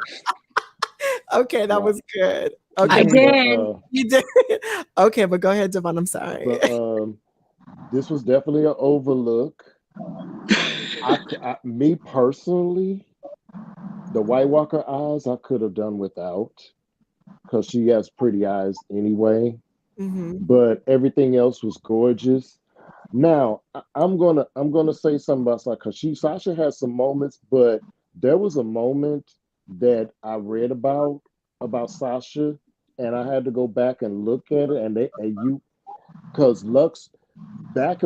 Okay, that was good. Okay, I did. You did. Okay, but go ahead, Devon. I'm sorry. But this was definitely an overlook. Me personally, the White Walker eyes I could have done without, because she has pretty eyes anyway. But everything else was gorgeous. Now I'm gonna say something about Sasha, because Sasha has some moments, but there was a moment that I read about Sasha, and I had to go back and look at it, because Lux back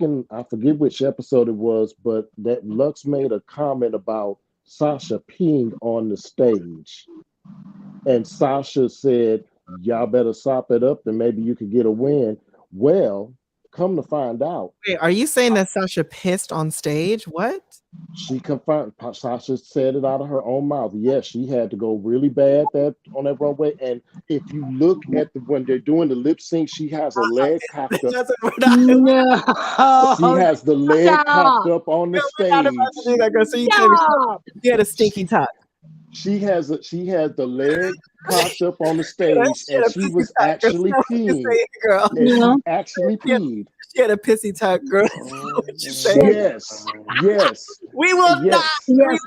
in, I forget which episode it was, but that Lux made a comment about Sasha peeing on the stage, and Sasha said, "Y'all better sop it up, and maybe you could get a win." Well, come to find out, wait, are you saying that Sasha pissed on stage? What? she confirmed. Sasha said it out of her own mouth. Yes, she had to go really bad on that runway. And if you look at when they're doing the lip sync, she has a leg cocked up. No. She has the leg cocked up on the stage. We're not about to do that, girl. So you tell me she had a stinky tuck. She had the leg cocked up on the stage, and she was actually peeing. Girl. And she actually peed. She had a pissy tuck, girl. Yes. We will not. Yes,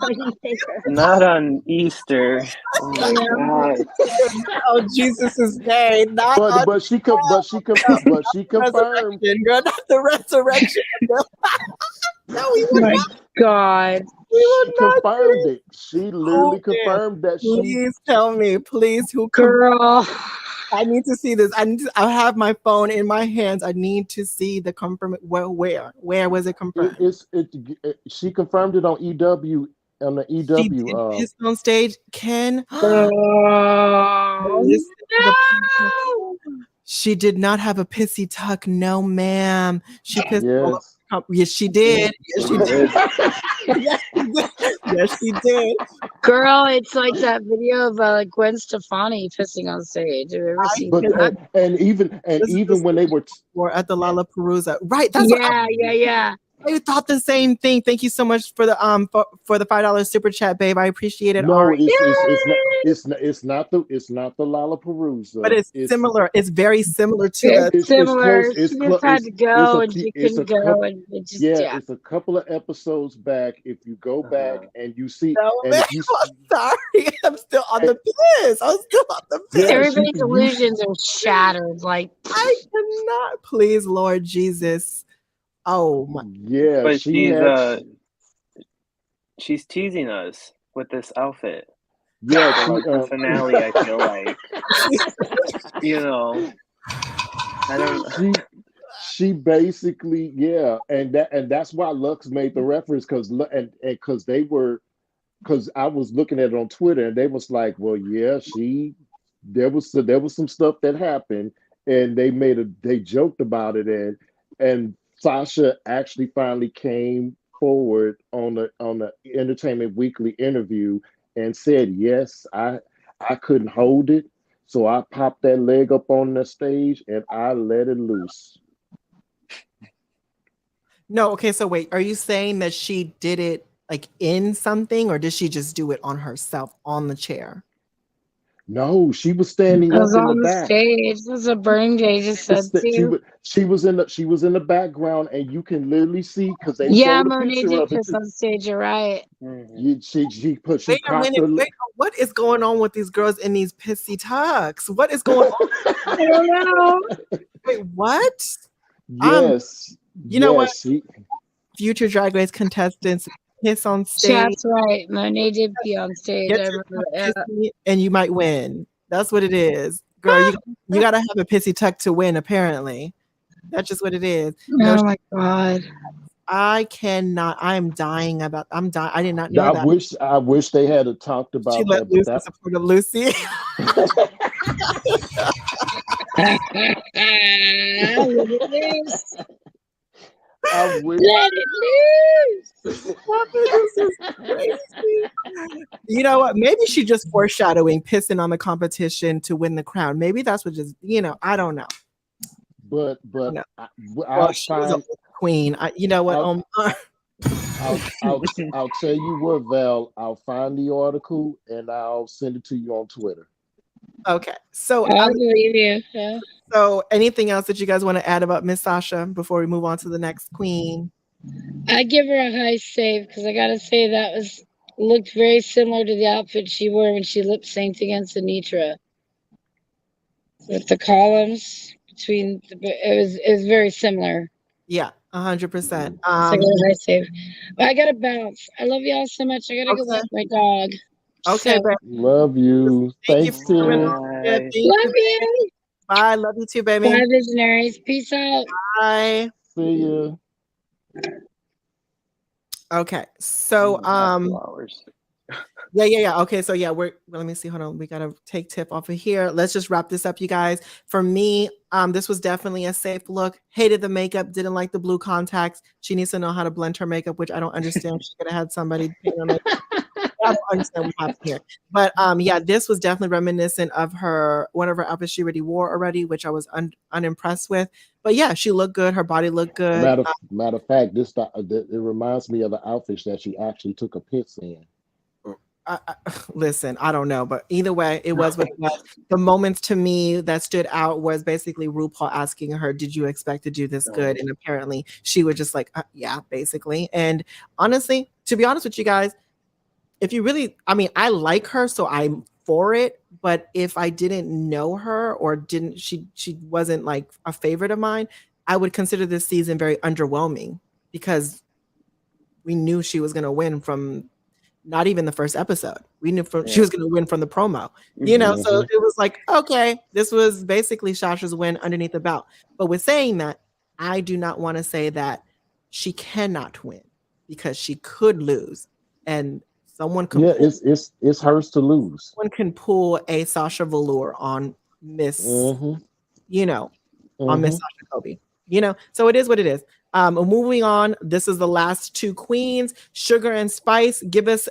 Not on Easter. Oh my God. Oh, Jesus' day. But she confirmed. Girl, not the resurrection. No, we would my not. God. She confirmed it. She literally confirmed that Please tell me, please, who girl. I need to see this. I have my phone in my hands. I need to see the confirm. Where was it confirmed? She confirmed it on EW, on the EW. She did piss on stage. Ken. No. She did not have a pissy tuck. No, ma'am. She pissed. Yes. Yes, she did. Yes, she did. Yes, she did. Girl, it's like that video of Gwen Stefani pissing on stage. Have you ever seen that? And even when they were at the Lollapalooza, right? That's yeah. I thought the same thing. Thank you so much for the for the $5 super chat, babe. I appreciate it. No, it's not the Lollapalooza. But it's similar. It's very similar to it's similar. She just had to go and she couldn't go, and it just it's a couple of episodes back. If you go back and you see, I'm sorry, I'm still on the piss. Everybody's illusions are shattered. Like I cannot. Please, Lord Jesus. Oh my. Yeah, but she's teasing us with this outfit. Yeah, the finale. I feel like, I don't. She basically, and that's why Lux made the reference, because I was looking at it on Twitter, and they was like, well, yeah, there was some stuff that happened, and they joked about it, and Sasha actually finally came forward on the Entertainment Weekly interview and said, yes, I couldn't hold it. So I popped that leg up on the stage and I let it loose. No, okay, so wait, are you saying that she did it like in something, or did she just do it on herself on the chair? No, she was standing I up was in the on the back. stage. This is a burn day just said too. She was in the background, and you can literally see because they Yeah, showed a Monet picture did of it piss too. on stage. You're right. She Wait a cocked minute, her. wait, what is going on with these girls in these pissy tucks? What is going on? I don't know. Wait, what? Yes, You know what? yes, Future Drag Race contestants piss on stage. That's right. Monet did pee on stage. Get I your remember tuck that. pissy and you might win. That's what it is. Girl, you gotta have a pissy tuck to win, apparently. That's just what it is. No, Oh my god. I cannot. I'm dying. I did not know I that. wish they had talked She about let that, but loose in support of Lucy. I wish. Let it loose. This is crazy. You know what? Maybe she just foreshadowing pissing on the competition to win the crown. Maybe that's what just, I don't know. But No. I'll She was a find queen. You know what? I'll tell you what, Val. I'll find the article and I'll send it to you on Twitter. Okay. So I believe you. Yeah. So anything else that you guys want to add about Miss Sasha before we move on to the next queen? I give her a high save because I gotta say that looked very similar to the outfit she wore when she lip synced against Anitra. With the columns between it was very similar. Yeah, 100%. So I got a high save. But I gotta bounce. I love y'all so much. I gotta go walk my dog. Okay, so, love you. Thanks, Tim. love you. Bye. Love you too, baby. Bye, visionaries. Peace out. Bye. See you. Okay, so yeah. Okay, so yeah, let me see. Hold on, we gotta take Tip off of here. Let's just wrap this up, you guys. For me, this was definitely a safe look. Hated the makeup, didn't like the blue contacts. She needs to know how to blend her makeup, which I don't understand. She could have had somebody paint her makeup. I don't understand what happened here. But yeah, this was definitely reminiscent of one of her outfits she already wore already, which I was unimpressed with. But yeah, she looked good. Her body looked good. Matter of fact, it reminds me of the outfits that she actually took a piss in. Listen, I don't know, but either way, it was what it was. The moments to me that stood out was basically RuPaul asking her, "Did you expect to do this good?" And apparently, she was just like, "Yeah," basically. And honestly, to be honest with you guys, if you really, I like her, so I'm for it. But if I didn't know her or she wasn't like a favorite of mine, I would consider this season very underwhelming because we knew she was going to win from not even the first episode. We knew she was going to win from the promo, so it was like, okay, this was basically Sasha's win underneath the belt. But with saying that, I do not want to say that she cannot win because she could lose. And someone can it's hers to lose. Someone can pull a Sasha Velour on Miss, on Miss Sasha Kobe. So it is what it is. Moving on, this is the last two queens, Sugar and Spice. Give us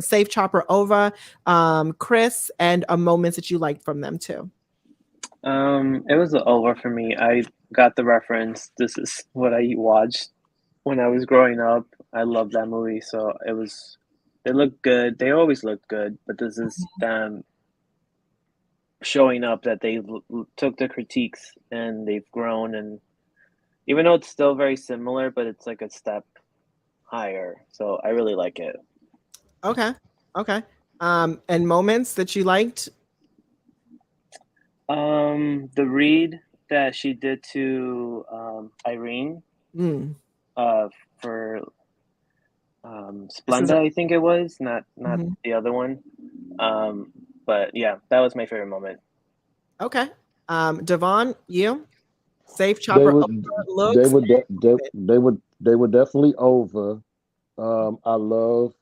Safe Chopper Ova, Chris, and a moments that you liked from them too. It was over for me. I got the reference. This is what I watched when I was growing up. I love that movie, so it looked good. They always look good, but this is them showing up that they took the critiques and they've grown, and even though it's still very similar, but it's like a step higher. So I really like it. Okay. And moments that you liked? The read that she did to Irene for Splenda, I think it was, not the other one. But yeah, that was my favorite moment. Okay. Devon, you? Safe Chopper looks. They were definitely over. I love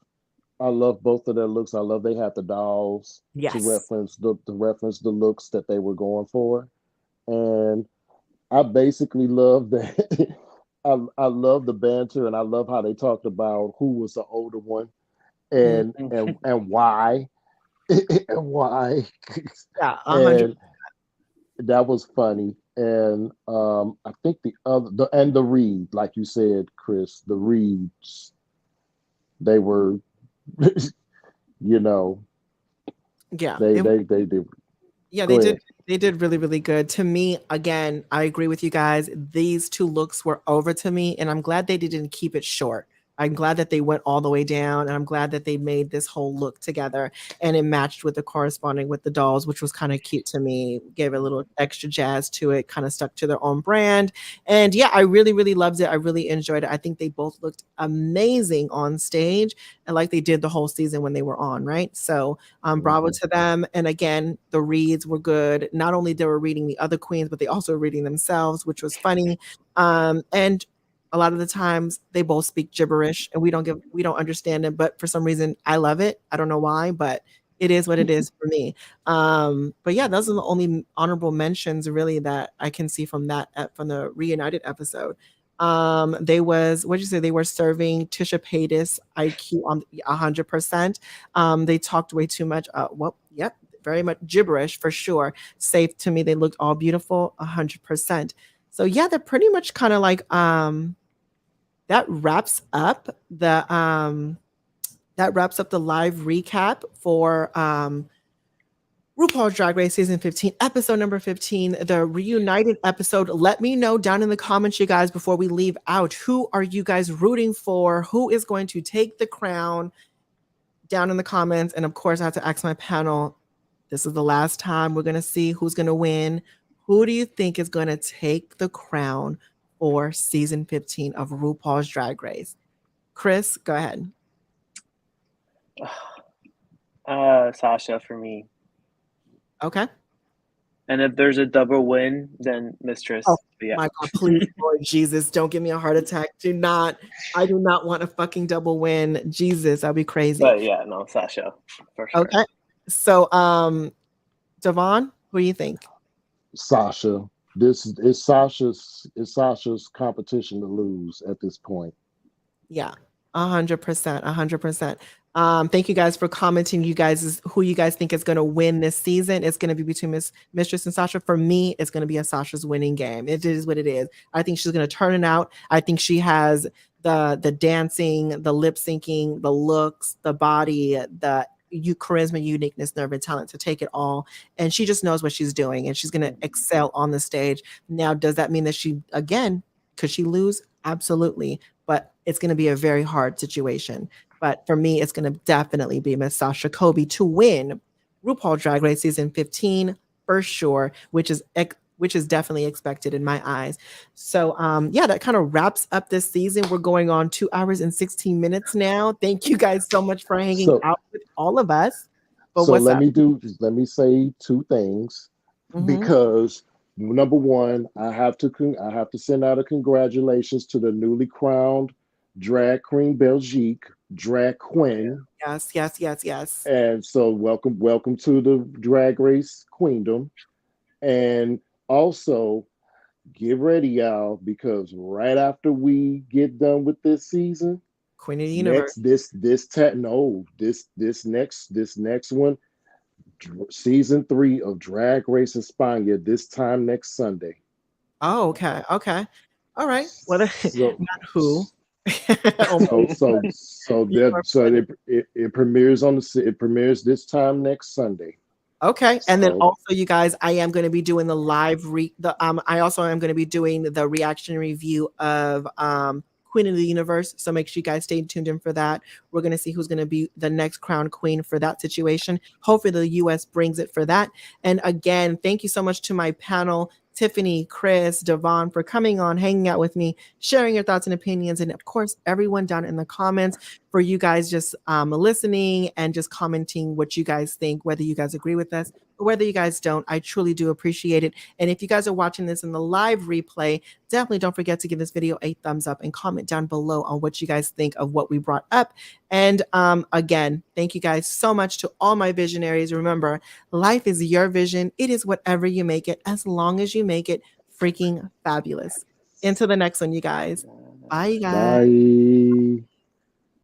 both of their looks. I love they had the dolls to reference the looks that they were going for, and I basically love that. I love the banter, and I love how they talked about who was the older one, and why and why. Yeah, 100. And that was funny. And I think the read, like you said, Chris, the reads, they were, you know, Yeah, they did. yeah, Go ahead. they did really, really good. To me, again, I agree with you guys. These two looks were over to me, and I'm glad they didn't keep it short. I'm glad that they went all the way down, and I'm glad that they made this whole look together, and it matched with the corresponding with the dolls, which was kind of cute to me. Gave a little extra jazz to it, kind of stuck to their own brand. And yeah, I really, really loved it. I really enjoyed it. I think they both looked amazing on stage, and like they did the whole season when they were on, right? So bravo to them. And again, the reads were good. Not only they were reading the other queens, but they also were reading themselves, which was funny. And a lot of the times they both speak gibberish and we don't understand it, but for some reason I love it. I don't know why, but it is what it is for me. But yeah, those are the only honorable mentions really that I can see from from the Reunited episode. They were serving Tisha Paytas IQ on 100%. They talked way too much. Yep, very much gibberish for sure. Safe to me, they looked all beautiful 100%. So yeah, they're pretty much kind of like that wraps up the live recap for RuPaul's Drag Race season 15, episode number 15, the Reunited episode. Let me know down in the comments, you guys, before we leave out, who are you guys rooting for? Who is going to take the crown? Down in the comments. And of course, I have to ask my panel, this is the last time we're going to see who's going to win. Who do you think is going to take the crown for season 15 of RuPaul's Drag Race? Chris, go ahead. Sasha for me. Okay. And if there's a double win, then Mistress. Oh yeah. my God, please, Lord Jesus, don't give me a heart attack. I do not want a fucking double win. Jesus, that'd be crazy. But yeah, no, Sasha for sure. Okay. So, Devon, who do you think? Sasha. This is Sasha's competition to lose at this point. Yeah, 100%, 100%. Thank you guys for commenting. Who you guys think is going to win this season? It's going to be between Mistress and Sasha. For me, it's going to be a Sasha's winning game. It is what it is. I think she's going to turn it out. I think she has the dancing, the lip syncing, the looks, the body, the charisma, uniqueness, nerve, and talent to take it all. And she just knows what she's doing, and she's going to excel on the stage. Now, does that mean that could she lose? Absolutely. But it's going to be a very hard situation. But for me, it's going to definitely be Miss Sasha Colby to win RuPaul Drag Race season 15 for sure, which is definitely expected in my eyes. So yeah, that kind of wraps up this season. We're going on 2 hours and 16 minutes now. Thank you guys so much for hanging out with all of us. But so let me say two things, because number one, I have to send out a congratulations to the newly crowned drag queen Belgique, drag queen. Yes. And so welcome to the Drag Race Queendom. And also, get ready, y'all, because right after we get done with this season, Queen of the Universe. This next one, season 3 of Drag Race España, this time next Sunday. Oh, okay. All right. Well, not who. It premieres this time next Sunday. Okay, and then also, you guys, I am going to be doing the live I also am going to be doing the reaction review of Queen of the Universe. So make sure you guys stay tuned in for that. We're going to see who's going to be the next crowned queen for that situation. Hopefully, the U.S. brings it for that. And again, thank you so much to my panel, Tiffany, Chris, Devon, for coming on, hanging out with me, sharing your thoughts and opinions, and of course, everyone down in the comments for you guys just listening and just commenting what you guys think, whether you guys agree with us or whether you guys don't. I truly do appreciate it. And if you guys are watching this in the live replay, definitely don't forget to give this video a thumbs up and comment down below on what you guys think of what we brought up. And again, thank you guys so much to all my visionaries. Remember, life is your vision. It is whatever you make it, as long as you make it freaking fabulous. Until the next one, you guys. Bye, you guys. Bye.